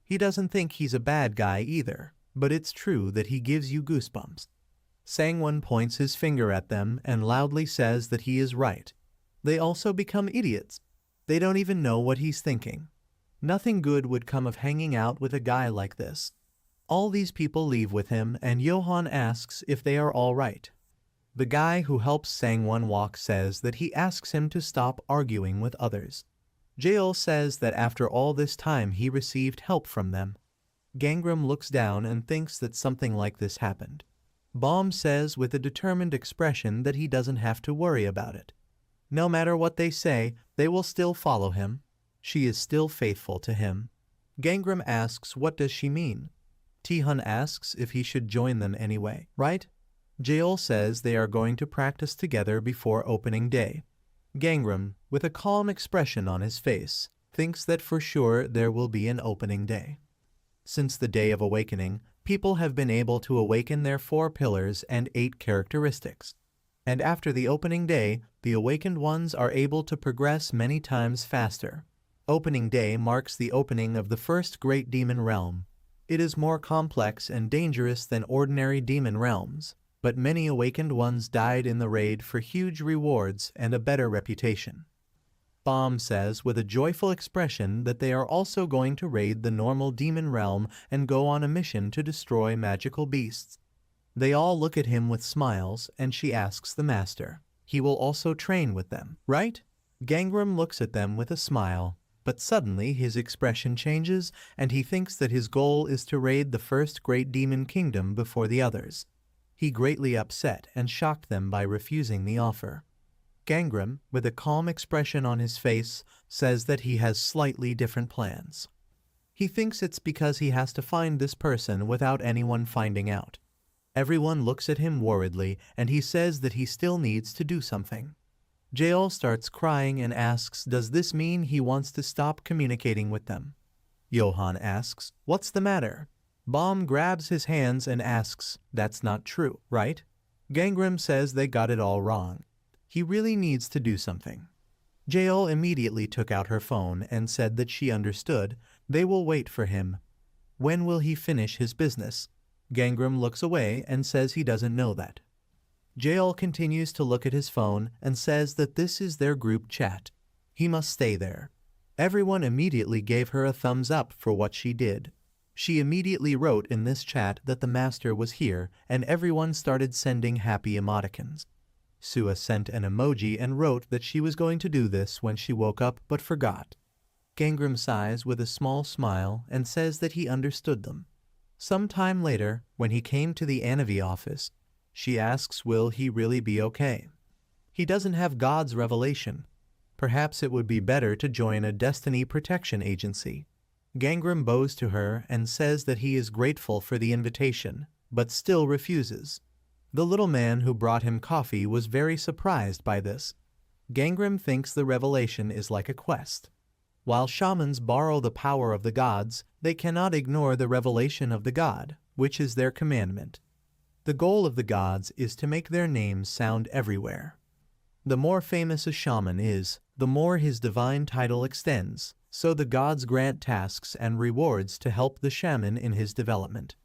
He doesn't think he's a bad guy either, but it's true that he gives you goosebumps. Sangwon points his finger at them and loudly says that he is right. They also become idiots. They don't even know what he's thinking. Nothing good would come of hanging out with a guy like this. All these people leave with him and Johan asks if they are all right. The guy who helps Sangwon walk says that he asks him to stop arguing with others. Jael says that after all this time he received help from them. Gangram looks down and thinks that something like this happened. Bom says with a determined expression that he doesn't have to worry about it. No matter what they say, they will still follow him. She is still faithful to him. Gangram asks what does she mean. Tihun asks if he should join them anyway, right? Jael says they are going to practice together before opening day. Gangram, with a calm expression on his face, thinks that for sure there will be an opening day. Since the Day of Awakening, people have been able to awaken their 4 pillars and 8 characteristics. And after the opening day, the awakened ones are able to progress many times faster. Opening day marks the opening of the first great demon realm. It is more complex and dangerous than ordinary demon realms, but many awakened ones died in the raid for huge rewards and a better reputation. Bom says with a joyful expression that they are also going to raid the normal demon realm and go on a mission to destroy magical beasts. They all look at him with smiles and she asks the master. He will also train with them, right? Gangram looks at them with a smile, but suddenly his expression changes and he thinks that his goal is to raid the first great demon kingdom before the others. He greatly upset and shocked them by refusing the offer. Gangram, with a calm expression on his face, says that he has slightly different plans. He thinks it's because he has to find this person without anyone finding out. Everyone looks at him worriedly and he says that he still needs to do something. Jael starts crying and asks, does this mean he wants to stop communicating with them? Johan asks, what's the matter? Baum grabs his hands and asks, that's not true, right? Gangram says they got it all wrong. He really needs to do something. Jael immediately took out her phone and said that she understood. They will wait for him. When will he finish his business? Gangram looks away and says he doesn't know that. Jael continues to look at his phone and says that this is their group chat. He must stay there. Everyone immediately gave her a thumbs up for what she did. She immediately wrote in this chat that the master was here and everyone started sending happy emoticons. Sua sent an emoji and wrote that she was going to do this when she woke up but forgot. Gangram sighs with a small smile and says that he understood them. Some time later, when he came to the Anavi office, she asks will he really be okay. He doesn't have God's revelation. Perhaps it would be better to join a destiny protection agency. Gangram bows to her and says that he is grateful for the invitation, but still refuses. The little man who brought him coffee was very surprised by this. Gangram thinks the revelation is like a quest. While shamans borrow the power of the gods, they cannot ignore the revelation of the god, which is their commandment. The goal of the gods is to make their names sound everywhere. The more famous a shaman is, the more his divine title extends, so the gods grant tasks and rewards to help the shaman in his development.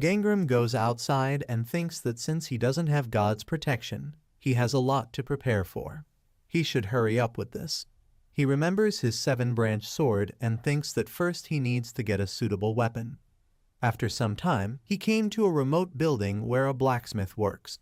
Gangram goes outside and thinks that since he doesn't have God's protection, he has a lot to prepare for. He should hurry up with this. He remembers his 7-branch sword and thinks that first he needs to get a suitable weapon. After some time, he came to a remote building where a blacksmith works.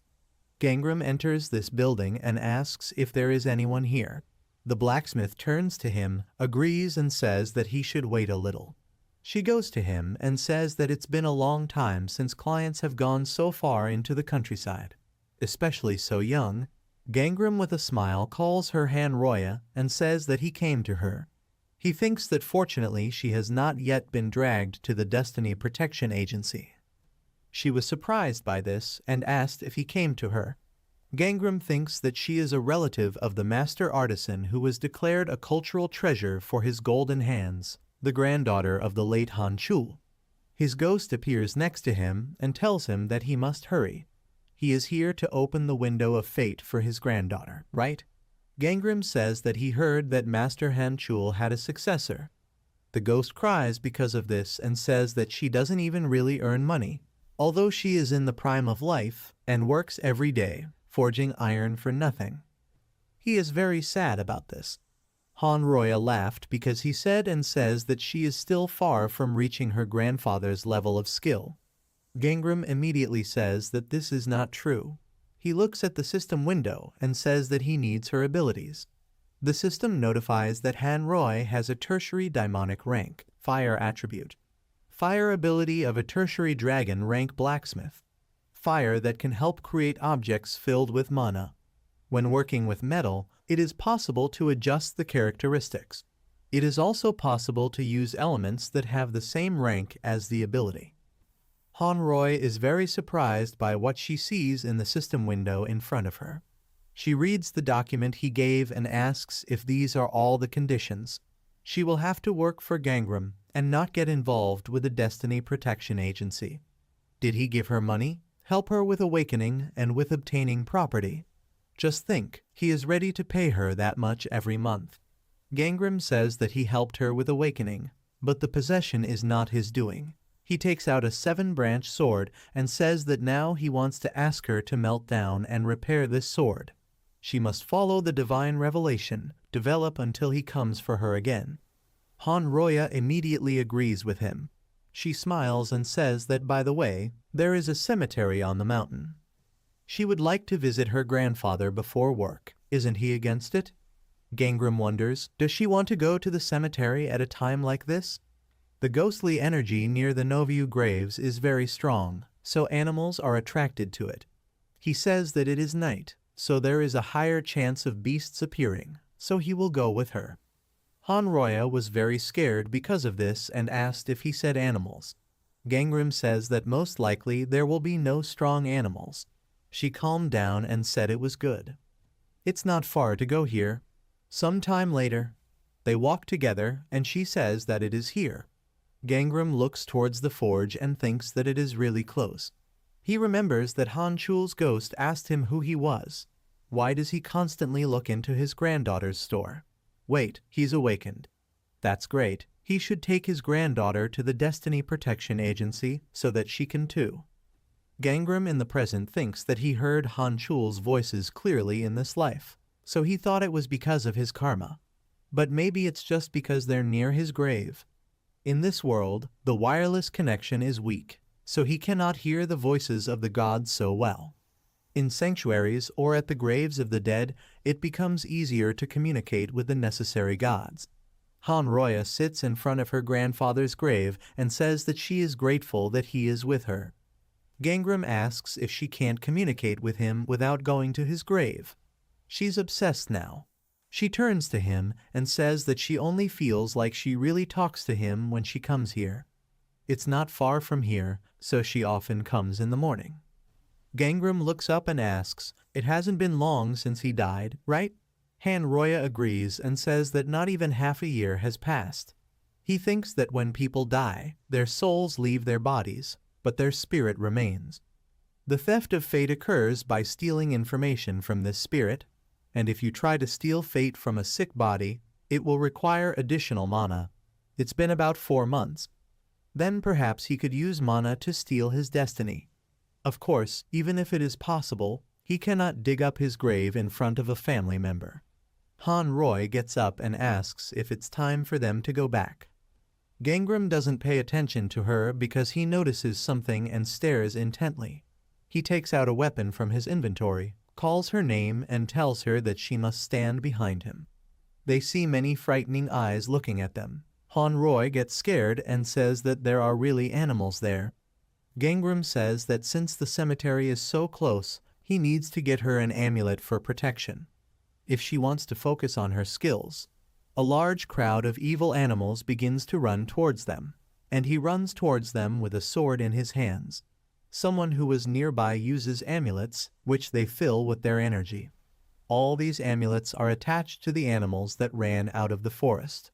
Gangram enters this building and asks if there is anyone here. The blacksmith turns to him, agrees and says that he should wait a little. She goes to him and says that it's been a long time since clients have gone so far into the countryside, especially so young. Gangram with a smile calls her Hanroya and says that he came to her. He thinks that fortunately she has not yet been dragged to the Destiny Protection Agency. She was surprised by this and asked if he came to her. Gangram thinks that she is a relative of the master artisan who was declared a cultural treasure for his golden hands, the granddaughter of the late Han Chul. His ghost appears next to him and tells him that he must hurry. He is here to open the window of fate for his granddaughter, right? Gangram says that he heard that Master Han Chul had a successor. The ghost cries because of this and says that she doesn't even really earn money, although she is in the prime of life and works every day, forging iron for nothing. He is very sad about this. Hanroya laughed because he said and says that she is still far from reaching her grandfather's level of skill. Gangram immediately says that this is not true. He looks at the system window and says that he needs her abilities. The system notifies that Hanroy has a tertiary daimonic rank, fire attribute. Fire ability of a tertiary dragon rank blacksmith. Fire that can help create objects filled with mana. When working with metal, it is possible to adjust the characteristics. It is also possible to use elements that have the same rank as the ability. Hanroy is very surprised by what she sees in the system window in front of her. She reads the document he gave and asks if these are all the conditions. She will have to work for Gangram and not get involved with the Destiny Protection Agency. Did he give her money, help her with awakening and with obtaining property? Just think, he is ready to pay her that much every month. Gangram says that he helped her with awakening, but the possession is not his doing. He takes out a 7-branch sword and says that now he wants to ask her to melt down and repair this sword. She must follow the divine revelation, develop until he comes for her again. Hanroya immediately agrees with him. She smiles and says that, by the way, there is a cemetery on the mountain. She would like to visit her grandfather before work. Isn't he against it? Gangram wonders, does she want to go to the cemetery at a time like this? The ghostly energy near the Noviu graves is very strong, so animals are attracted to it. He says that it is night, so there is a higher chance of beasts appearing, so he will go with her. Hanroya was very scared because of this and asked if he said animals. Gangram says that most likely there will be no strong animals. She calmed down and said it was good. It's not far to go here. Some time later, they walk together and she says that it is here. Gangram looks towards the forge and thinks that it is really close. He remembers that Han Chul's ghost asked him who he was. Why does he constantly look into his granddaughter's store? Wait, he's awakened. That's great. He should take his granddaughter to the Destiny Protection Agency so that she can too. Gangram in the present thinks that he heard Han Chul's voices clearly in this life, so he thought it was because of his karma. But maybe it's just because they're near his grave. In this world, the wireless connection is weak, so he cannot hear the voices of the gods so well. In sanctuaries or at the graves of the dead, it becomes easier to communicate with the necessary gods. Hanroya sits in front of her grandfather's grave and says that she is grateful that he is with her. Gangram asks if she can't communicate with him without going to his grave. She's obsessed now. She turns to him and says that she only feels like she really talks to him when she comes here. It's not far from here, so she often comes in the morning. Gangram looks up and asks, "It hasn't been long since he died, right?" Hanroya agrees and says that not even half a year has passed. He thinks that when people die, their souls leave their bodies, but their spirit remains. The theft of fate occurs by stealing information from this spirit, and if you try to steal fate from a sick body, it will require additional mana. It's been about 4 months. Then perhaps he could use mana to steal his destiny. Of course, even if it is possible, he cannot dig up his grave in front of a family member. Hanroya gets up and asks if it's time for them to go back. Gangram doesn't pay attention to her because he notices something and stares intently. He takes out a weapon from his inventory, calls her name and tells her that she must stand behind him. They see many frightening eyes looking at them. Hanroya gets scared and says that there are really animals there. Gangram says that since the cemetery is so close, he needs to get her an amulet for protection. If she wants to focus on her skills. A large crowd of evil animals begins to run towards them, and he runs towards them with a sword in his hands. Someone who was nearby uses amulets, which they fill with their energy. All these amulets are attached to the animals that ran out of the forest.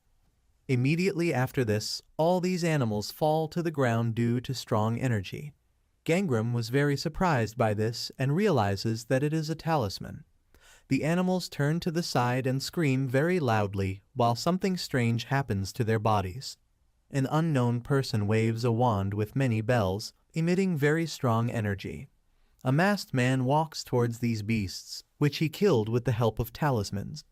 Immediately after this, all these animals fall to the ground due to strong energy. Gangram was very surprised by this and realizes that it is a talisman. The animals turn to the side and scream very loudly while something strange happens to their bodies. An unknown person waves a wand with many bells, emitting very strong energy. A masked man walks towards these beasts, which he killed with the help of talismans.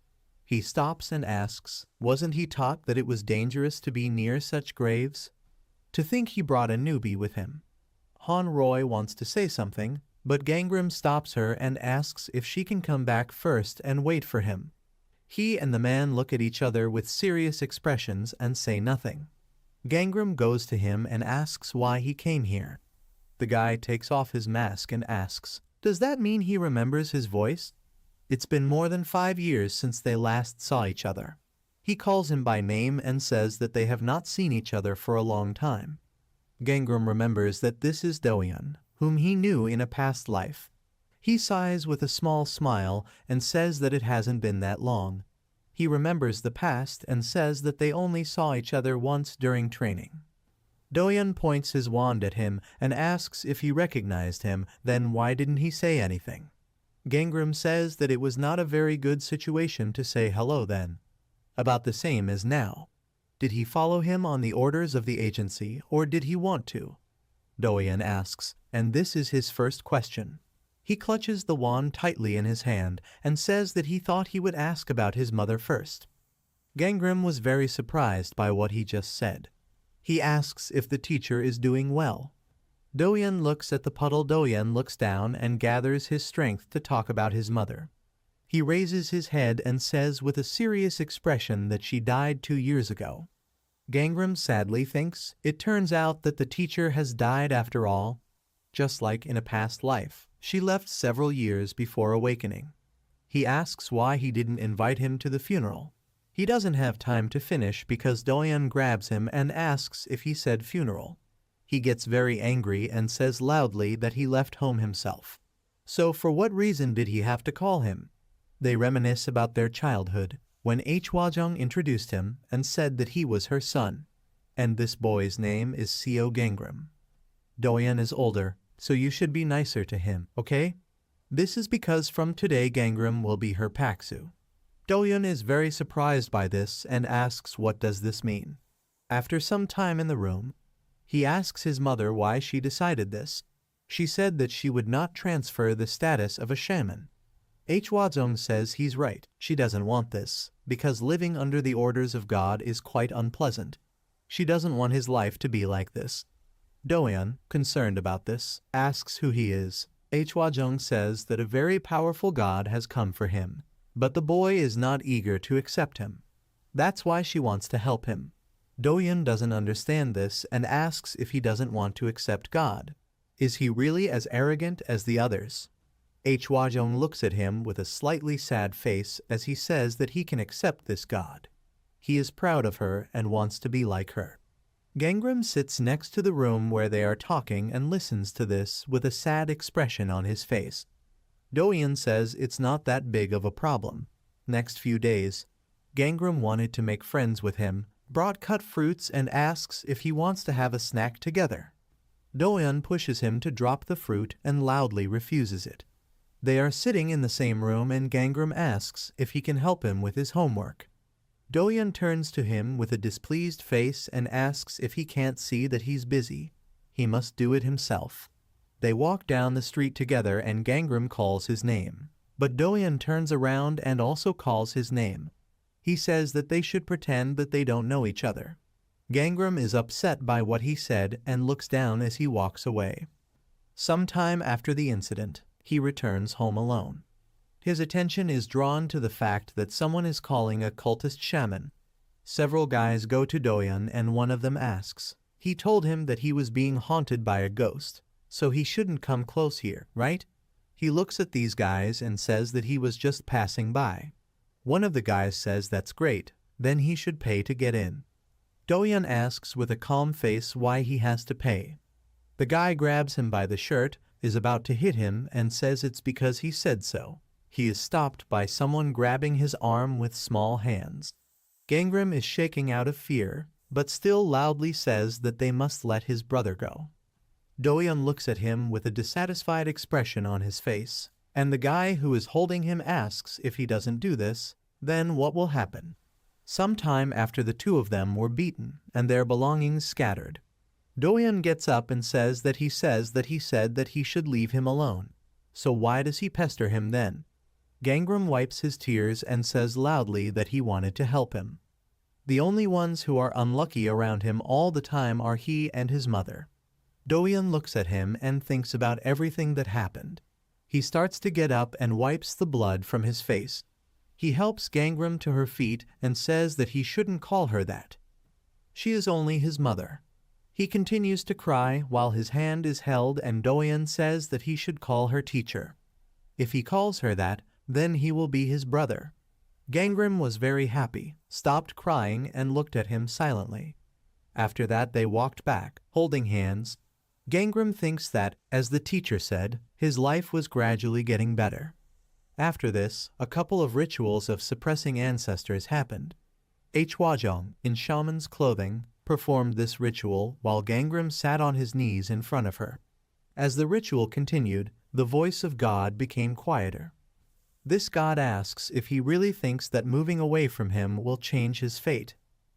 He stops and asks, wasn't he taught that it was dangerous to be near such graves? To think he brought a newbie with him. Hanroya wants to say something, but Gangram stops her and asks if she can come back first and wait for him. He and the man look at each other with serious expressions and say nothing. Gangram goes to him and asks why he came here. The guy takes off his mask and asks, does that mean he remembers his voice? It's been more than 5 years since they last saw each other. He calls him by name and says that they have not seen each other for a long time. Gangram remembers that this is Doyan, whom he knew in a past life. He sighs with a small smile and says that it hasn't been that long. He remembers the past and says that they only saw each other once during training. Doyan points his wand at him and asks if he recognized him, then why didn't he say anything? Gangram says that it was not a very good situation to say hello then. About the same as now. Did he follow him on the orders of the agency or did he want to? Doyan asks, and this is his first question. He clutches the wand tightly in his hand and says that he thought he would ask about his mother first. Gangram was very surprised by what he just said. He asks if the teacher is doing well. Doyan looks at the puddle. Doyan looks down and gathers his strength to talk about his mother. He raises his head and says with a serious expression that she died 2 years ago. Gangram sadly thinks it turns out that the teacher has died after all. Just like in a past life, she left several years before awakening. He asks why he didn't invite him to the funeral. He doesn't have time to finish because Doyeon grabs him and asks if he said funeral. He gets very angry and says loudly that he left home himself. So for what reason did he have to call him? They reminisce about their childhood, when Hwajung introduced him and said that he was her son. And this boy's name is Seo Gangram. Doyeon is older, so you should be nicer to him, okay? This is because from today Gangram will be her Paksu. Doyeon is very surprised by this and asks what does this mean. After some time in the room, he asks his mother why she decided this. She said that she would not transfer the status of a shaman. Hwajung says he's right, she doesn't want this, because living under the orders of God is quite unpleasant. She doesn't want his life to be like this. Doyeon, concerned about this, asks who he is. Hwajung says that a very powerful God has come for him, but the boy is not eager to accept him. That's why she wants to help him. Doyeon doesn't understand this and asks if he doesn't want to accept God. Is he really as arrogant as the others? Hwajung looks at him with a slightly sad face as he says that he can accept this God. He is proud of her and wants to be like her. Gangram sits next to the room where they are talking and listens to this with a sad expression on his face. Doyeon says it's not that big of a problem. Next few days, Gangram wanted to make friends with him, brought cut fruits and asks if he wants to have a snack together. Doyeon pushes him to drop the fruit and loudly refuses it. They are sitting in the same room and Gangram asks if he can help him with his homework. Doyeon turns to him with a displeased face and asks if he can't see that he's busy. He must do it himself. They walk down the street together and Gangram calls his name. But Doyeon turns around and also calls his name. He says that they should pretend that they don't know each other. Gangram is upset by what he said and looks down as he walks away. Sometime after the incident, he returns home alone. His attention is drawn to the fact that someone is calling a cultist shaman. Several guys go to Doyeon and one of them asks. He told him that he was being haunted by a ghost, so he shouldn't come close here, right? He looks at these guys and says that he was just passing by. One of the guys says that's great, then he should pay to get in. Doyeon asks with a calm face why he has to pay. The guy grabs him by the shirt, is about to hit him and says it's because he said so. He is stopped by someone grabbing his arm with small hands. Gangram is shaking out of fear, but still loudly says that they must let his brother go. Doyeon looks at him with a dissatisfied expression on his face, and the guy who is holding him asks if he doesn't do this, then what will happen? Sometime after the two of them were beaten and their belongings scattered, Doyeon gets up and says that he said that he should leave him alone. So why does he pester him then? Gangram wipes his tears and says loudly that he wanted to help him. The only ones who are unlucky around him all the time are he and his mother. Doyeon looks at him and thinks about everything that happened. He starts to get up and wipes the blood from his face. He helps Gangram to her feet and says that he shouldn't call her that. She is only his mother. He continues to cry while his hand is held and Doyeon says that he should call her teacher. If he calls her that, then he will be his brother. Gangram was very happy, stopped crying and looked at him silently. After that they walked back, holding hands. Gangram thinks that, as the teacher said, his life was gradually getting better. After this, a couple of rituals of suppressing ancestors happened. Hwajung, in shaman's clothing, performed this ritual while Gangram sat on his knees in front of her. As the ritual continued, the voice of God became quieter. This God asks if he really thinks that moving away from him will change his fate.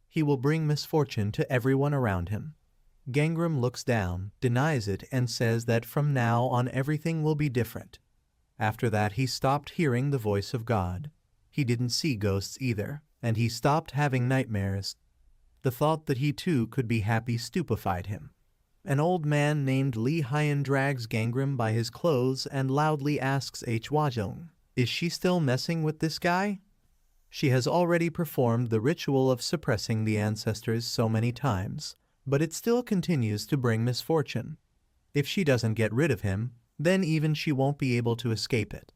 He will bring misfortune to everyone around him. Gangram looks down, denies it, and says that from now on everything will be different. After that he stopped hearing the voice of God. He didn't see ghosts either, and he stopped having nightmares. The thought that he too could be happy stupefied him. An old man named Lee Hyun drags Gangram by his clothes and loudly asks Hwajung, "Is she still messing with this guy?" She has already performed the ritual of suppressing the ancestors so many times, but it still continues to bring misfortune. If she doesn't get rid of him, then even she won't be able to escape it.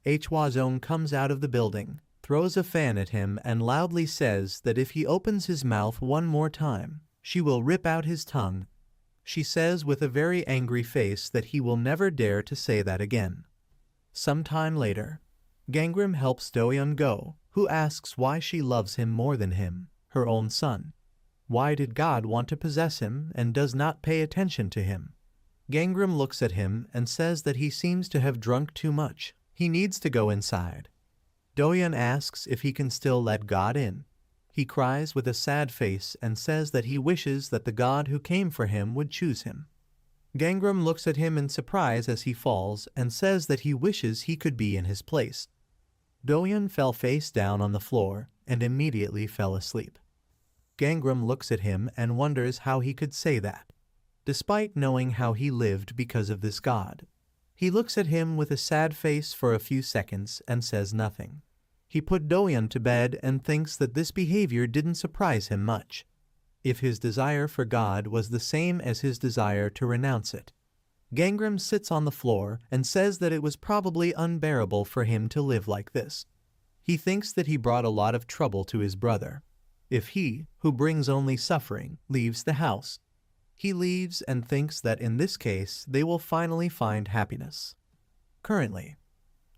Hwajung comes out of the building, throws a fan at him and loudly says that if he opens his mouth one more time, she will rip out his tongue. She says with a very angry face that he will never dare to say that again. Sometime later, Gangram helps Doyeon go, who asks why she loves him more than him, her own son. Why did God want to possess him and does not pay attention to him? Gangram looks at him and says that he seems to have drunk too much. He needs to go inside. Doyeon asks if he can still let God in. He cries with a sad face and says that he wishes that the God who came for him would choose him. Gangram looks at him in surprise as he falls and says that he wishes he could be in his place. Doyeon fell face down on the floor and immediately fell asleep. Gangram looks at him and wonders how he could say that, despite knowing how he lived because of this God. He looks at him with a sad face for a few seconds and says nothing. He put Doyeon to bed and thinks that this behavior didn't surprise him much. If his desire for God was the same as his desire to renounce it. Gangram sits on the floor and says that it was probably unbearable for him to live like this. He thinks that he brought a lot of trouble to his brother. If he, who brings only suffering, leaves the house, he leaves and thinks that in this case they will finally find happiness. Currently,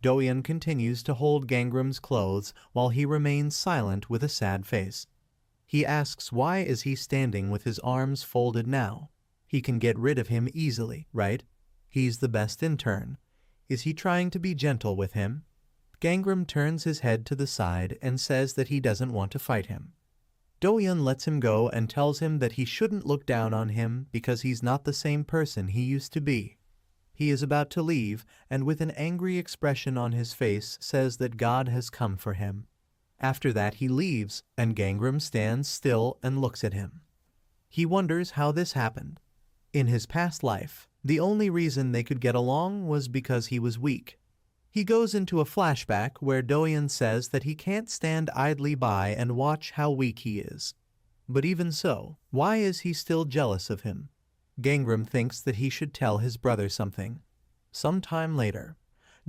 Doyeon continues to hold Gangram's clothes while he remains silent with a sad face. He asks why is he standing with his arms folded now? He can get rid of him easily, right? He's the best intern. Is he trying to be gentle with him? Gangram turns his head to the side and says that he doesn't want to fight him. Doyeon lets him go and tells him that he shouldn't look down on him because he's not the same person he used to be. He is about to leave and with an angry expression on his face says that God has come for him. After that he leaves and Gangram stands still and looks at him. He wonders how this happened. In his past life, the only reason they could get along was because he was weak. He goes into a flashback where Doyeon says that he can't stand idly by and watch how weak he is. But even so, why is he still jealous of him? Gangram thinks that he should tell his brother something. Sometime later,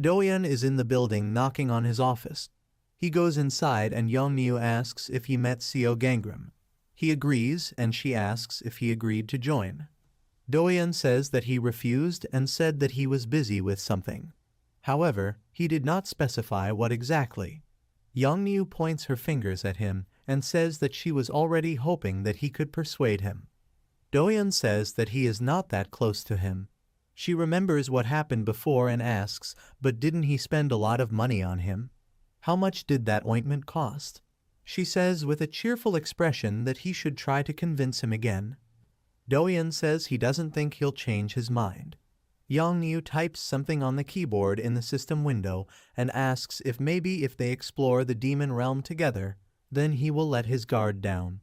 Doyeon is in the building knocking on his office. He goes inside and Yeongnyu asks if he met Seo Gangram. He agrees and she asks if he agreed to join. Doyeon says that he refused and said that he was busy with something. However, he did not specify what exactly. Yeongnyu points her fingers at him and says that she was already hoping that he could persuade him. Doyeon says that he is not that close to him. She remembers what happened before and asks, but didn't he spend a lot of money on him? How much did that ointment cost? She says with a cheerful expression that he should try to convince him again. Doyeon says he doesn't think he'll change his mind. Yeongnyu types something on the keyboard in the system window and asks if maybe if they explore the demon realm together, then he will let his guard down.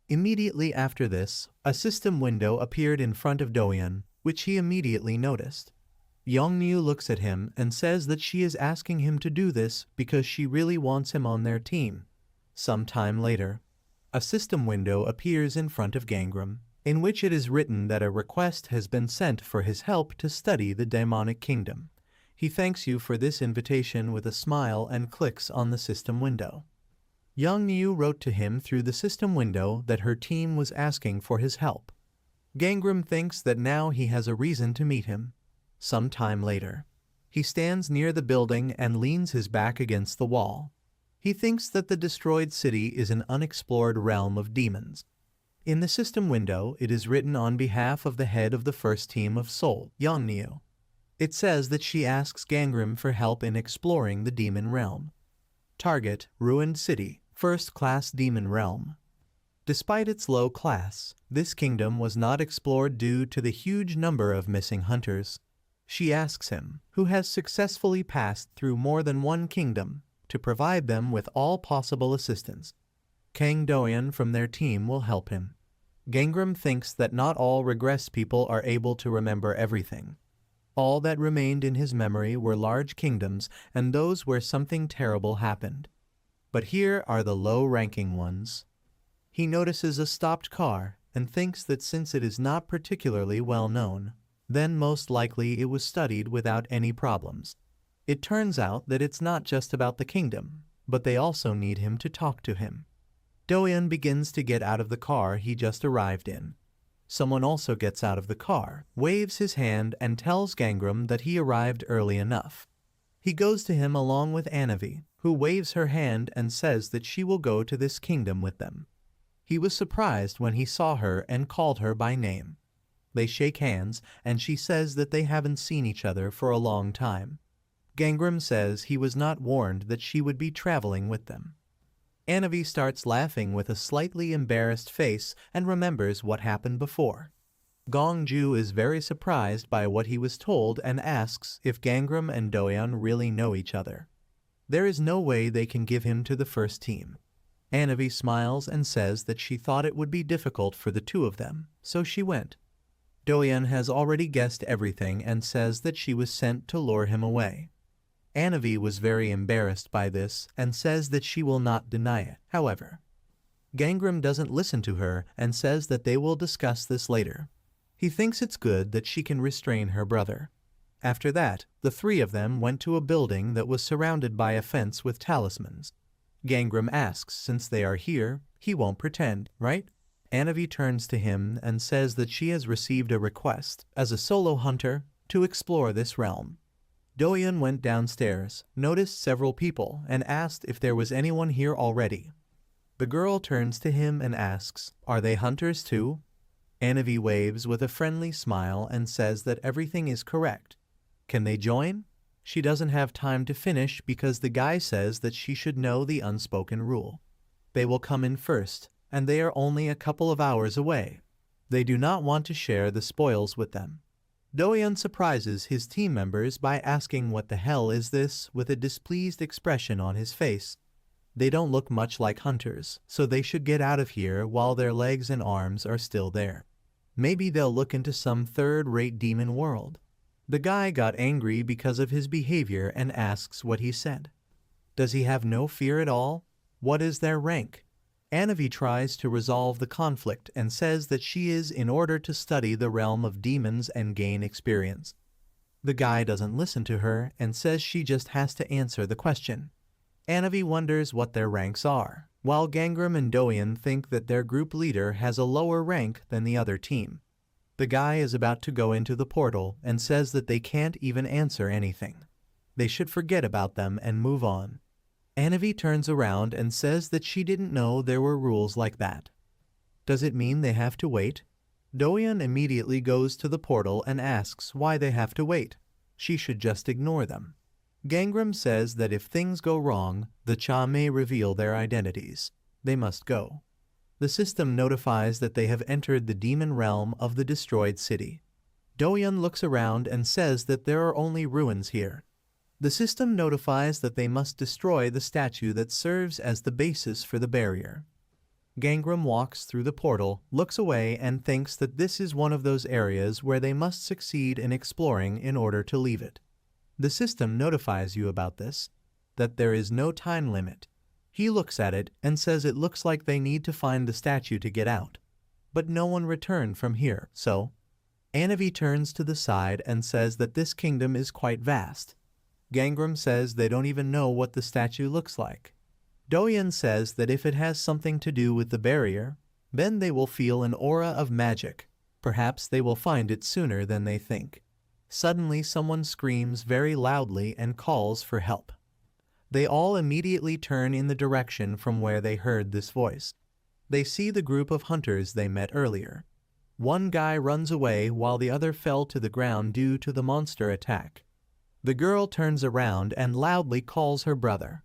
Immediately after this, a system window appeared in front of Doyeon, which he immediately noticed. Yeongnyu looks at him and says that she is asking him to do this because she really wants him on their team. Sometime later, a system window appears in front of Gangram, in which it is written that a request has been sent for his help to study the demonic kingdom. He thanks you for this invitation with a smile and clicks on the system window. Yeongnyu wrote to him through the system window that her team was asking for his help. Gangram thinks that now he has a reason to meet him. Sometime later, he stands near the building and leans his back against the wall. He thinks that the destroyed city is an unexplored realm of demons. In the system window, it is written on behalf of the head of the first team of Seoul, Yeongnyu. It says that she asks Gangram for help in exploring the demon realm. Target, Ruined City, First-Class Demon Realm. Despite its low class, this kingdom was not explored due to the huge number of missing hunters. She asks him, who has successfully passed through more than one kingdom, to provide them with all possible assistance. Kang Doyeon from their team will help him. Gangram thinks that not all regress people are able to remember everything. All that remained in his memory were large kingdoms and those where something terrible happened. But here are the low-ranking ones. He notices a stopped car and thinks that since it is not particularly well known, then most likely it was studied without any problems. It turns out that it's not just about the kingdom. but they also need him to talk to him. Doyeon begins to get out of the car he just arrived in. Someone also gets out of the car, waves his hand and tells Gangram that he arrived early enough. He goes to him along with Anavi, who waves her hand and says that she will go to this kingdom with them. He was surprised when he saw her and called her by name. They shake hands and she says that they haven't seen each other for a long time. Gangram says he was not warned that she would be traveling with them. Anavi starts laughing with a slightly embarrassed face and remembers what happened before. Gongju is very surprised by what he was told and asks if Gangram and Doyeon really know each other. There is no way they can give him to the first team. Anavi smiles and says that she thought it would be difficult for the two of them, so she went. Doyeon has already guessed everything and says that she was sent to lure him away. Anavi was very embarrassed by this and says that she will not deny it, however. Gangram doesn't listen to her and says that they will discuss this later. He thinks it's good that she can restrain her brother. After that, the three of them went to a building that was surrounded by a fence with talismans. Gangram asks since they are here, he won't pretend, right? Anavi turns to him and says that she has received a request, as a solo hunter, to explore this realm. Doyeon went downstairs, noticed several people, and asked if there was anyone here already. The girl turns to him and asks, "Are they hunters too?" Anavi waves with a friendly smile and says that everything is correct. Can they join? She doesn't have time to finish because the guy says that she should know the unspoken rule. They will come in first, and they are only a couple of hours away. They do not want to share the spoils with them. Doyeon surprises his team members by asking what the hell is this with a displeased expression on his face. They don't look much like hunters, so they should get out of here while their legs and arms are still there. Maybe they'll look into some third-rate demon world. The guy got angry because of his behavior and asks what he said. Does he have no fear at all? What is their rank? Anavi tries to resolve the conflict and says that she is in order to study the realm of demons and gain experience. The guy doesn't listen to her and says she just has to answer the question. Anavi wonders what their ranks are, while Gangram and Doyeon think that their group leader has a lower rank than the other team. The guy is about to go into the portal and says that they can't even answer anything. They should forget about them and move on. Anavi turns around and says that she didn't know there were rules like that. Does it mean they have to wait? Doyeon immediately goes to the portal and asks why they have to wait. She should just ignore them. Gangram says that if things go wrong, the Cha may reveal their identities. They must go. The system notifies that they have entered the demon realm of the destroyed city. Doyeon looks around and says that there are only ruins here. The system notifies that they must destroy the statue that serves as the basis for the barrier. Gangram walks through the portal, looks away, and thinks that this is one of those areas where they must succeed in exploring in order to leave it. The system notifies you about this, that there is no time limit. He looks at it and says it looks like they need to find the statue to get out. But no one returned from here, so Anavi turns to the side and says that this kingdom is quite vast. Gangram says they don't even know what the statue looks like. Doyeon says that if it has something to do with the barrier, then they will feel an aura of magic. Perhaps they will find it sooner than they think. Suddenly someone screams very loudly and calls for help. They all immediately turn in the direction from where they heard this voice. They see the group of hunters they met earlier. One guy runs away while the other fell to the ground due to the monster attack. The girl turns around and loudly calls her brother.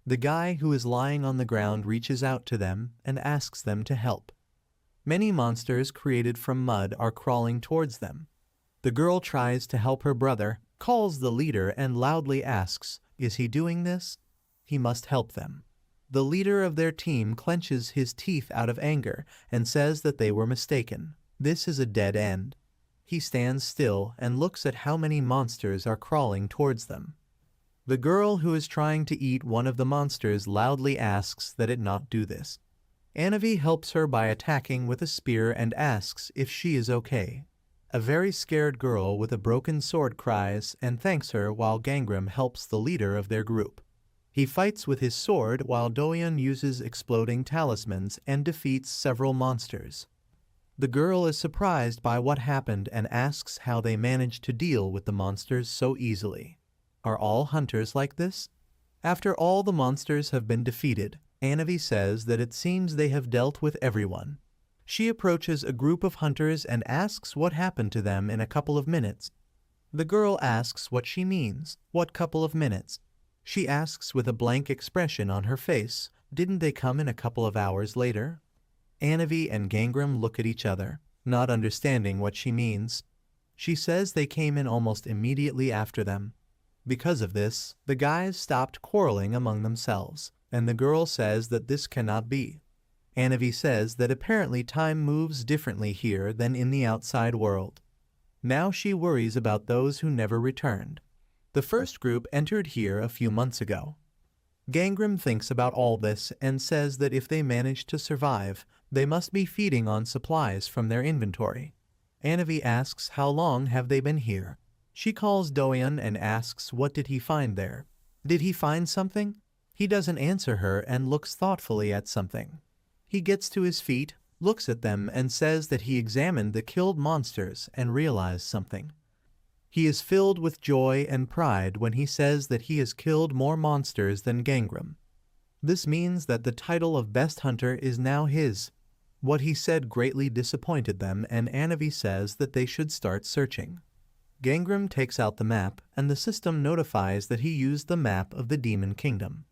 The guy who is lying on the ground reaches out to them and asks them to help. Many monsters created from mud are crawling towards them. The girl tries to help her brother, calls the leader and loudly asks, "Is he doing this?" He must help them. The leader of their team clenches his teeth out of anger and says that they were mistaken. This is a dead end. He stands still and looks at how many monsters are crawling towards them. The girl who is trying to eat one of the monsters loudly asks that it not do this. Anavi helps her by attacking with a spear and asks if she is okay. A very scared girl with a broken sword cries and thanks her while Gangram helps the leader of their group. He fights with his sword while Doyeon uses exploding talismans and defeats several monsters. The girl is surprised by what happened and asks how they managed to deal with the monsters so easily. Are all hunters like this? After all the monsters have been defeated, Anavi says that it seems they have dealt with everyone. She approaches a group of hunters and asks what happened to them in a couple of minutes. The girl asks what she means, what couple of minutes. She asks with a blank expression on her face, didn't they come in a couple of hours later? Anavi and Gangram look at each other, not understanding what she means. She says they came in almost immediately after them. Because of this, the guys stopped quarreling among themselves, and the girl says that this cannot be. Anavi says that apparently time moves differently here than in the outside world. Now she worries about those who never returned. The first group entered here a few months ago. Gangram thinks about all this and says that if they manage to survive, they must be feeding on supplies from their inventory. Anavi asks how long have they been here. She calls Doyeon and asks what did he find there. Did he find something? He doesn't answer her and looks thoughtfully at something. He gets to his feet, looks at them and says that he examined the killed monsters and realized something. He is filled with joy and pride when he says that he has killed more monsters than Gangram. This means that the title of Best Hunter is now his. What he said greatly disappointed them and Anavi says that they should start searching. Gangram takes out the map and the system notifies that he used the map of the Demon Kingdom.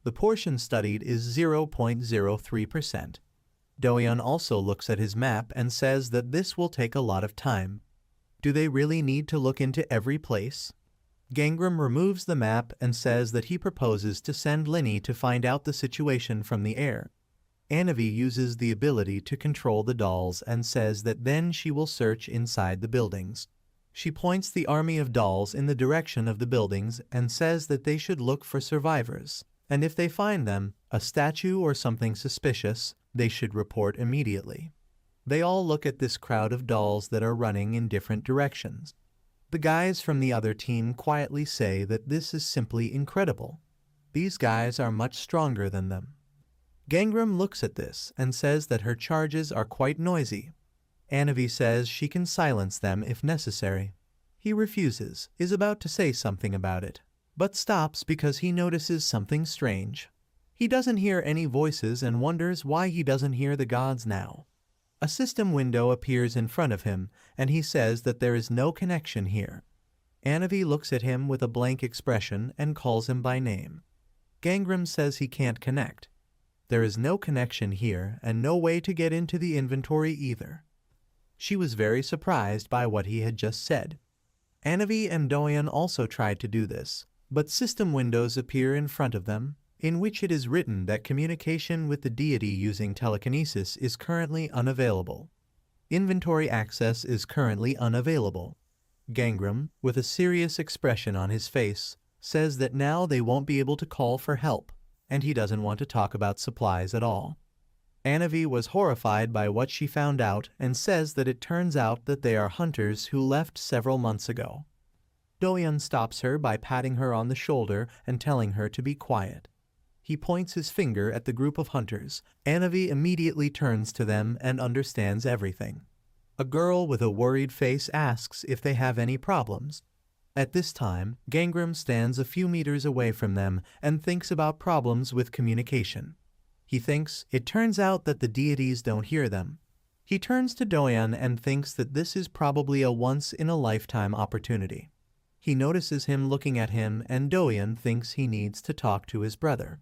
The portion studied is 0.03%. Doyeon also looks at his map and says that this will take a lot of time. Do they really need to look into every place? Gangram removes the map and says that he proposes to send Linny to find out the situation from the air. Anavi uses the ability to control the dolls and says that then she will search inside the buildings. She points the army of dolls in the direction of the buildings and says that they should look for survivors, and if they find them, a statue or something suspicious, they should report immediately. They all look at this crowd of dolls that are running in different directions. The guys from the other team quietly say that this is simply incredible. These guys are much stronger than them. Gangram looks at this and says that her charges are quite noisy. Anavi says she can silence them if necessary. He refuses, is about to say something about it, but stops because he notices something strange. He doesn't hear any voices and wonders why he doesn't hear the gods now. A system window appears in front of him, and he says that there is no connection here. Anavi looks at him with a blank expression and calls him by name. Gangram says he can't connect. There is no connection here and no way to get into the inventory either. She was very surprised by what he had just said. Anavi and Doyeon also tried to do this, but system windows appear in front of them, in which it is written that communication with the deity using telekinesis is currently unavailable. Inventory access is currently unavailable. Gangram, with a serious expression on his face, says that now they won't be able to call for help, and he doesn't want to talk about supplies at all. Anavi was horrified by what she found out and says that it turns out that they are hunters who left several months ago. Doyeon stops her by patting her on the shoulder and telling her to be quiet. He points his finger at the group of hunters. Anavi immediately turns to them and understands everything. A girl with a worried face asks if they have any problems. At this time, Gangram stands a few meters away from them and thinks about problems with communication. He thinks it turns out that the deities don't hear them. He turns to Doyeon and thinks that this is probably a once-in-a-lifetime opportunity. He notices him looking at him and Doyeon thinks he needs to talk to his brother.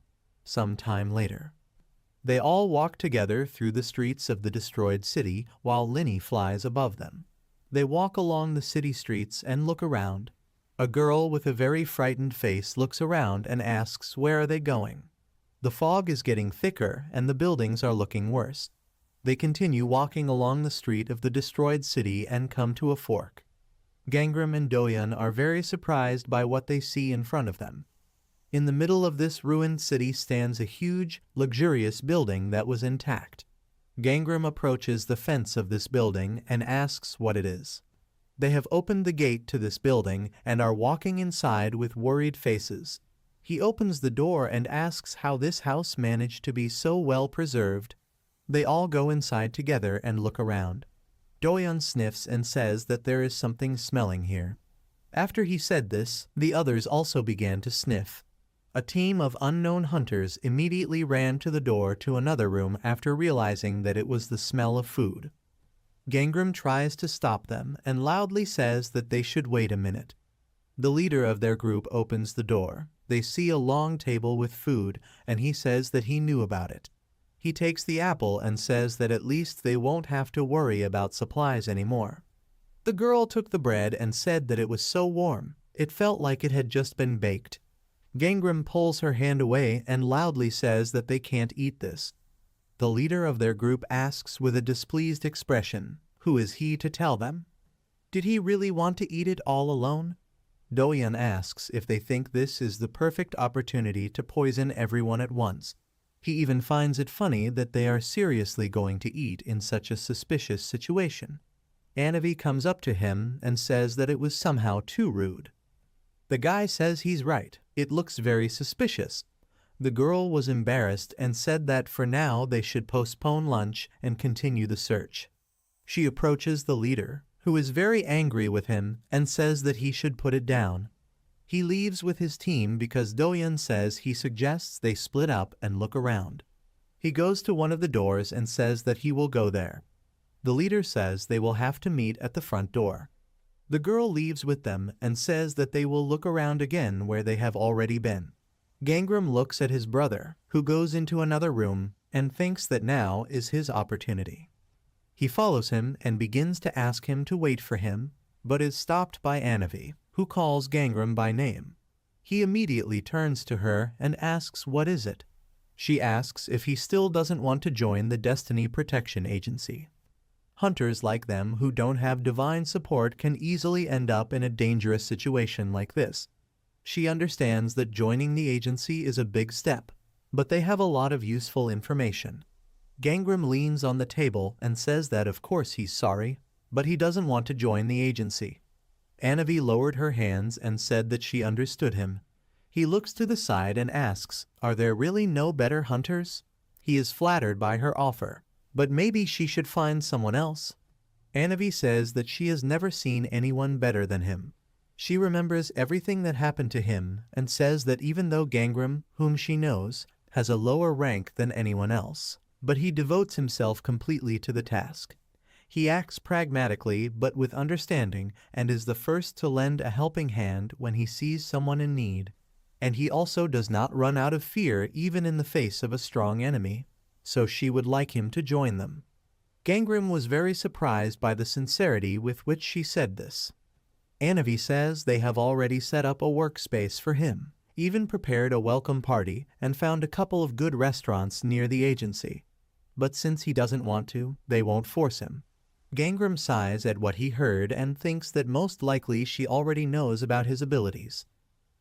Some time later, they all walk together through the streets of the destroyed city while Linny flies above them. They walk along the city streets and look around. A girl with a very frightened face looks around and asks where are they going. The fog is getting thicker and the buildings are looking worse. They continue walking along the street of the destroyed city and come to a fork. Gangram and Doyeon are very surprised by what they see in front of them. In the middle of this ruined city stands a huge, luxurious building that was intact. Gangram approaches the fence of this building and asks what it is. They have opened the gate to this building and are walking inside with worried faces. He opens the door and asks how this house managed to be so well preserved. They all go inside together and look around. Doyeon sniffs and says that there is something smelling here. After he said this, the others also began to sniff. A team of unknown hunters immediately ran to the door to another room after realizing that it was the smell of food. Gangram tries to stop them and loudly says that they should wait a minute. The leader of their group opens the door. They see a long table with food, and he says that he knew about it. He takes the apple and says that at least they won't have to worry about supplies anymore. The girl took the bread and said that it was so warm, it felt like it had just been baked. Gangram pulls her hand away and loudly says that they can't eat this. The leader of their group asks with a displeased expression, who is he to tell them? Did he really want to eat it all alone? Doyeon asks if they think this is the perfect opportunity to poison everyone at once. He even finds it funny that they are seriously going to eat in such a suspicious situation. Anavi comes up to him and says that it was somehow too rude. The guy says he's right, it looks very suspicious. The girl was embarrassed and said that for now they should postpone lunch and continue the search. She approaches the leader, who is very angry with him and says that he should put it down. He leaves with his team because Doyeon says he suggests they split up and look around. He goes to one of the doors and says that he will go there. The leader says they will have to meet at the front door. The girl leaves with them and says that they will look around again where they have already been. Gangram looks at his brother, who goes into another room and thinks that now is his opportunity. He follows him and begins to ask him to wait for him, but is stopped by Anavi, who calls Gangram by name. He immediately turns to her and asks what is it. She asks if he still doesn't want to join the Destiny Protection Agency. Hunters like them who don't have divine support can easily end up in a dangerous situation like this. She understands that joining the agency is a big step, but they have a lot of useful information. Gangram leans on the table and says that of course he's sorry, but he doesn't want to join the agency. Anavi lowered her hands and said that she understood him. He looks to the side and asks, are there really no better hunters? He is flattered by her offer, but maybe she should find someone else. Anavi says that she has never seen anyone better than him. She remembers everything that happened to him and says that even though Gangram, whom she knows, has a lower rank than anyone else, but he devotes himself completely to the task. He acts pragmatically but with understanding and is the first to lend a helping hand when he sees someone in need. And he also does not run out of fear even in the face of a strong enemy, so she would like him to join them. Gangram was very surprised by the sincerity with which she said this. Anavi says they have already set up a workspace for him, even prepared a welcome party and found a couple of good restaurants near the agency. But since he doesn't want to, they won't force him. Gangram sighs at what he heard and thinks that most likely she already knows about his abilities.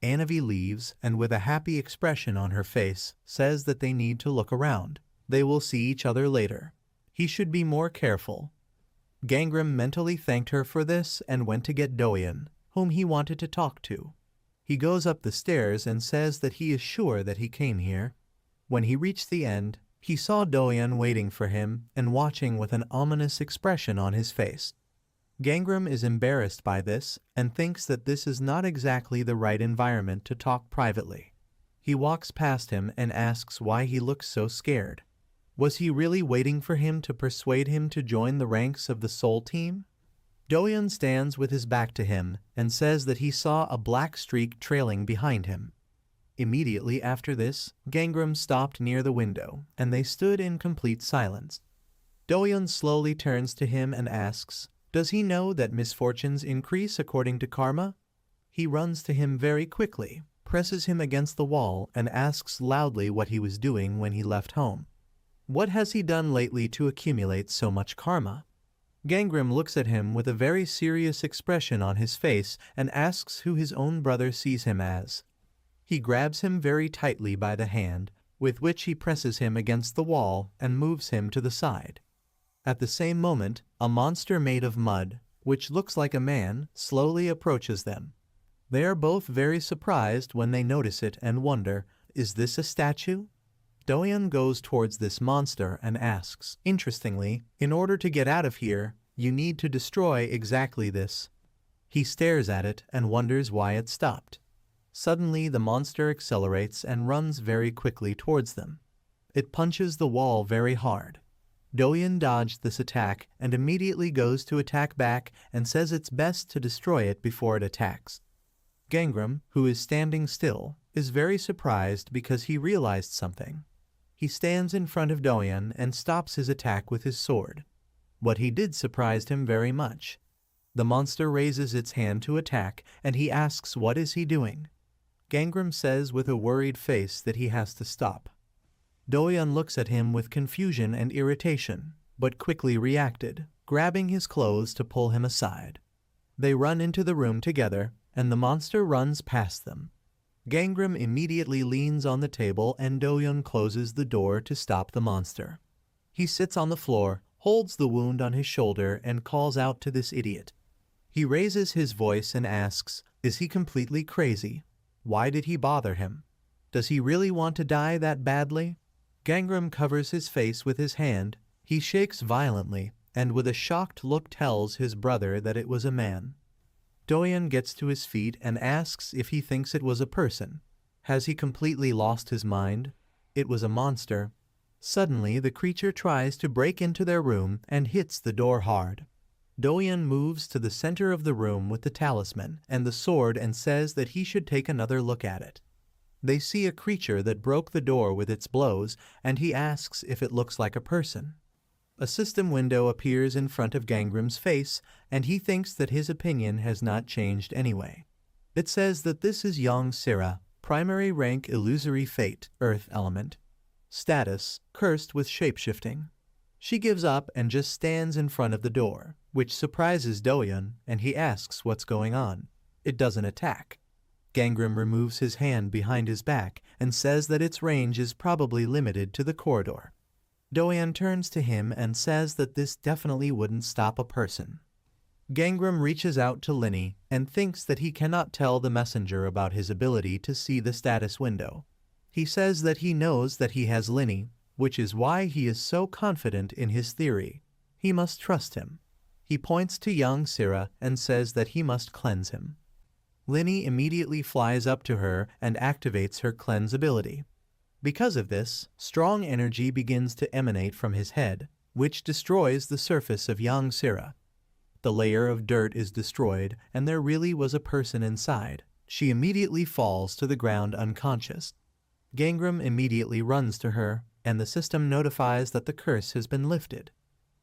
Anavi leaves and with a happy expression on her face says that they need to look around. They will see each other later. He should be more careful. Gangram mentally thanked her for this and went to get Doyeon, whom he wanted to talk to. He goes up the stairs and says that he is sure that he came here. When he reached the end, he saw Doyeon waiting for him and watching with an ominous expression on his face. Gangram is embarrassed by this and thinks that this is not exactly the right environment to talk privately. He walks past him and asks why he looks so scared. Was he really waiting for him to persuade him to join the ranks of the Soul Team? Doyeon stands with his back to him and says that he saw a black streak trailing behind him. Immediately after this, Gangram stopped near the window, and they stood in complete silence. Doyeon slowly turns to him and asks, does he know that misfortunes increase according to karma? He runs to him very quickly, presses him against the wall, and asks loudly what he was doing when he left home. What has he done lately to accumulate so much karma? Gangram looks at him with a very serious expression on his face and asks who his own brother sees him as. He grabs him very tightly by the hand, with which he presses him against the wall and moves him to the side. At the same moment, a monster made of mud, which looks like a man, slowly approaches them. They are both very surprised when they notice it and wonder, is this a statue? Doyeon goes towards this monster and asks, interestingly, in order to get out of here, you need to destroy exactly this. He stares at it and wonders why it stopped. Suddenly the monster accelerates and runs very quickly towards them. It punches the wall very hard. Doyeon dodged this attack and immediately goes to attack back and says it's best to destroy it before it attacks. Gangram, who is standing still, is very surprised because he realized something. He stands in front of Doyeon and stops his attack with his sword. What he did surprised him very much. The monster raises its hand to attack and he asks what is he doing. Gangram says with a worried face that he has to stop. Doyeon looks at him with confusion and irritation, but quickly reacted, grabbing his clothes to pull him aside. They run into the room together, and the monster runs past them. Gangram immediately leans on the table and Doyeon closes the door to stop the monster. He sits on the floor, holds the wound on his shoulder, and calls out to this idiot. He raises his voice and asks, is he completely crazy? Why did he bother him? Does he really want to die that badly? Gangram covers his face with his hand. He shakes violently, and with a shocked look tells his brother that it was a man. Doyeon gets to his feet and asks if he thinks it was a person. Has he completely lost his mind? It was a monster. Suddenly, the creature tries to break into their room and hits the door hard. Doyeon moves to the center of the room with the talisman and the sword and says that he should take another look at it. They see a creature that broke the door with its blows, and he asks if it looks like a person. A system window appears in front of Gangram's face, and he thinks that his opinion has not changed anyway. It says that this is young Sira, primary rank illusory fate, earth element. Status, cursed with shapeshifting. She gives up and just stands in front of the door, which surprises Doyeon, and he asks what's going on. It doesn't attack. Gangram removes his hand behind his back and says that its range is probably limited to the corridor. Doyeon turns to him and says that this definitely wouldn't stop a person. Gangram reaches out to Linny and thinks that he cannot tell the messenger about his ability to see the status window. He says that he knows that he has Linny, which is why he is so confident in his theory. He must trust him. He points to young Sira and says that he must cleanse him. Linny immediately flies up to her and activates her cleanse ability. Because of this, strong energy begins to emanate from his head, which destroys the surface of young Sira. The layer of dirt is destroyed, and there really was a person inside. She immediately falls to the ground unconscious. Gangram immediately runs to her, and the system notifies that the curse has been lifted.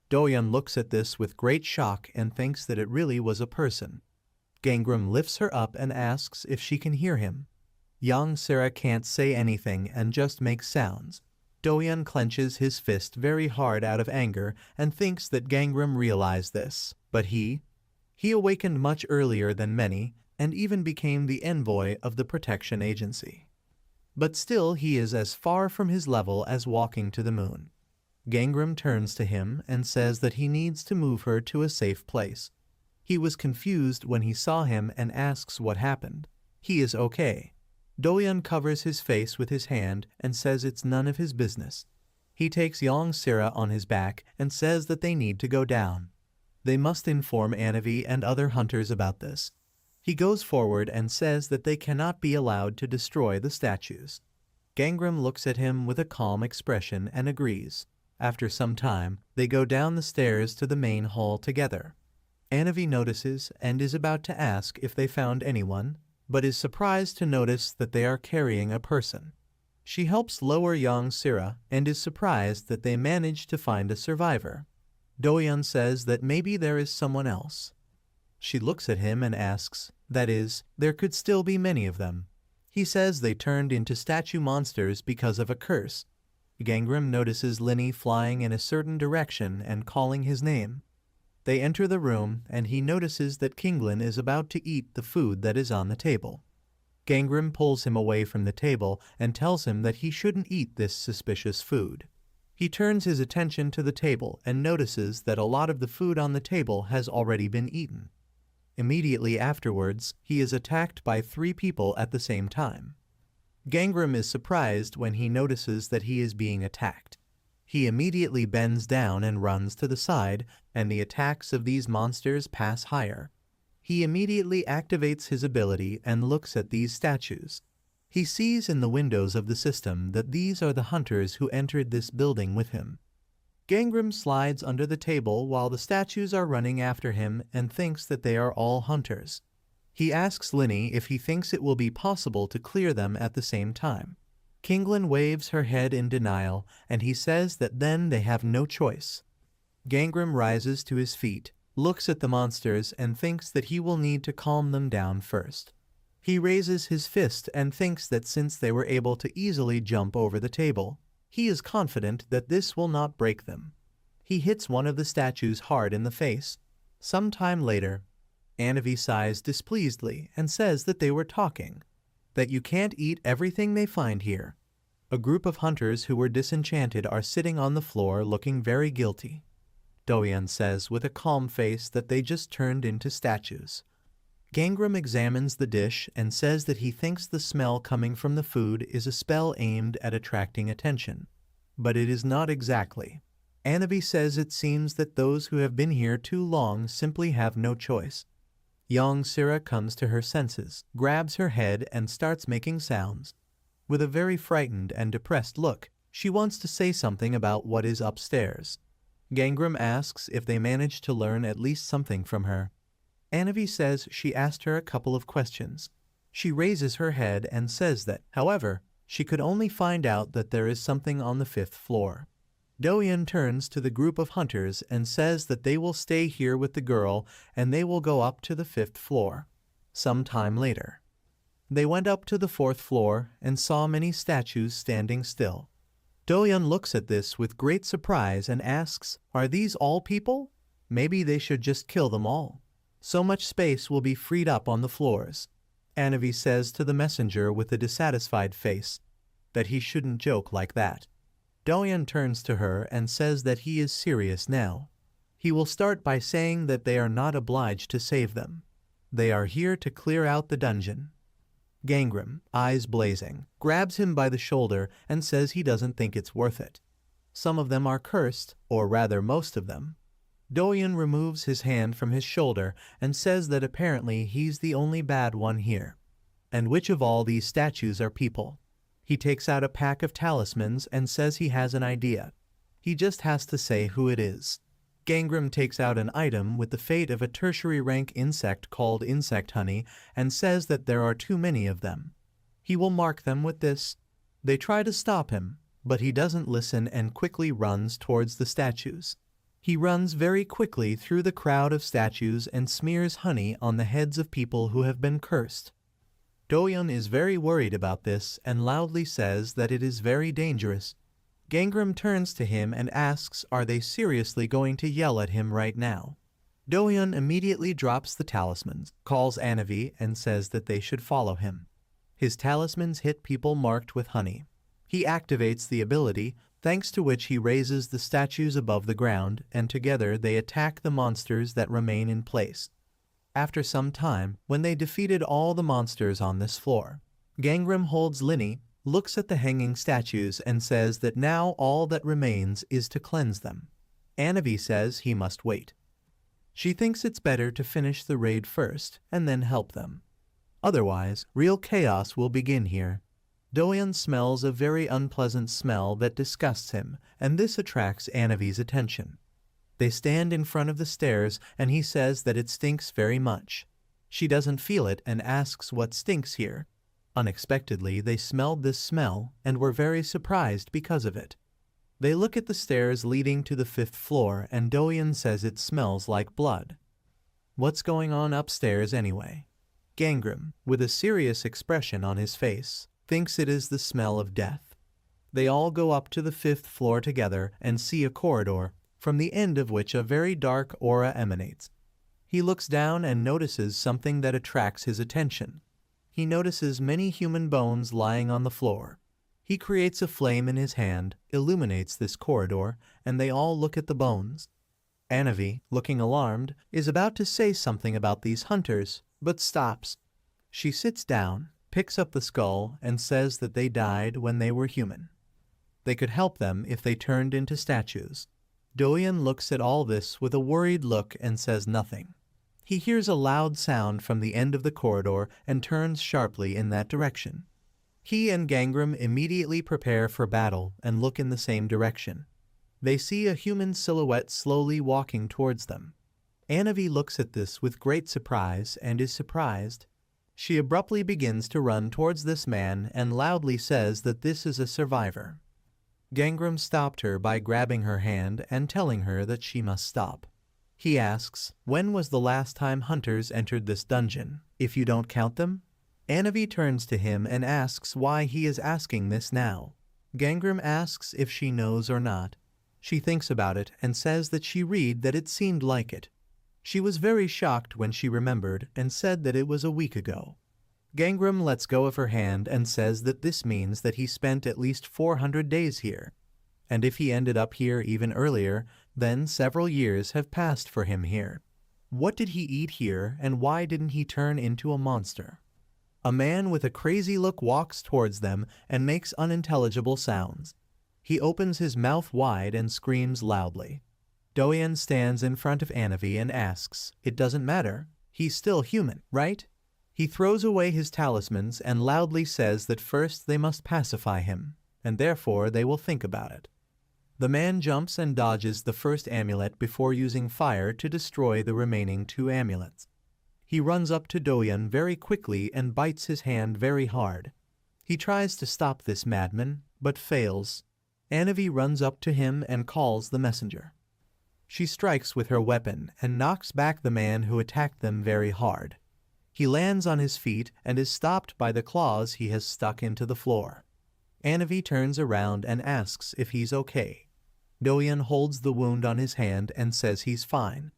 Doyeon looks at this with great shock and thinks that it really was a person. Gangram lifts her up and asks if she can hear him. Young Sira can't say anything and just makes sounds. Doyeon clenches his fist very hard out of anger and thinks that Gangram realized this, but he awakened much earlier than many and even became the envoy of the protection agency. But still he is as far from his level as walking to the moon. Gangram turns to him and says that he needs to move her to a safe place. He was confused when he saw him and asks what happened. He is okay. Doyeon covers his face with his hand and says it's none of his business. He takes young Sira on his back and says that they need to go down. They must inform Anavi and other hunters about this. He goes forward and says that they cannot be allowed to destroy the statues. Gangram looks at him with a calm expression and agrees. After some time, they go down the stairs to the main hall together. Anavi notices and is about to ask if they found anyone, but is surprised to notice that they are carrying a person. She helps lower young Sira and is surprised that they managed to find a survivor. Doyeon says that maybe there is someone else. She looks at him and asks, that is, there could still be many of them. He says they turned into statue monsters because of a curse. Gangram notices Linny flying in a certain direction and calling his name. They enter the room, and he notices that Kinglin is about to eat the food that is on the table. Gangram pulls him away from the table and tells him that he shouldn't eat this suspicious food. He turns his attention to the table and notices that a lot of the food on the table has already been eaten. Immediately afterwards, he is attacked by 3 people at the same time. Gangram is surprised when he notices that he is being attacked. He immediately bends down and runs to the side, and the attacks of these monsters pass higher. He immediately activates his ability and looks at these statues. He sees in the windows of the system that these are the hunters who entered this building with him. Gangram slides under the table while the statues are running after him and thinks that they are all hunters. He asks Linny if he thinks it will be possible to clear them at the same time. Kinglin waves her head in denial, and he says that then they have no choice. Gangram rises to his feet, looks at the monsters, and thinks that he will need to calm them down first. He raises his fist and thinks that since they were able to easily jump over the table, he is confident that this will not break them. He hits one of the statues hard in the face. Some time later, Anavi sighs displeasedly and says that they were talking, that you can't eat everything they find here. A group of hunters who were disenchanted are sitting on the floor looking very guilty. Doyeon says with a calm face that they just turned into statues. Gangram examines the dish and says that he thinks the smell coming from the food is a spell aimed at attracting attention. But it is not exactly. Anavi says it seems that those who have been here too long simply have no choice. Young Sira comes to her senses, grabs her head and starts making sounds. With a very frightened and depressed look, she wants to say something about what is upstairs. Gangram asks if they managed to learn at least something from her. Anavi says she asked her a couple of questions. She raises her head and says that, however, she could only find out that there is something on the 5th floor. Doyeon turns to the group of hunters and says that they will stay here with the girl and they will go up to the 5th floor. Some time later, they went up to the 4th floor and saw many statues standing still. Doyeon looks at this with great surprise and asks, "Are these all people? Maybe they should just kill them all. So much space will be freed up on the floors." Anavi says to the messenger with a dissatisfied face that he shouldn't joke like that. Doyeon turns to her and says that he is serious now. He will start by saying that they are not obliged to save them. They are here to clear out the dungeon. Gangram, eyes blazing, grabs him by the shoulder and says he doesn't think it's worth it. Some of them are cursed, or rather most of them. Doyeon removes his hand from his shoulder and says that apparently he's the only bad one here. And which of all these statues are people? He takes out a pack of talismans and says he has an idea. He just has to say who it is. Gangram takes out an item with the fate of a tertiary rank insect called insect honey and says that there are too many of them. He will mark them with this. They try to stop him, but he doesn't listen and quickly runs towards the statues. He runs very quickly through the crowd of statues and smears honey on the heads of people who have been cursed. Doyeon is very worried about this and loudly says that it is very dangerous. Gangram turns to him and asks, are they seriously going to yell at him right now? Doyeon immediately drops the talismans, calls Anavi and says that they should follow him. His talismans hit people marked with honey. He activates the ability, thanks to which he raises the statues above the ground, and together they attack the monsters that remain in place. After some time, when they defeated all the monsters on this floor, Gangram holds Linny, looks at the hanging statues and says that now all that remains is to cleanse them. Anavi says he must wait. She thinks it's better to finish the raid first and then help them. Otherwise, real chaos will begin here. Doyeon smells a very unpleasant smell that disgusts him, and this attracts Anavi's attention. They stand in front of the stairs and he says that it stinks very much. She doesn't feel it and asks what stinks here. Unexpectedly, they smelled this smell and were very surprised because of it. They look at the stairs leading to the 5th floor and Doyeon says it smells like blood. What's going on upstairs anyway? Gangram, with a serious expression on his face, thinks it is the smell of death. They all go up to the 5th floor together and see a corridor, from the end of which a very dark aura emanates. He looks down and notices something that attracts his attention. He notices many human bones lying on the floor. He creates a flame in his hand, illuminates this corridor, and they all look at the bones. Anavi, looking alarmed, is about to say something about these hunters, but stops. She sits down, picks up the skull, and says that they died when they were human. They could help them if they turned into statues. Doyan looks at all this with a worried look and says nothing. He hears a loud sound from the end of the corridor and turns sharply in that direction. He and Gangram immediately prepare for battle and look in the same direction. They see a human silhouette slowly walking towards them. Anavi looks at this with great surprise and is surprised. She abruptly begins to run towards this man and loudly says that this is a survivor. Gangram stopped her by grabbing her hand and telling her that she must stop. He asks, when was the last time hunters entered this dungeon, if you don't count them? Anavi turns to him and asks why he is asking this now. Gangram asks if she knows or not. She thinks about it and says that she read that it seemed like it. She was very shocked when she remembered and said that it was a week ago. Gangram lets go of her hand and says that this means that he spent at least 400 days here. And if he ended up here even earlier, then several years have passed for him here. What did he eat here and why didn't he turn into a monster? A man with a crazy look walks towards them and makes unintelligible sounds. He opens his mouth wide and screams loudly. Doyan stands in front of Anavi and asks, it doesn't matter, he's still human, right? He throws away his talismans and loudly says that first they must pacify him, and therefore they will think about it. The man jumps and dodges the first amulet before using fire to destroy the remaining 2 amulets. He runs up to Doyan very quickly and bites his hand very hard. He tries to stop this madman, but fails. Anavi runs up to him and calls the messenger. She strikes with her weapon and knocks back the man who attacked them very hard. He lands on his feet and is stopped by the claws he has stuck into the floor. Anavi turns around and asks if he's okay. Doyan holds the wound on his hand and says he's fine.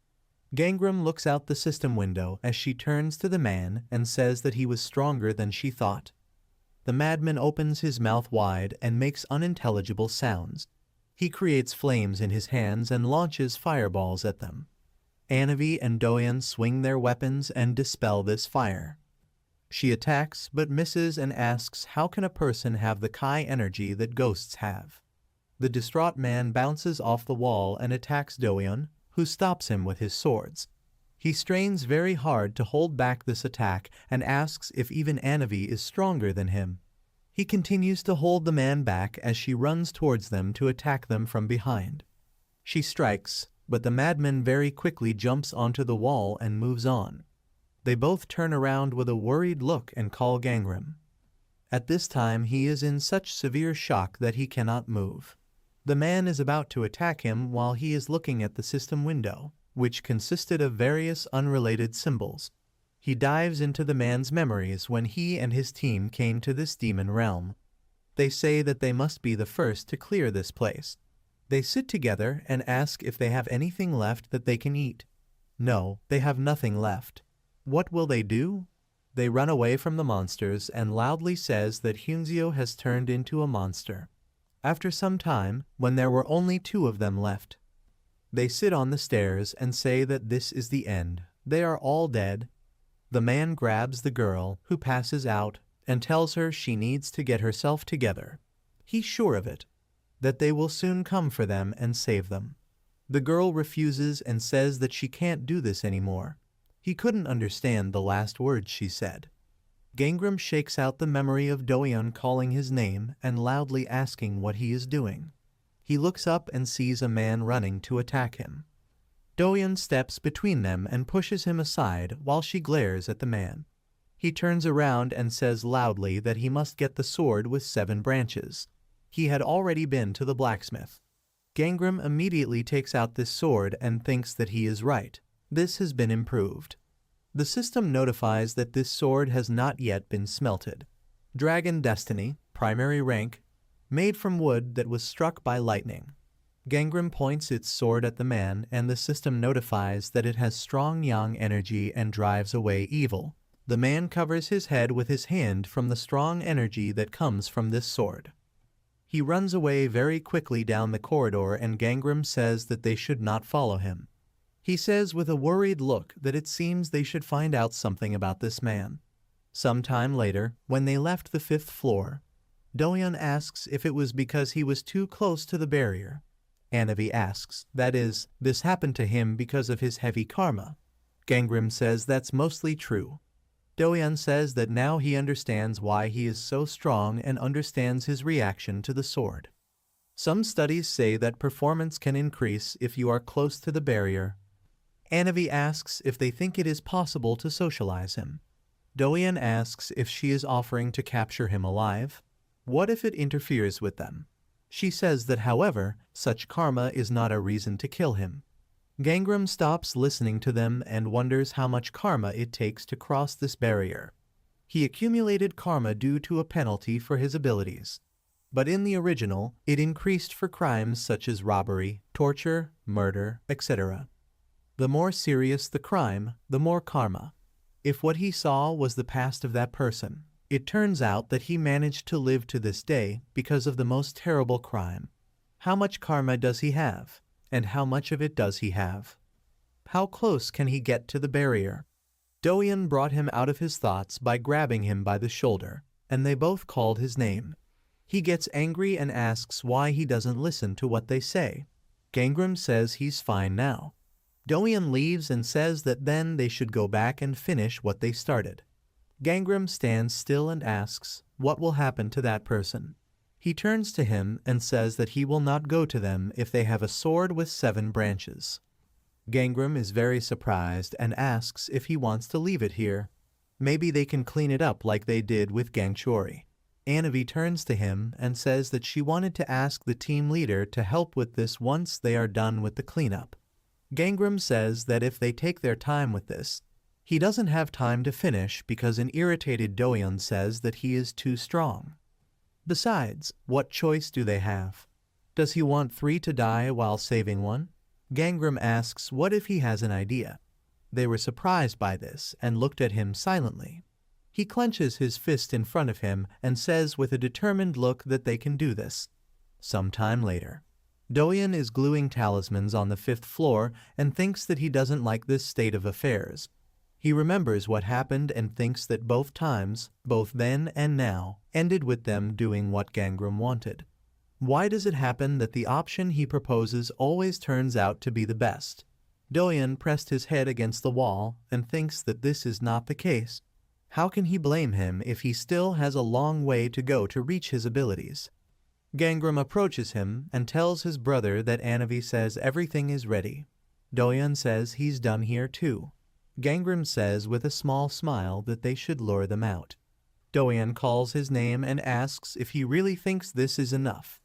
Gangram looks out the system window as she turns to the man and says that he was stronger than she thought. The madman opens his mouth wide and makes unintelligible sounds. He creates flames in his hands and launches fireballs at them. Anavi and Doyan swing their weapons and dispel this fire. She attacks but misses and asks how can a person have the Kai energy that ghosts have. The distraught man bounces off the wall and attacks Doyan, who stops him with his swords. He strains very hard to hold back this attack and asks if even Anavi is stronger than him. He continues to hold the man back as she runs towards them to attack them from behind. She strikes, but the madman very quickly jumps onto the wall and moves on. They both turn around with a worried look and call Gangram. At this time he is in such severe shock that he cannot move. The man is about to attack him while he is looking at the system window, which consisted of various unrelated symbols. He dives into the man's memories when he and his team came to this demon realm. They say that they must be the first to clear this place. They sit together and ask if they have anything left that they can eat. No, they have nothing left. What will they do? They run away from the monsters and loudly says that Hunzio has turned into a monster. After some time, when there were only 2 of them left, they sit on the stairs and say that this is the end. They are all dead. The man grabs the girl, who passes out, and tells her she needs to get herself together. He's sure of it, that they will soon come for them and save them. The girl refuses and says that she can't do this anymore. He couldn't understand the last words she said. Gangram shakes out the memory of Doyan calling his name and loudly asking what he is doing. He looks up and sees a man running to attack him. Doyan steps between them and pushes him aside while she glares at the man. He turns around and says loudly that he must get the sword with 7 branches. He had already been to the blacksmith. Gangram immediately takes out this sword and thinks that he is right. This has been improved. The system notifies that this sword has not yet been smelted. Dragon Destiny, primary rank, made from wood that was struck by lightning. Gangram points its sword at the man and the system notifies that it has strong yang energy and drives away evil. The man covers his head with his hand from the strong energy that comes from this sword. He runs away very quickly down the corridor and Gangram says that they should not follow him. He says with a worried look that it seems they should find out something about this man. Sometime later, when they left the 5th floor, Doyeon asks if it was because he was too close to the barrier. Anavi asks, that is, this happened to him because of his heavy karma. Gangram says that's mostly true. Doyeon says that now he understands why he is so strong and understands his reaction to the sword. Some studies say that performance can increase if you are close to the barrier. Anavi asks if they think it is possible to socialize him. Doyeon asks if she is offering to capture him alive. What if it interferes with them? She says that, however, such karma is not a reason to kill him. Gangram stops listening to them and wonders how much karma it takes to cross this barrier. He accumulated karma due to a penalty for his abilities. But in the original, it increased for crimes such as robbery, torture, murder, etc. The more serious the crime, the more karma. If what he saw was the past of that person, it turns out that he managed to live to this day because of the most terrible crime. How much karma does he have? And how much of it does he have? How close can he get to the barrier? Doyeon brought him out of his thoughts by grabbing him by the shoulder, and they both called his name. He gets angry and asks why he doesn't listen to what they say. Gangram says he's fine now. Doyeon leaves and says that then they should go back and finish what they started. Gangram stands still and asks what will happen to that person. He turns to him and says that he will not go to them if they have a sword with 7 branches. Gangram is very surprised and asks if he wants to leave it here. Maybe they can clean it up like they did with Gangchori. Anavi turns to him and says that she wanted to ask the team leader to help with this once they are done with the cleanup. Gangram says that if they take their time with this, he doesn't have time to finish because an irritated Doyeon says that he is too strong. Besides, what choice do they have? Does he want 3 to die while saving 1? Gangram asks what if he has an idea. They were surprised by this and looked at him silently. He clenches his fist in front of him and says with a determined look that they can do this. Sometime later, Doyeon is gluing talismans on the 5th floor and thinks that he doesn't like this state of affairs. He remembers what happened and thinks that both times, both then and now, ended with them doing what Gangram wanted. Why does it happen that the option he proposes always turns out to be the best? Doyeon pressed his head against the wall and thinks that this is not the case. How can he blame him if he still has a long way to go to reach his abilities? Gangram approaches him and tells his brother that Anavi says everything is ready. Doyeon says he's done here too. Gangram says with a small smile that they should lure them out. Doyeon calls his name and asks if he really thinks this is enough.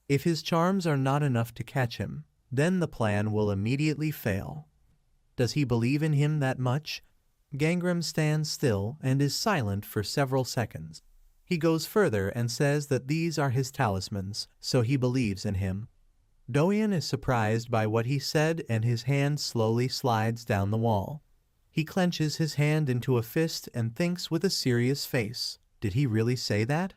If his charms are not enough to catch him, then the plan will immediately fail. Does he believe in him that much? Gangram stands still and is silent for several seconds. He goes further and says that these are his talismans, so he believes in him. Doyeon is surprised by what he said and his hand slowly slides down the wall. He clenches his hand into a fist and thinks with a serious face, did he really say that?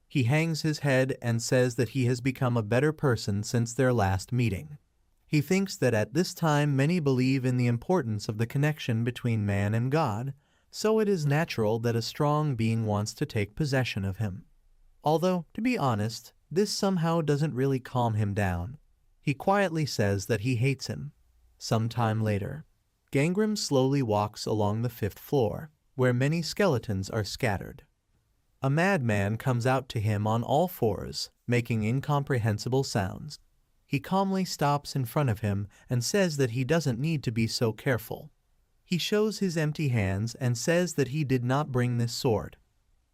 He hangs his head and says that he has become a better person since their last meeting. He thinks that at this time many believe in the importance of the connection between man and God, so it is natural that a strong being wants to take possession of him. Although, to be honest, this somehow doesn't really calm him down. He quietly says that he hates him. Sometime later, Gangram slowly walks along the 5th floor, where many skeletons are scattered. A madman comes out to him on all fours, making incomprehensible sounds. He calmly stops in front of him and says that he doesn't need to be so careful. He shows his empty hands and says that he did not bring this sword.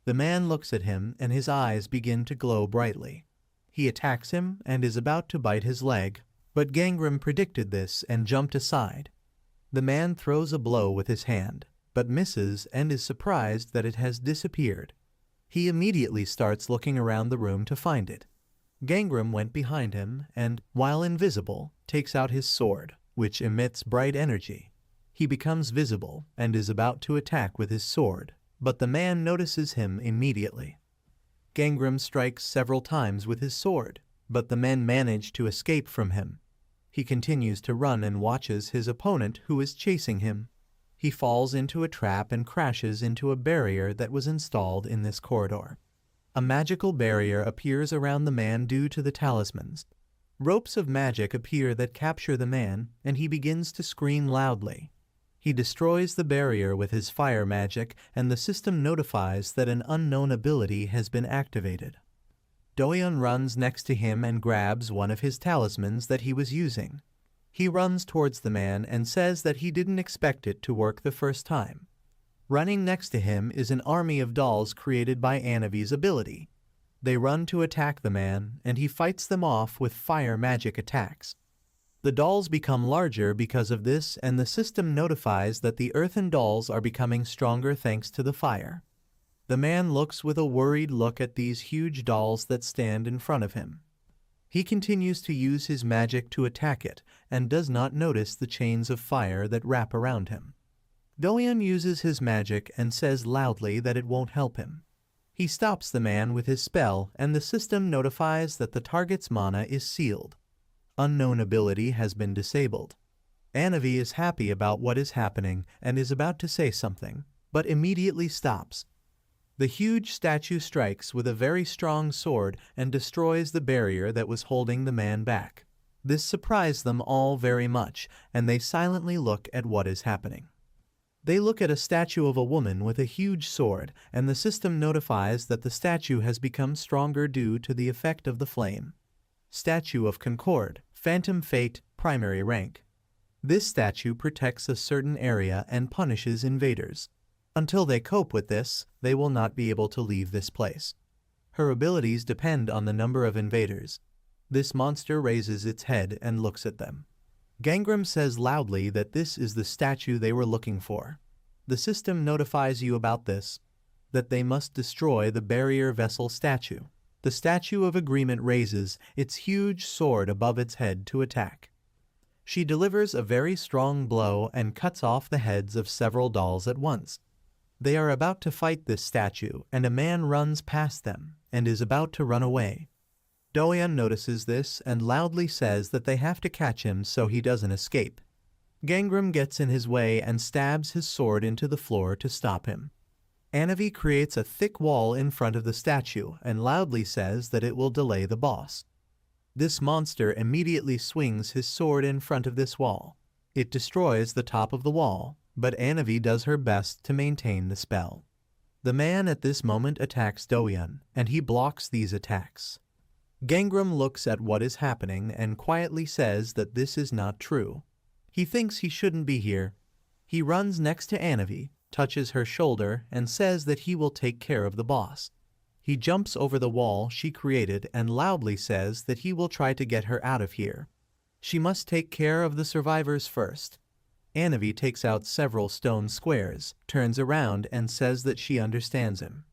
The man looks at him and his eyes begin to glow brightly. He attacks him and is about to bite his leg, but Gangram predicted this and jumped aside. The man throws a blow with his hand, but misses and is surprised that it has disappeared. He immediately starts looking around the room to find it. Gangram went behind him and, while invisible, takes out his sword, which emits bright energy. He becomes visible and is about to attack with his sword, but the man notices him immediately. Gangram strikes several times with his sword, but the men manage to escape from him. He continues to run and watches his opponent who is chasing him. He falls into a trap and crashes into a barrier that was installed in this corridor. A magical barrier appears around the man due to the talismans. Ropes of magic appear that capture the man, and he begins to scream loudly. He destroys the barrier with his fire magic, and the system notifies that an unknown ability has been activated. Doyeon runs next to him and grabs one of his talismans that he was using. He runs towards the man and says that he didn't expect it to work the first time. Running next to him is an army of dolls created by Anavi's ability. They run to attack the man, and he fights them off with fire magic attacks. The dolls become larger because of this, and the system notifies that the earthen dolls are becoming stronger thanks to the fire. The man looks with a worried look at these huge dolls that stand in front of him. He continues to use his magic to attack it, and does not notice the chains of fire that wrap around him. Doyeon uses his magic and says loudly that it won't help him. He stops the man with his spell, and the system notifies that the target's mana is sealed. Unknown ability has been disabled. Anavi is happy about what is happening and is about to say something, but immediately stops. The huge statue strikes with a very strong sword and destroys the barrier that was holding the man back. This surprised them all very much, and they silently look at what is happening. They look at a statue of a woman with a huge sword, and the system notifies that the statue has become stronger due to the effect of the flame. Statue of Concord, Phantom Fate, primary rank. This statue protects a certain area and punishes invaders. Until they cope with this, they will not be able to leave this place. Her abilities depend on the number of invaders. This monster raises its head and looks at them. Gangram says loudly that this is the statue they were looking for. The system notifies you about this, that they must destroy the barrier vessel statue. The Statue of Agreement raises its huge sword above its head to attack. She delivers a very strong blow and cuts off the heads of several dolls at once. They are about to fight this statue, and a man runs past them and is about to run away. Doyeon notices this and loudly says that they have to catch him so he doesn't escape. Gangram gets in his way and stabs his sword into the floor to stop him. Anavi creates a thick wall in front of the statue and loudly says that it will delay the boss. This monster immediately swings his sword in front of this wall. It destroys the top of the wall, but Anavi does her best to maintain the spell. The man at this moment attacks Doyeon, and he blocks these attacks. Gangram looks at what is happening and quietly says that this is not true. He thinks he shouldn't be here. He runs next to Anavi, touches her shoulder, and says that he will take care of the boss. He jumps over the wall she created and loudly says that he will try to get her out of here. She must take care of the survivors first. Anavi takes out several stone squares, turns around and says that she understands him.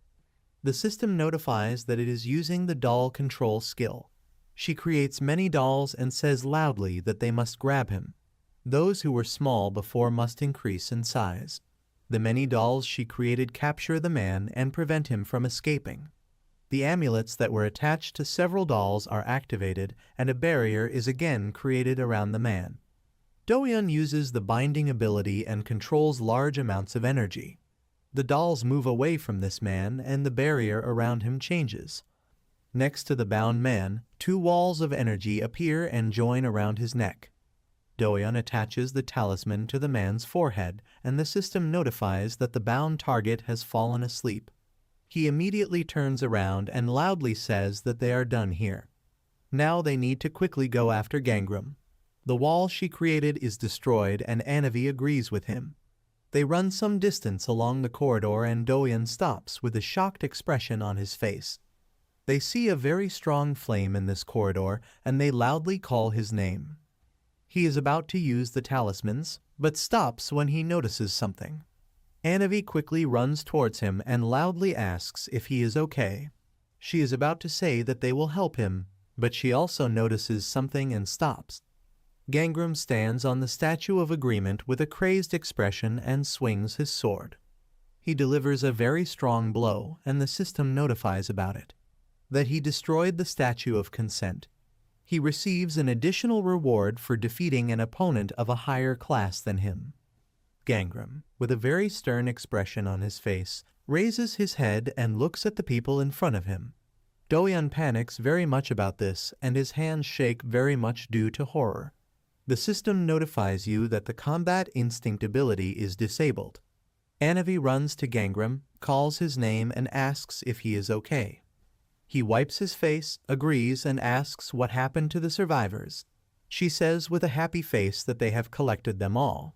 The system notifies that it is using the doll control skill. She creates many dolls and says loudly that they must grab him. Those who were small before must increase in size. The many dolls she created capture the man and prevent him from escaping. The amulets that were attached to several dolls are activated, and a barrier is again created around the man. Doyeon uses the binding ability and controls large amounts of energy. The dolls move away from this man and the barrier around him changes. Next to the bound man, two walls of energy appear and join around his neck. Doyeon attaches the talisman to the man's forehead, and the system notifies that the bound target has fallen asleep. He immediately turns around and loudly says that they are done here. Now they need to quickly go after Gangram. The wall she created is destroyed, and Anavi agrees with him. They run some distance along the corridor, and Doyeon stops with a shocked expression on his face. They see a very strong flame in this corridor, and they loudly call his name. He is about to use the talismans, but stops when he notices something. Anavi quickly runs towards him and loudly asks if he is okay. She is about to say that they will help him, but she also notices something and stops. Gangram stands on the Statue of Agreement with a crazed expression and swings his sword. He delivers a very strong blow, and the system notifies about it. That he destroyed the Statue of Consent. He receives an additional reward for defeating an opponent of a higher class than him. Gangram, with a very stern expression on his face, raises his head and looks at the people in front of him. Do-yeon panics very much about this, and his hands shake very much due to horror. The system notifies you that the combat instinct ability is disabled. Anavi runs to Gangram, calls his name, and asks if he is okay. He wipes his face, agrees, and asks what happened to the survivors. She says with a happy face that they have collected them all.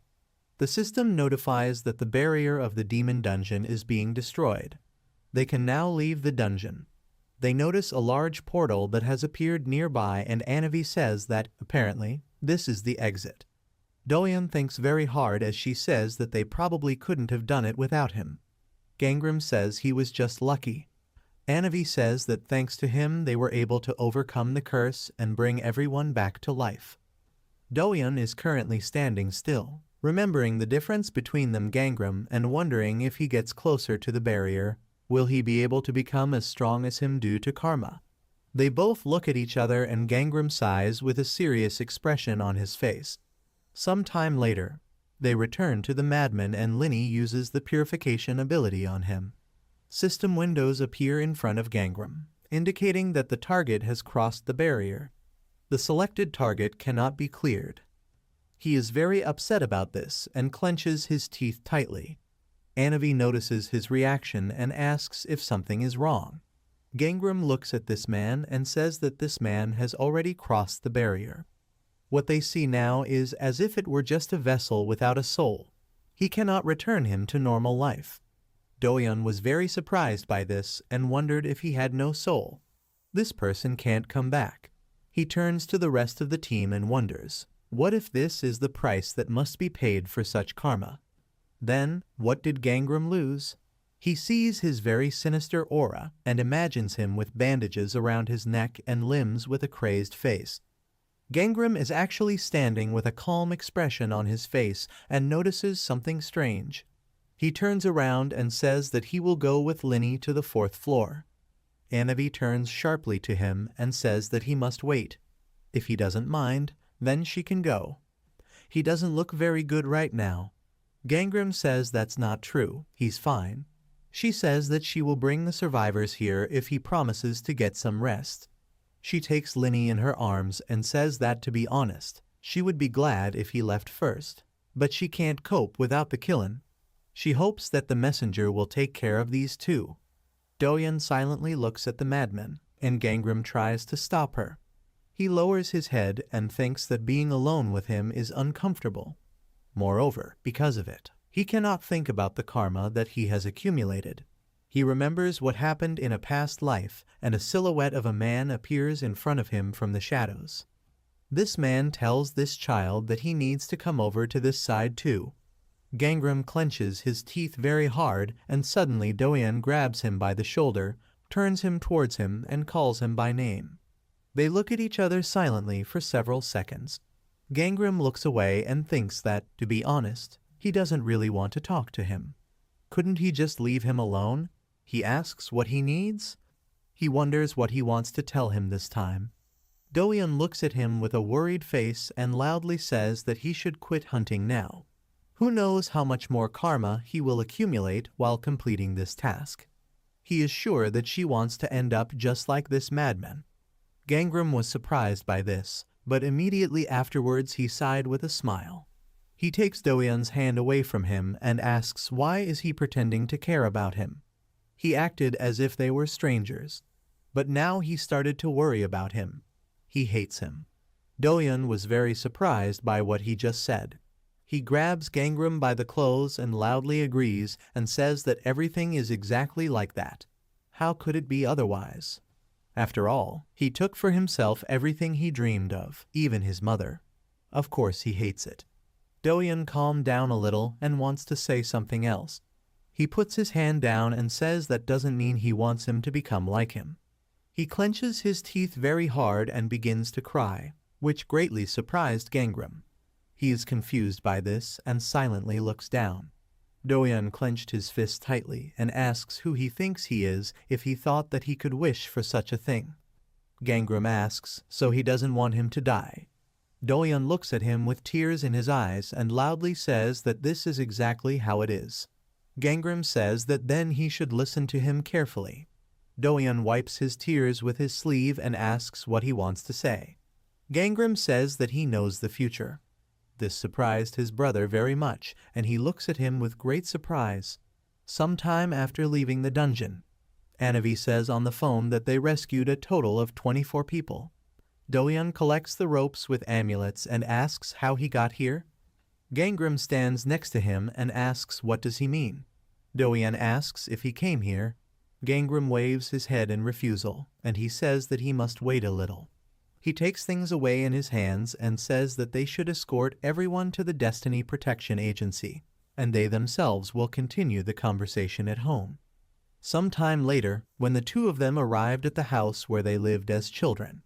The system notifies that the barrier of the demon dungeon is being destroyed. They can now leave the dungeon. They notice a large portal that has appeared nearby, and Anavi says that, apparently, this is the exit. Do-yeon thinks very hard as she says that they probably couldn't have done it without him. Gangram says he was just lucky. Anavi says that thanks to him they were able to overcome the curse and bring everyone back to life. Do-yeon is currently standing still, remembering the difference between them Gangram and wondering if he gets closer to the barrier, will he be able to become as strong as him due to karma? They both look at each other and Gangram sighs with a serious expression on his face. Some time later, they return to the madman and Linny uses the purification ability on him. System windows appear in front of Gangram, indicating that the target has crossed the barrier. The selected target cannot be cleared. He is very upset about this and clenches his teeth tightly. Anavi notices his reaction and asks if something is wrong. Gangram looks at this man and says that this man has already crossed the barrier. What they see now is as if it were just a vessel without a soul. He cannot return him to normal life. Do-yeon was very surprised by this and wondered if he had no soul. This person can't come back. He turns to the rest of the team and wonders, what if this is the price that must be paid for such karma? Then, what did Gangram lose? He sees his very sinister aura and imagines him with bandages around his neck and limbs with a crazed face. Gangram is actually standing with a calm expression on his face and notices something strange. He turns around and says that he will go with Linny to the 4th floor. Anavi turns sharply to him and says that he must wait. If he doesn't mind, then she can go. He doesn't look very good right now. Gangram says that's not true, he's fine. She says that she will bring the survivors here if he promises to get some rest. She takes Linny in her arms and says that, to be honest, she would be glad if he left first, but she can't cope without the killin'. She hopes that the messenger will take care of these two. Do-yeon silently looks at the madman, and Gangram tries to stop her. He lowers his head and thinks that being alone with him is uncomfortable. Moreover, because of it, he cannot think about the karma that he has accumulated. He remembers what happened in a past life, and a silhouette of a man appears in front of him from the shadows. This man tells this child that he needs to come over to this side too. Gangram clenches his teeth very hard, and suddenly Do-yeon grabs him by the shoulder, turns him towards him, and calls him by name. They look at each other silently for several seconds. Gangram looks away and thinks that, to be honest, he doesn't really want to talk to him. Couldn't he just leave him alone? He asks what he needs. He wonders what he wants to tell him this time. Do-yeon looks at him with a worried face and loudly says that he should quit hunting now. Who knows how much more karma he will accumulate while completing this task. He is sure that she wants to end up just like this madman. Gangram was surprised by this, but immediately afterwards he sighed with a smile. He takes Do-yeon's hand away from him and asks why is he pretending to care about him. He acted as if they were strangers, but now he started to worry about him. He hates him. Do-yeon was very surprised by what he just said. He grabs Gangram by the clothes and loudly agrees and says that everything is exactly like that. How could it be otherwise? After all, he took for himself everything he dreamed of, even his mother. Of course he hates it. Do-yeon calmed down a little and wants to say something else. He puts his hand down and says that doesn't mean he wants him to become like him. He clenches his teeth very hard and begins to cry, which greatly surprised Gangram. He is confused by this and silently looks down. Do-yeon clenched his fist tightly and asks who he thinks he is if he thought that he could wish for such a thing. Gangram asks, so he doesn't want him to die. Doyeon looks at him with tears in his eyes and loudly says that this is exactly how it is. Gangram says that then he should listen to him carefully. Doyeon wipes his tears with his sleeve and asks what he wants to say. Gangram says that he knows the future. This surprised his brother very much, and he looks at him with great surprise. Sometime after leaving the dungeon, Anavi says on the phone that they rescued a total of 24 people. Doyeon collects the ropes with amulets and asks how he got here. Gangram stands next to him and asks what does he mean. Doyeon asks if he came here. Gangram waves his head in refusal, and he says that he must wait a little. He takes things away in his hands and says that they should escort everyone to the Destiny Protection Agency, and they themselves will continue the conversation at home. Some time later, when the two of them arrived at the house where they lived as children,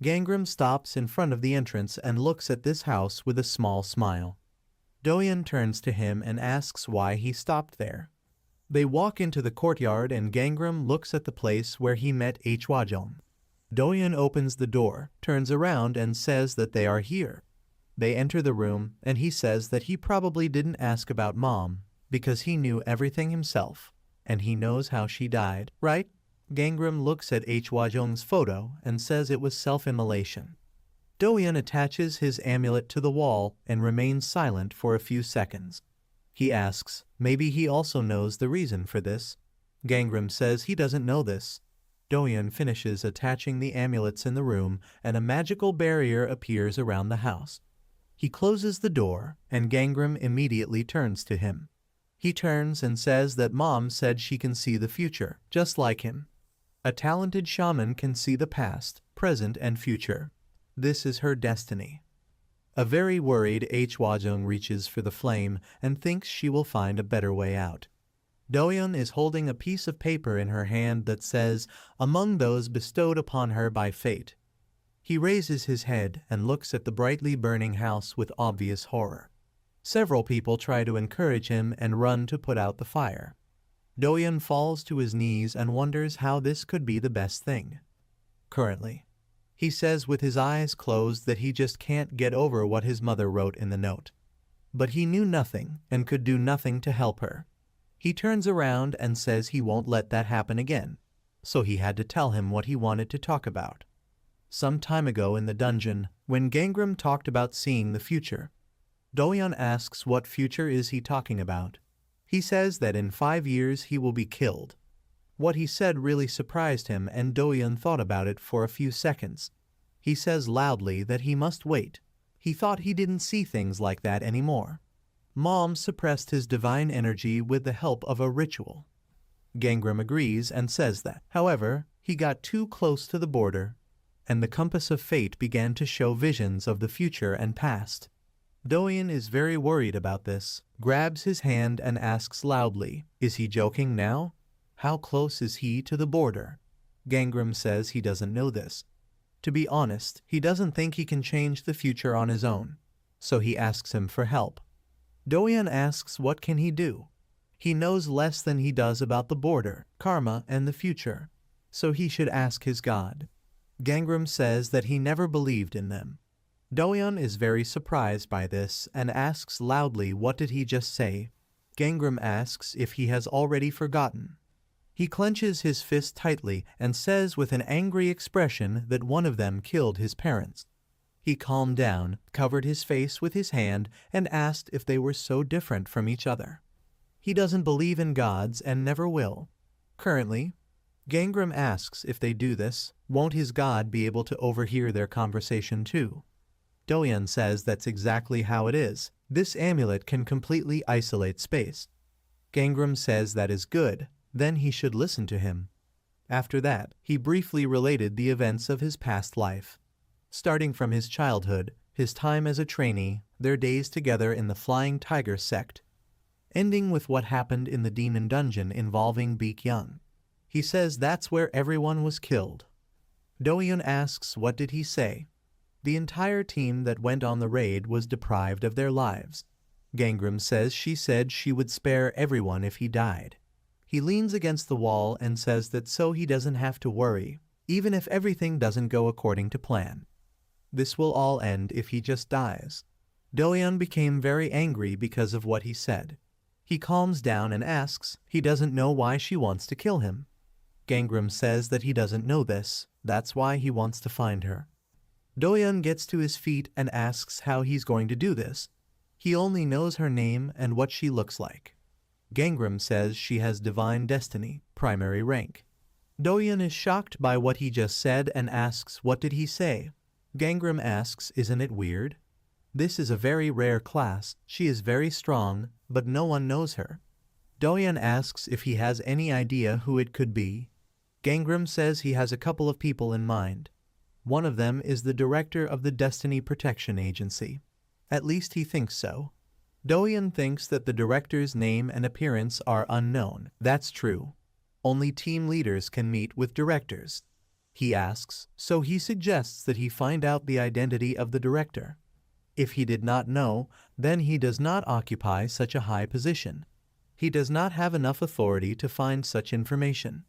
Gangram stops in front of the entrance and looks at this house with a small smile. Doyeon turns to him and asks why he stopped there. They walk into the courtyard and Gangram looks at the place where he met Hwajong. Doyeon opens the door, turns around and says that they are here. They enter the room and he says that he probably didn't ask about Mom because he knew everything himself and he knows how she died, right? Gangram looks at Hwajong's photo and says it was self-immolation. Doyeon attaches his amulet to the wall and remains silent for a few seconds. He asks, maybe he also knows the reason for this. Gangram says he doesn't know this. Doyeon finishes attaching the amulets in the room and a magical barrier appears around the house. He closes the door and Gangram immediately turns to him. He turns and says that Mom said she can see the future, just like him. A talented shaman can see the past, present, and future. This is her destiny. A very worried Hwajong reaches for the flame and thinks she will find a better way out. Doyeon is holding a piece of paper in her hand that says, among those bestowed upon her by fate. He raises his head and looks at the brightly burning house with obvious horror. Several people try to encourage him and run to put out the fire. Doyeon falls to his knees and wonders how this could be the best thing. Currently, he says with his eyes closed that he just can't get over what his mother wrote in the note. But he knew nothing and could do nothing to help her. He turns around and says he won't let that happen again, so he had to tell him what he wanted to talk about. Some time ago in the dungeon, when Gangram talked about seeing the future, Doyeon asks what future is he talking about. He says that in 5 years he will be killed. What he said really surprised him and Doyeon thought about it for a few seconds. He says loudly that he must wait. He thought he didn't see things like that anymore. Mom suppressed his divine energy with the help of a ritual. Gangram agrees and says that, however, he got too close to the border, and the compass of fate began to show visions of the future and past. Doyeon is very worried about this, grabs his hand and asks loudly, is he joking now? How close is he to the border? Gangram says he doesn't know this. To be honest, he doesn't think he can change the future on his own, so he asks him for help. Doyeon asks what can he do. He knows less than he does about the border, karma, and the future, so he should ask his god. Gangram says that he never believed in them. Doyeon is very surprised by this and asks loudly what did he just say. Gangram asks if he has already forgotten. He clenches his fist tightly and says with an angry expression that one of them killed his parents. He calmed down, covered his face with his hand, and asked if they were so different from each other. He doesn't believe in gods and never will. Currently, Gangram asks if they do this, won't his god be able to overhear their conversation too? Doyeon says that's exactly how it is. This amulet can completely isolate space. Gangram says that is good, then he should listen to him. After that, he briefly related the events of his past life. Starting from his childhood, his time as a trainee, their days together in the Flying Tiger sect, ending with what happened in the demon dungeon involving Baekhyun. He says that's where everyone was killed. Doyeon asks what did he say. The entire team that went on the raid was deprived of their lives. Gangram says she said she would spare everyone if he died. He leans against the wall and says that so he doesn't have to worry, even if everything doesn't go according to plan. This will all end if he just dies. Do-yeon became very angry because of what he said. He calms down and asks he doesn't know why she wants to kill him. Gangram says that he doesn't know this, that's why he wants to find her. Do-yeon gets to his feet and asks how he's going to do this. He only knows her name and what she looks like. Gangram says she has divine destiny, primary rank. Do-yeon is shocked by what he just said and asks what did he say. Gangram asks isn't it weird? This is a very rare class, she is very strong, but no one knows her. Do-yeon asks if he has any idea who it could be. Gangram says he has a couple of people in mind. One of them is the director of the Destiny Protection Agency. At least he thinks so. Do-yeon thinks that the director's name and appearance are unknown. That's true. Only team leaders can meet with directors. He asks, so he suggests that he find out the identity of the director. If he did not know, then he does not occupy such a high position. He does not have enough authority to find such information.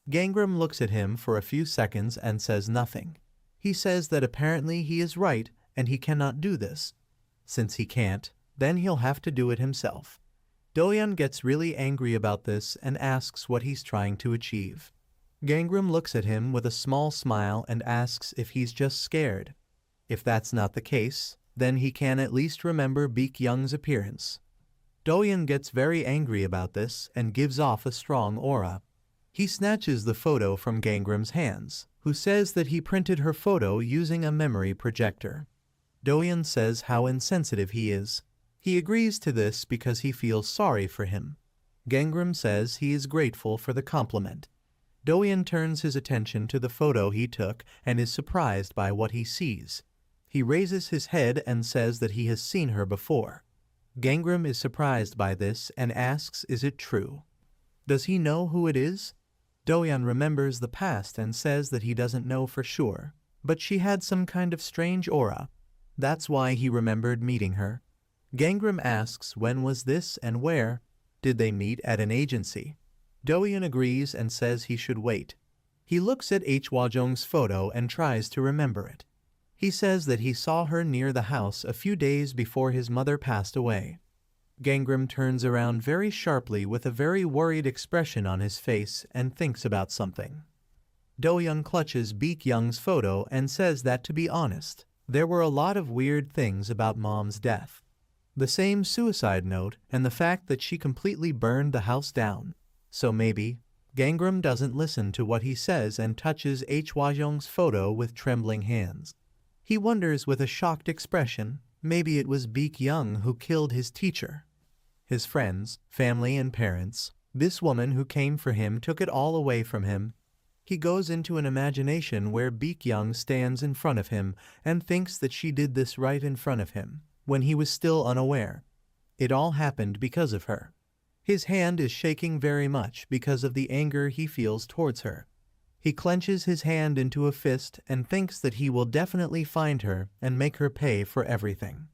Gangram looks at him for a few seconds and says nothing. He says that apparently he is right and he cannot do this. Since he can't, then he'll have to do it himself. Do-yeon gets really angry about this and asks what he's trying to achieve. Gangram looks at him with a small smile and asks if he's just scared. If that's not the case, then he can at least remember Baek-young's appearance. Do-yeon gets very angry about this and gives off a strong aura. He snatches the photo from Gangram's hands, who says that he printed her photo using a memory projector. Do-yeon says how insensitive he is. He agrees to this because he feels sorry for him. Gangram says he is grateful for the compliment. Do-yeon turns his attention to the photo he took and is surprised by what he sees. He raises his head and says that he has seen her before. Gangram is surprised by this and asks is it true? Does he know who it is? Do-yeon remembers the past and says that he doesn't know for sure, but she had some kind of strange aura. That's why he remembered meeting her. Gangram asks when was this and where? Did they meet at an agency? Do-yeon agrees and says he should wait. He looks at Hwa-jung's photo and tries to remember it. He says that he saw her near the house a few days before his mother passed away. Gangram turns around very sharply with a very worried expression on his face and thinks about something. Do-yeon clutches Baek-young's photo and says that to be honest, there were a lot of weird things about Mom's death. The same suicide note and the fact that she completely burned the house down. So maybe, Gangram doesn't listen to what he says and touches Hwa-jung's photo with trembling hands. He wonders with a shocked expression, maybe it was Baek-young who killed his teacher. His friends, family and parents, this woman who came for him took it all away from him. He goes into an imagination where Baek-young stands in front of him and thinks that she did this right in front of him, when he was still unaware. It all happened because of her. His hand is shaking very much because of the anger he feels towards her. He clenches his hand into a fist and thinks that he will definitely find her and make her pay for everything.